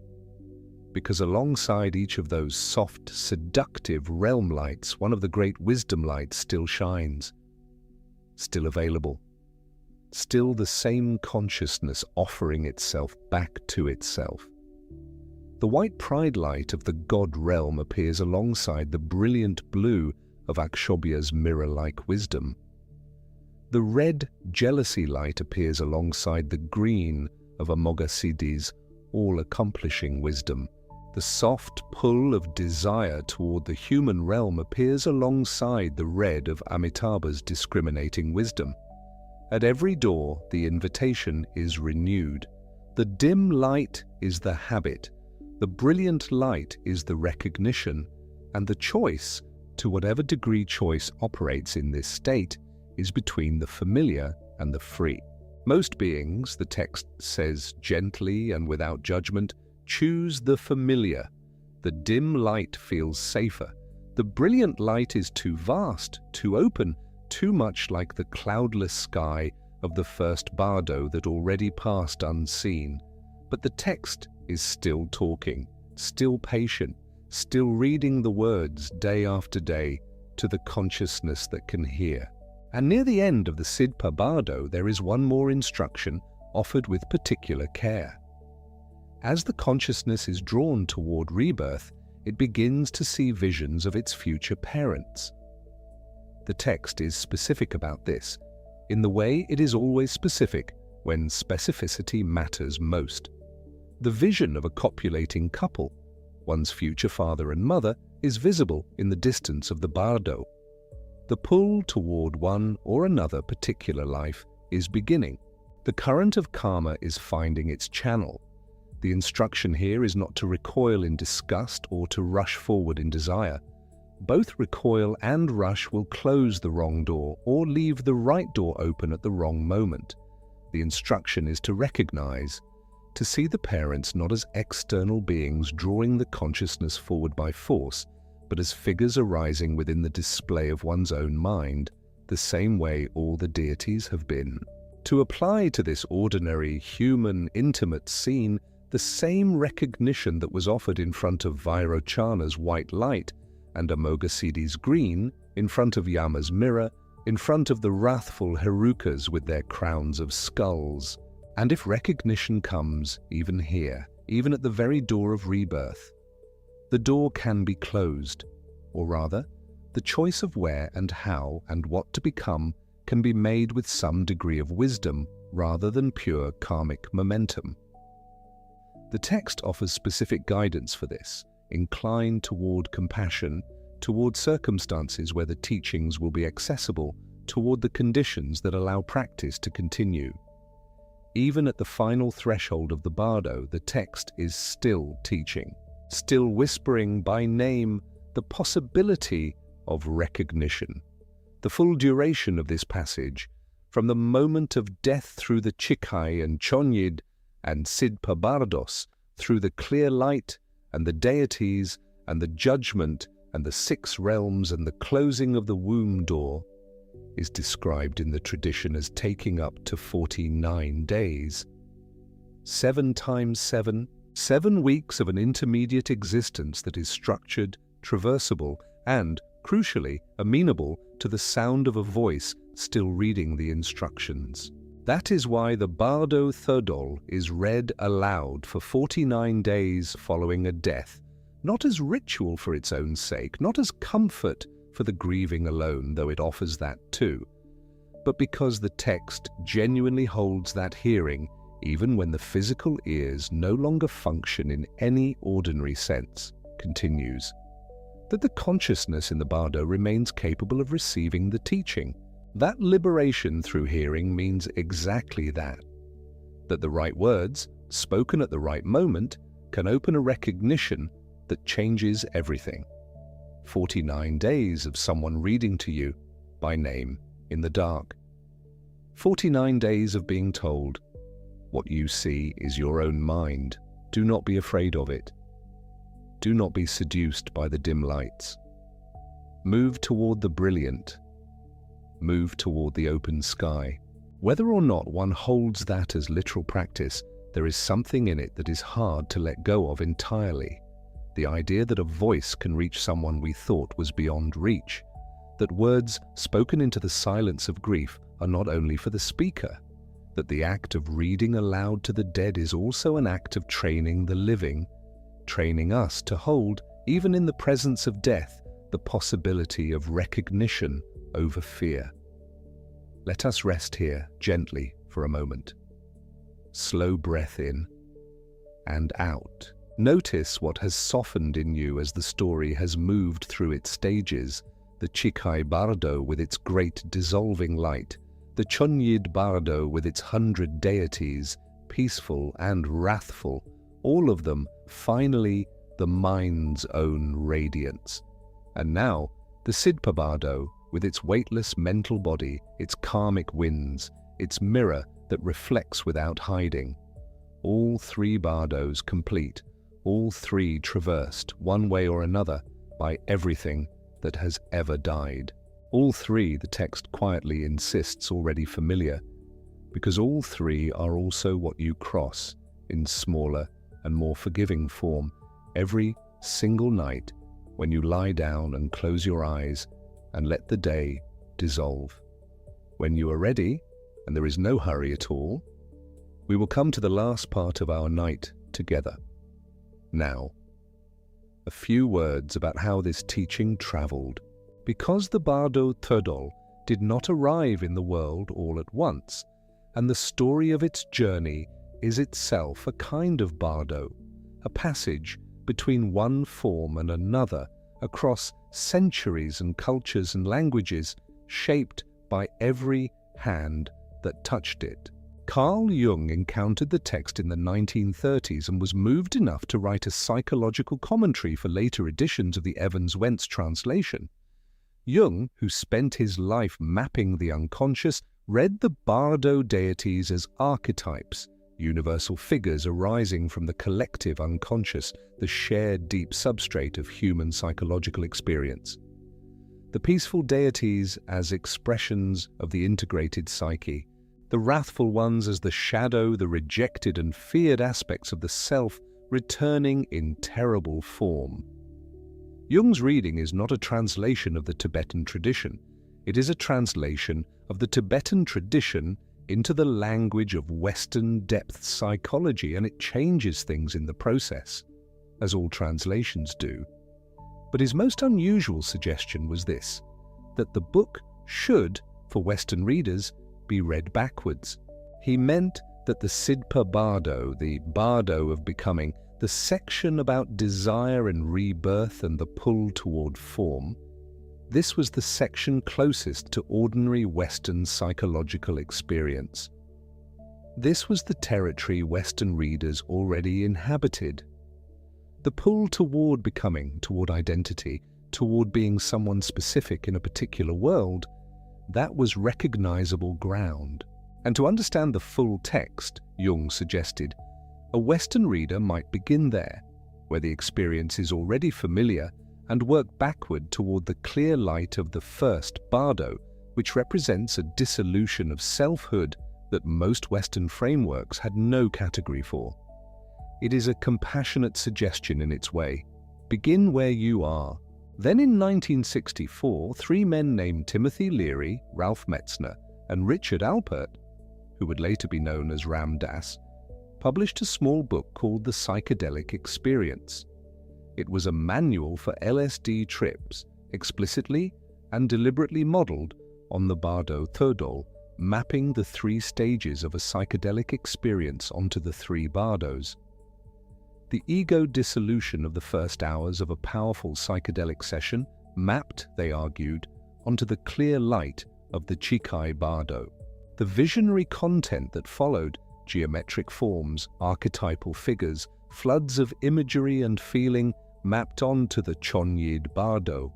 because alongside each of those soft, seductive realm lights, one of the great wisdom lights still shines, still available, still the same consciousness offering itself back to itself. The white pride light of the God realm appears alongside the brilliant blue of Akshobhya's mirror-like wisdom. The red jealousy light appears alongside the green of Amoghasiddhi's all-accomplishing wisdom. The soft pull of desire toward the human realm appears alongside the red of Amitabha's discriminating wisdom. At every door, the invitation is renewed. The dim light is the habit, the brilliant light is the recognition, and the choice, to whatever degree choice operates in this state, is between the familiar and the free. Most beings, the text says gently and without judgment, choose the familiar. The dim light feels safer. The brilliant light is too vast, too open, too much like the cloudless sky of the first bardo that already passed unseen. But the text is still talking, still patient, still reading the words day after day to the consciousness that can hear. And near the end of the sidpa bardo there is one more instruction offered with particular care. As the consciousness is drawn toward rebirth, it begins to see visions of its future parents. The text is specific about this, in the way it is always specific when specificity matters most. The vision of a copulating couple, one's future father and mother, is visible in the distance of the bardo. The pull toward one or another particular life is beginning. The current of karma is finding its channel. The instruction here is not to recoil in disgust or to rush forward in desire. Both recoil and rush will close the wrong door or leave the right door open at the wrong moment. The instruction is to recognize, to see the parents not as external beings drawing the consciousness forward by force, but as figures arising within the display of one's own mind, the same way all the deities have been. To apply to this ordinary, human, intimate scene the same recognition that was offered in front of Vairochana's white light and Amoghasiddhi's green, in front of Yama's mirror, in front of the wrathful herukas with their crowns of skulls. And if recognition comes, even here, even at the very door of rebirth, the door can be closed, or rather, the choice of where and how and what to become can be made with some degree of wisdom rather than pure karmic momentum. The text offers specific guidance for this, inclined toward compassion, toward circumstances where the teachings will be accessible, toward the conditions that allow practice to continue. Even at the final threshold of the bardo, the text is still teaching, still whispering by name the possibility of recognition. The full duration of this passage, from the moment of death through the chikhai and chönyid and sidpa bardos, through the clear light and the deities and the judgment and the 6 realms and the closing of the womb door, is described in the tradition as taking up to 49 days. 7 times 7, 7 weeks of an intermediate existence that is structured, traversable, and, crucially, amenable to the sound of a voice still reading the instructions. That is why the Bardo Thödol is read aloud for 49 days following a death, not as ritual for its own sake, not as comfort for the grieving alone, though it offers that too, but because the text genuinely holds that hearing even when the physical ears no longer function in any ordinary sense. Continues. that the consciousness in the Bardo remains capable of receiving the teaching. That liberation through hearing means exactly that. That the right words, spoken at the right moment, can open a recognition that changes everything. 49 days of someone reading to you by name in the dark. 49 days of being told, what you see is your own mind. Do not be afraid of it. Do not be seduced by the dim lights. Move toward the brilliant. Move toward the open sky. Whether or not one holds that as literal practice, there is something in it that is hard to let go of entirely. The idea that a voice can reach someone we thought was beyond reach. That words spoken into the silence of grief are not only for the speaker. That the act of reading aloud to the dead is also an act of training the living, training us to hold, even in the presence of death, the possibility of recognition over fear. Let us rest here gently for a moment. Slow breath in and out. Notice what has softened in you as the story has moved through its stages. The chikhai Bardo with its great dissolving light, the chönyid Bardo with its 100 deities, peaceful and wrathful, all of them finally the mind's own radiance. And now the sidpa Bardo with its weightless mental body, its karmic winds, its mirror that reflects without hiding. All three Bardos complete, all three traversed, one way or another, by everything that has ever died. All three, the text quietly insists, already familiar, because all three are also what you cross in smaller and more forgiving form every single night when you lie down and close your eyes and let the day dissolve. When you are ready, and there is no hurry at all, we will come to the last part of our night together. Now, a few words about how this teaching traveled. Because the Bardo Thödol did not arrive in the world all at once, and the story of its journey is itself a kind of Bardo, a passage between one form and another across centuries and cultures and languages, shaped by every hand that touched it. Carl Jung encountered the text in the 1930s and was moved enough to write a psychological commentary for later editions of the Evans-Wentz translation. Jung, who spent his life mapping the unconscious, read the Bardo deities as archetypes, universal figures arising from the collective unconscious, the shared deep substrate of human psychological experience. The peaceful deities as expressions of the integrated psyche, the wrathful ones as the shadow, the rejected and feared aspects of the self returning in terrible form. Jung's reading is not a translation of the Tibetan tradition. It is a translation of the Tibetan tradition into the language of Western depth psychology, and it changes things in the process, as all translations do. But his most unusual suggestion was this, that the book should, for Western readers, be read backwards. He meant that the sidpa Bardo, the Bardo of becoming, the section about desire and rebirth and the pull toward form, this was the section closest to ordinary Western psychological experience. This was the territory Western readers already inhabited. The pull toward becoming, toward identity, toward being someone specific in a particular world, that was recognizable ground. And to understand the full text, Jung suggested, a Western reader might begin there, where the experience is already familiar, and work backward toward the clear light of the first Bardo, which represents a dissolution of selfhood that most Western frameworks had no category for. It is a compassionate suggestion in its way. Begin where you are. Then in 1964, three men named Timothy Leary, Ralph Metzner, and Richard Alpert, who would later be known as Ram Dass, published a small book called The Psychedelic Experience. It was a manual for LSD trips, explicitly and deliberately modeled on the Bardo Thödol, mapping the three stages of a psychedelic experience onto the three Bardos. The ego dissolution of the first hours of a powerful psychedelic session mapped, they argued, onto the clear light of the chikhai bardo. The visionary content that followed, geometric forms, archetypal figures, floods of imagery and feeling, mapped onto the chönyid bardo.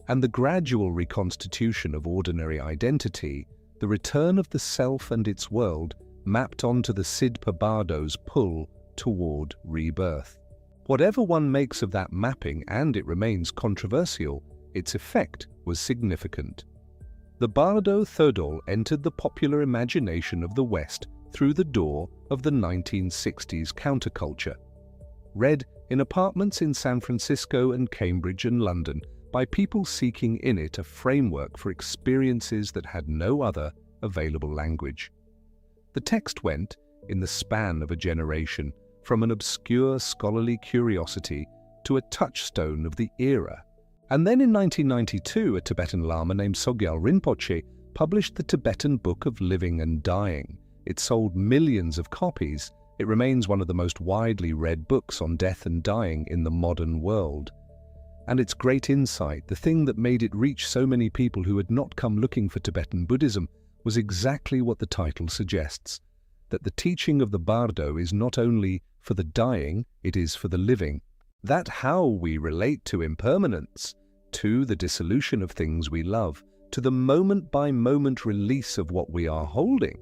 And the gradual reconstitution of ordinary identity, the return of the self and its world, mapped onto the sidpa bardo's pull toward rebirth. Whatever one makes of that mapping, and it remains controversial, its effect was significant. The Bardo Thödol entered the popular imagination of the West through the door of the 1960s counterculture. Read in apartments in San Francisco and Cambridge and London by people seeking in it a framework for experiences that had no other available language. The text went, in the span of a generation, from an obscure scholarly curiosity to a touchstone of the era. And then in 1992, a Tibetan Lama named Sogyal Rinpoche published the Tibetan Book of Living and Dying. It sold millions of copies. It remains one of the most widely read books on death and dying in the modern world. And its great insight, the thing that made it reach so many people who had not come looking for Tibetan Buddhism, was exactly what the title suggests, that the teaching of the Bardo is not only for the dying, it is for the living. That how we relate to impermanence, to the dissolution of things we love, to the moment-by-moment release of what we are holding.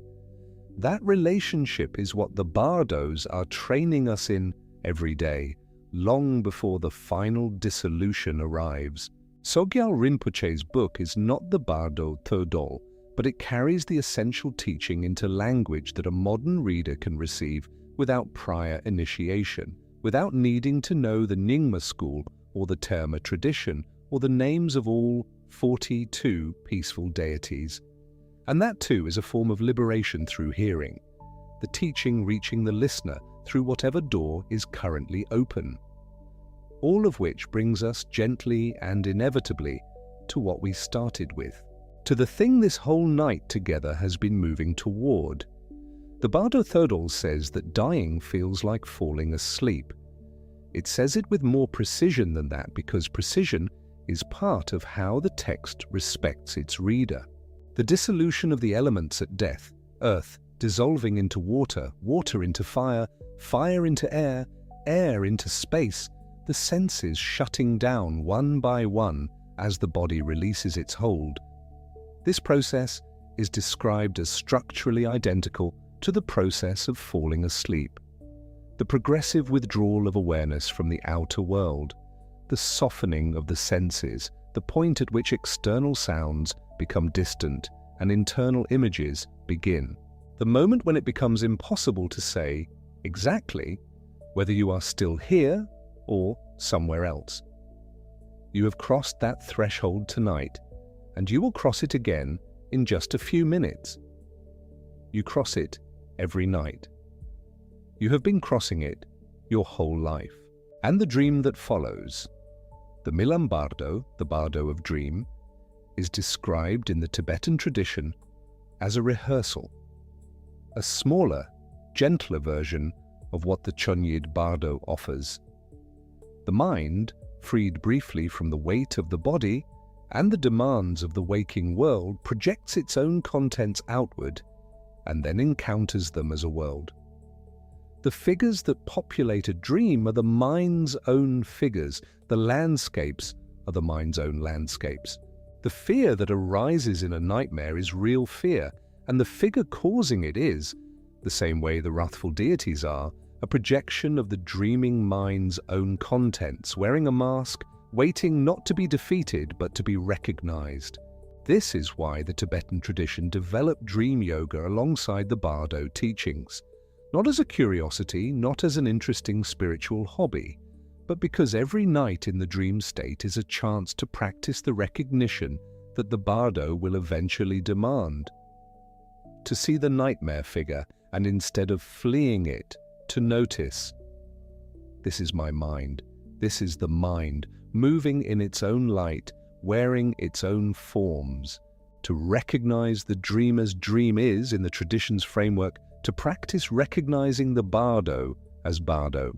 That relationship is what the Bardos are training us in every day, long before the final dissolution arrives. Sogyal Rinpoche's book is not the Bardo Thödol, but it carries the essential teaching into language that a modern reader can receive without prior initiation, without needing to know the Nyingma school or the terma tradition or the names of all 42 peaceful deities. And that too is a form of liberation through hearing, the teaching reaching the listener through whatever door is currently open. All of which brings us gently and inevitably to what we started with, to the thing this whole night together has been moving toward. The Bardo Thödol says that dying feels like falling asleep. It says it with more precision than that because precision is part of how the text respects its reader. The dissolution of the elements at death, earth dissolving into water, water into fire, fire into air, air into space, the senses shutting down one by one as the body releases its hold. This process is described as structurally identical to the process of falling asleep. The progressive withdrawal of awareness from the outer world, the softening of the senses, the point at which external sounds become distant and internal images begin. The moment when it becomes impossible to say exactly whether you are still here or somewhere else. You have crossed that threshold tonight, and you will cross it again in just a few minutes. You cross it every night. You have been crossing it your whole life. And the dream that follows, the Milam Bardo, the Bardo of dream, is described in the Tibetan tradition as a rehearsal, a smaller, gentler version of what the chönyid Bardo offers. The mind, freed briefly from the weight of the body and the demands of the waking world, projects its own contents outward and then encounters them as a world. The figures that populate a dream are the mind's own figures. The landscapes are the mind's own landscapes. The fear that arises in a nightmare is real fear, and the figure causing it is, the same way the wrathful deities are, a projection of the dreaming mind's own contents, wearing a mask, waiting not to be defeated but to be recognized. This is why the Tibetan tradition developed dream yoga alongside the Bardo teachings. Not as a curiosity, not as an interesting spiritual hobby, but because every night in the dream state is a chance to practice the recognition that the Bardo will eventually demand. To see the nightmare figure, and instead of fleeing it, to notice, this is my mind, this is the mind, moving in its own light, wearing its own forms. To recognize the dreamer's dream is, in the tradition's framework, to practice recognizing the Bardo as Bardo.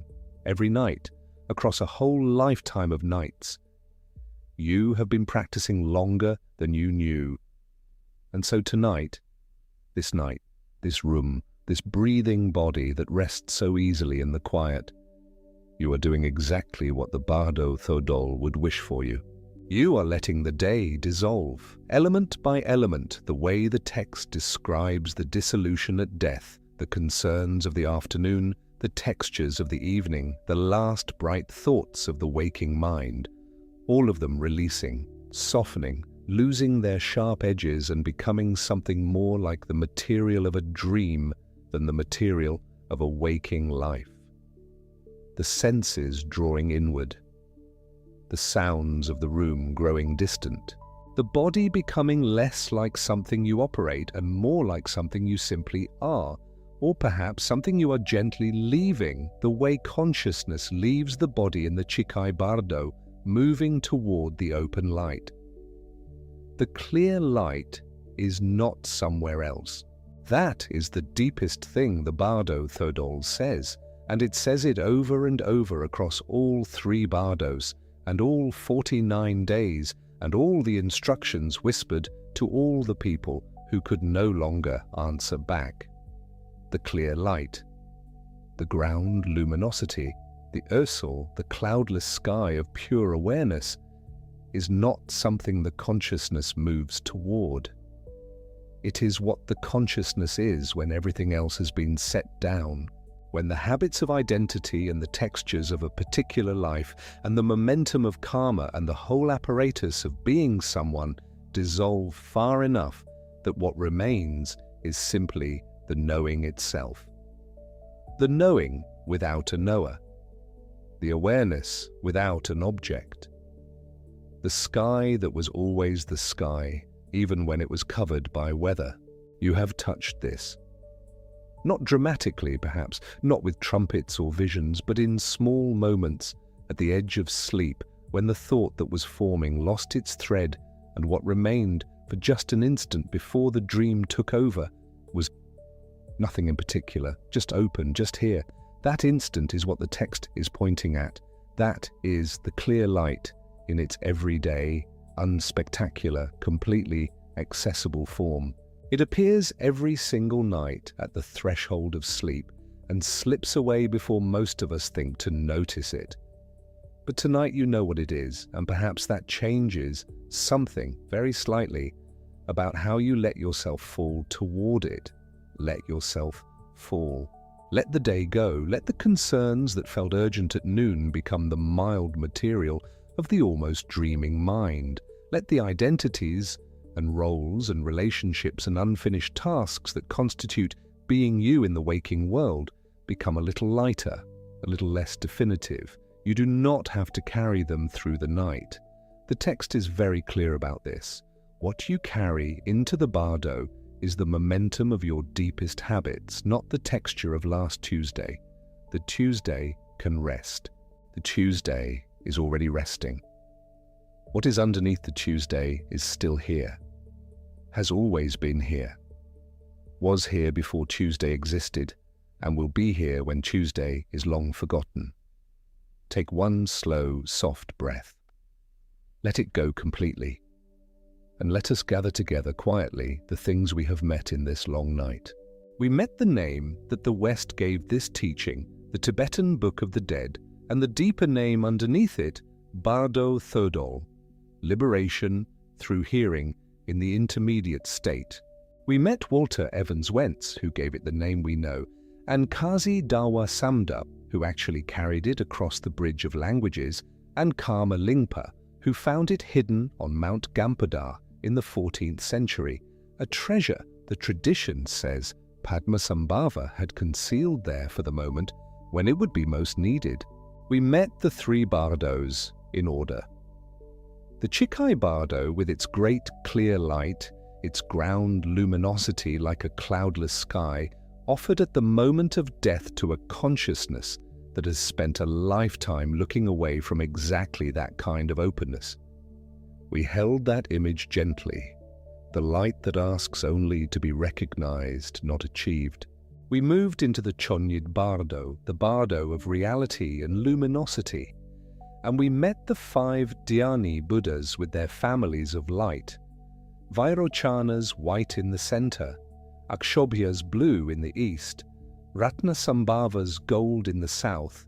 every night, across a whole lifetime of nights. You have been practicing longer than you knew. And so tonight, this night, this room, this breathing body that rests so easily in the quiet, you are doing exactly what the Bardo Thödol would wish for you. You are letting the day dissolve, element by element, the way the text describes the dissolution at death, the concerns of the afternoon, the textures of the evening, the last bright thoughts of the waking mind, all of them releasing, softening, losing their sharp edges and becoming something more like the material of a dream than the material of a waking life. The senses drawing inward, the sounds of the room growing distant, the body becoming less like something you operate and more like something you simply are, or perhaps something you are gently leaving, the way consciousness leaves the body in the chikhai bardo, moving toward the open light. The clear light is not somewhere else. That is the deepest thing the Bardo Thödol says, and it says it over and over across all 3 bardos, and all 49 days, and all the instructions whispered to all the people who could no longer answer back. The clear light, the ground luminosity, the ursal, the cloudless sky of pure awareness, is not something the consciousness moves toward. It is what the consciousness is when everything else has been set down, when the habits of identity and the textures of a particular life and the momentum of karma and the whole apparatus of being someone dissolve far enough that what remains is simply the knowing itself. The knowing without a knower. The awareness without an object. The sky that was always the sky, even when it was covered by weather. You have touched this. Not dramatically, perhaps, not with trumpets or visions, but in small moments, at the edge of sleep, when the thought that was forming lost its thread, and what remained for just an instant before the dream took over was nothing in particular, just open, just here. That instant is what the text is pointing at. That is the clear light in its everyday, unspectacular, completely accessible form. It appears every single night at the threshold of sleep and slips away before most of us think to notice it. But tonight you know what it is, and perhaps that changes something very slightly about how you let yourself fall toward it. Let yourself fall. Let the day go. Let the concerns that felt urgent at noon become the mild material of the almost dreaming mind. Let the identities and roles and relationships and unfinished tasks that constitute being you in the waking world become a little lighter, a little less definitive. You do not have to carry them through the night. The text is very clear about this. What you carry into the bardo is the momentum of your deepest habits, not the texture of last Tuesday. The Tuesday can rest. The Tuesday is already resting. What is underneath the Tuesday is still here, has always been here, was here before Tuesday existed, and will be here when Tuesday is long forgotten. Take one slow, soft breath. Let it go completely. And let us gather together quietly the things we have met in this long night. We met the name that the West gave this teaching, the Tibetan Book of the Dead, and the deeper name underneath it, Bardo Thödol, liberation through hearing in the intermediate state. We met Walter Evans-Wentz, who gave it the name we know, and Kazi Dawa-Samdup, who actually carried it across the bridge of languages, and Karma Lingpa, who found it hidden on Mount Gampodar in the 14th century, a treasure the tradition says Padmasambhava had concealed there for the moment when it would be most needed. We met the 3 bardos in order. The chikhai bardo, with its great clear light, its ground luminosity like a cloudless sky, offered at the moment of death to a consciousness that has spent a lifetime looking away from exactly that kind of openness. We held that image gently, the light that asks only to be recognized, not achieved. We moved into the chönyid Bardo, the Bardo of reality and luminosity, and we met the 5 dhyani Buddhas with their families of light, Vairochana's white in the center, Akshobhya's blue in the east, Padmasambhava's gold in the south,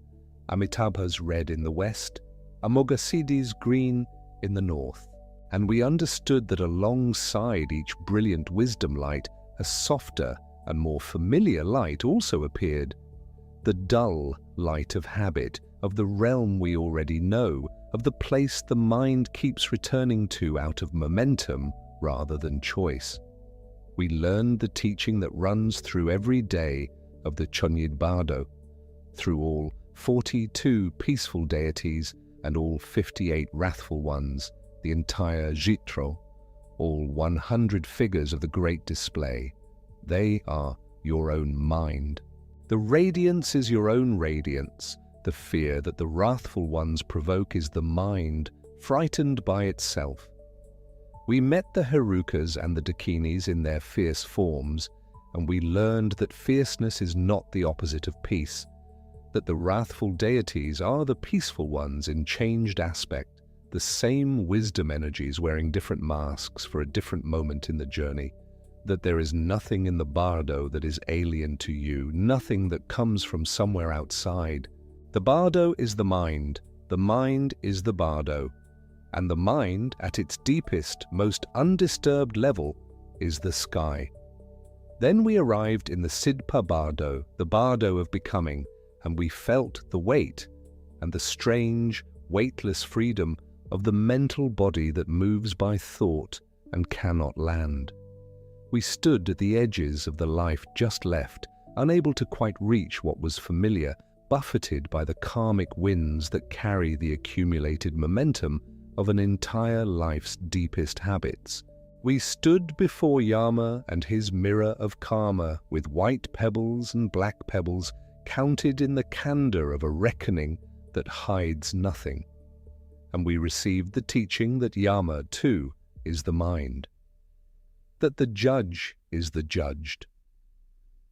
Amitabha's red in the west, Amoghasiddhi's green in the north. And we understood that alongside each brilliant wisdom light, a softer and more familiar light also appeared, the dull light of habit, of the realm we already know, of the place the mind keeps returning to out of momentum rather than choice. We learned the teaching that runs through every day of the chönyid Bardo, through all 42 peaceful deities and all 58 wrathful ones, the entire Jitro, all 100 figures of the great display. They are your own mind. The radiance is your own radiance. The fear that the wrathful ones provoke is the mind, frightened by itself. We met the herukas and the dakinis in their fierce forms, and we learned that fierceness is not the opposite of peace, that the wrathful deities are the peaceful ones in changed aspect, the same wisdom energies wearing different masks for a different moment in the journey, that there is nothing in the Bardo that is alien to you, nothing that comes from somewhere outside. The Bardo is the mind is the Bardo, and the mind, at its deepest, most undisturbed level, is the sky. Then we arrived in the sidpa Bardo, the Bardo of becoming, and we felt the weight and the strange, weightless freedom of the mental body that moves by thought and cannot land. We stood at the edges of the life just left, unable to quite reach what was familiar, buffeted by the karmic winds that carry the accumulated momentum of an entire life's deepest habits. We stood before Yama and his mirror of karma with white pebbles and black pebbles counted in the candor of a reckoning that hides nothing. And we received the teaching that Yama, too, is the mind. That the judge is the judged.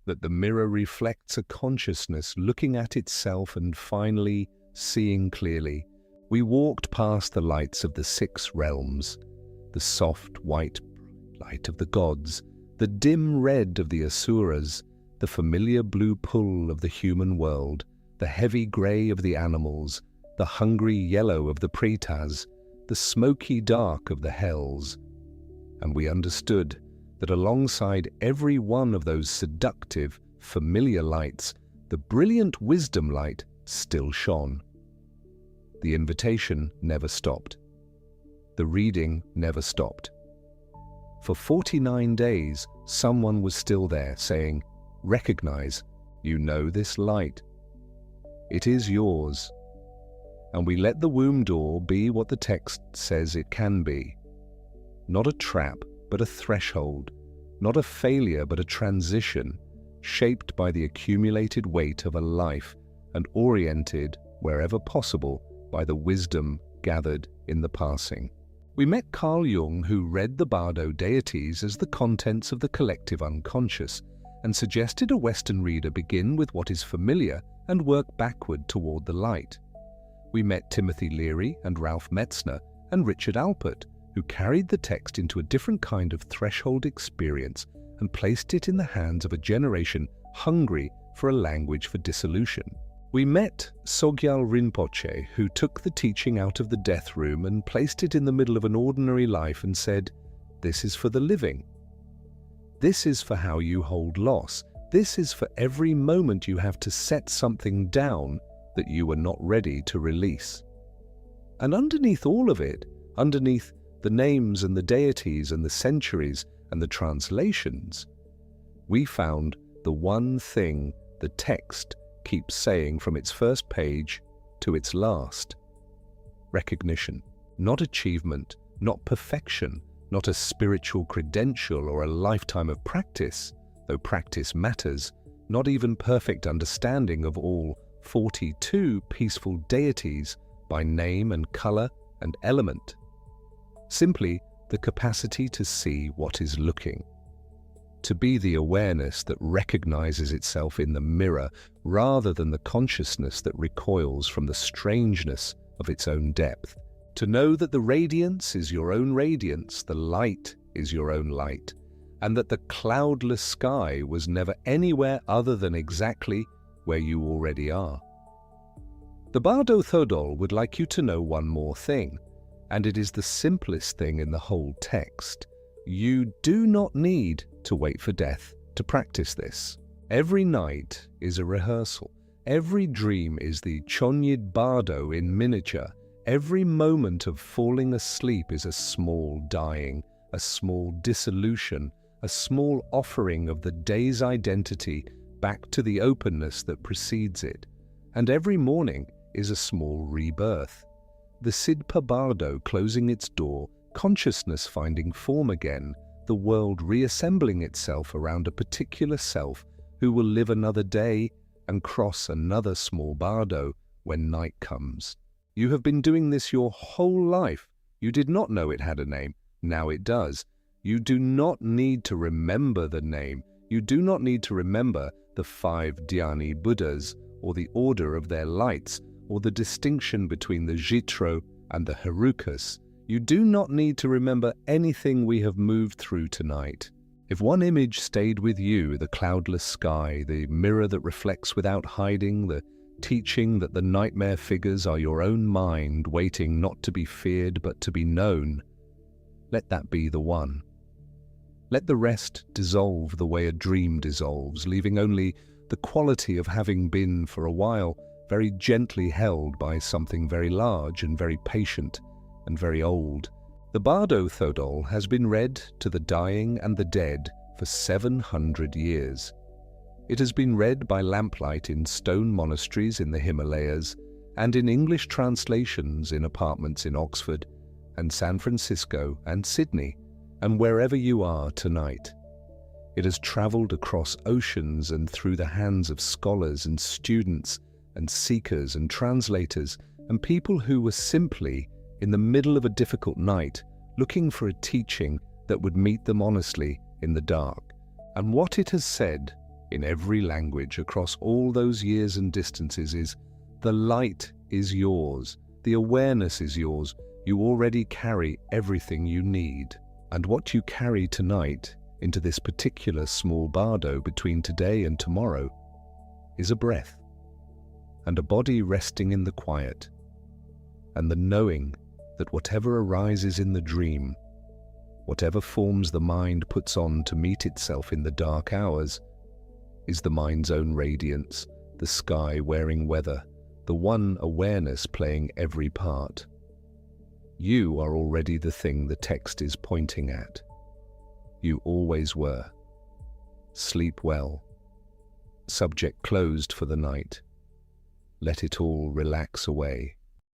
That the mirror reflects a consciousness looking at itself and finally seeing clearly. We walked past the lights of the 6 realms, the soft white light of the gods, the dim red of the asuras, the familiar blue pull of the human world, the heavy grey of the animals, the hungry yellow of the pretas, the smoky dark of the hells. And we understood that alongside every one of those seductive, familiar lights, the brilliant wisdom light still shone. The invitation never stopped. The reading never stopped. For 49 days, someone was still there saying, "Recognize, you know this light. It is yours." And we let the womb door be what the text says it can be. Not a trap, but a threshold. Not a failure, but a transition, shaped by the accumulated weight of a life and oriented, wherever possible, by the wisdom gathered in the passing. We met Carl Jung, who read the Bardo deities as the contents of the collective unconscious, and suggested a Western reader begin with what is familiar and work backward toward the light. We met Timothy Leary and Ralph Metzner and Richard Alpert, who carried the text into a different kind of threshold experience and placed it in the hands of a generation hungry for a language for dissolution. We met Sogyal Rinpoche, who took the teaching out of the death room and placed it in the middle of an ordinary life and said, "This is for the living. This is for how you hold loss. This is for every moment you have to set something down that you are not ready to release." And underneath all of it, underneath the names and the deities and the centuries and the translations, we found the one thing the text keeps saying from its first page to its last. Recognition. Not achievement, not perfection, not a spiritual credential or a lifetime of practice, though practice matters, not even perfect understanding of all 42 peaceful deities by name and color and element. Simply the capacity to see what is looking. to be the awareness that recognizes itself in the mirror rather than the consciousness that recoils from the strangeness of its own depth. To know that the radiance is your own radiance, the light is your own light, and that the cloudless sky was never anywhere other than exactly where you already are. The Bardo Thödol would like you to know one more thing, and it is the simplest thing in the whole text. You do not need to wait for death to practice this. Every night is a rehearsal. Every dream is the chönyid bardo in miniature. Every moment of falling asleep is a small dying, a small dissolution, a small offering of the day's identity back to the openness that precedes it. And every morning is a small rebirth. The sidpa bardo closing its door, consciousness finding form again, the world reassembling itself around a particular self who will live another day and cross another small bardo when night comes. You have been doing this your whole life. You did not know it had a name. Now it does. You do not need to remember the name. You do not need to remember the 5 dhyani Buddhas, or the order of their lights, or the distinction between the jitro and the herukas. You do not need to remember anything we have moved through tonight. If one image stayed with you, the cloudless sky, the mirror that reflects without hiding, the teaching that the nightmare figures are your own mind waiting not to be feared but to be known, let that be the one. Let the rest dissolve the way a dream dissolves, leaving only the quality of having been for a while very gently held by something very large and very patient and very old. The Bardo Thödol has been read to the dying and the dead for 700 years. It has been read by lamplight in stone monasteries in the Himalayas and in English translations in apartments in Oxford and San Francisco and Sydney and wherever you are tonight. It has traveled across oceans and through the hands of scholars and students and seekers and translators and people who were simply in the middle of a difficult night looking for a teaching that would meet them honestly in the dark. And what it has said in every language across all those years and distances is, the light is yours, the awareness is yours, you already carry everything you need. And what you carry tonight into this particular small bardo between today and tomorrow is a breath, and a body resting in the quiet, and the knowing that whatever arises in the dream, whatever forms the mind puts on to meet itself in the dark hours, is the mind's own radiance, the sky wearing weather, the one awareness playing every part. You are already the thing the text is pointing at. You always were. Sleep well. Subject closed for the night. Let it all relax away.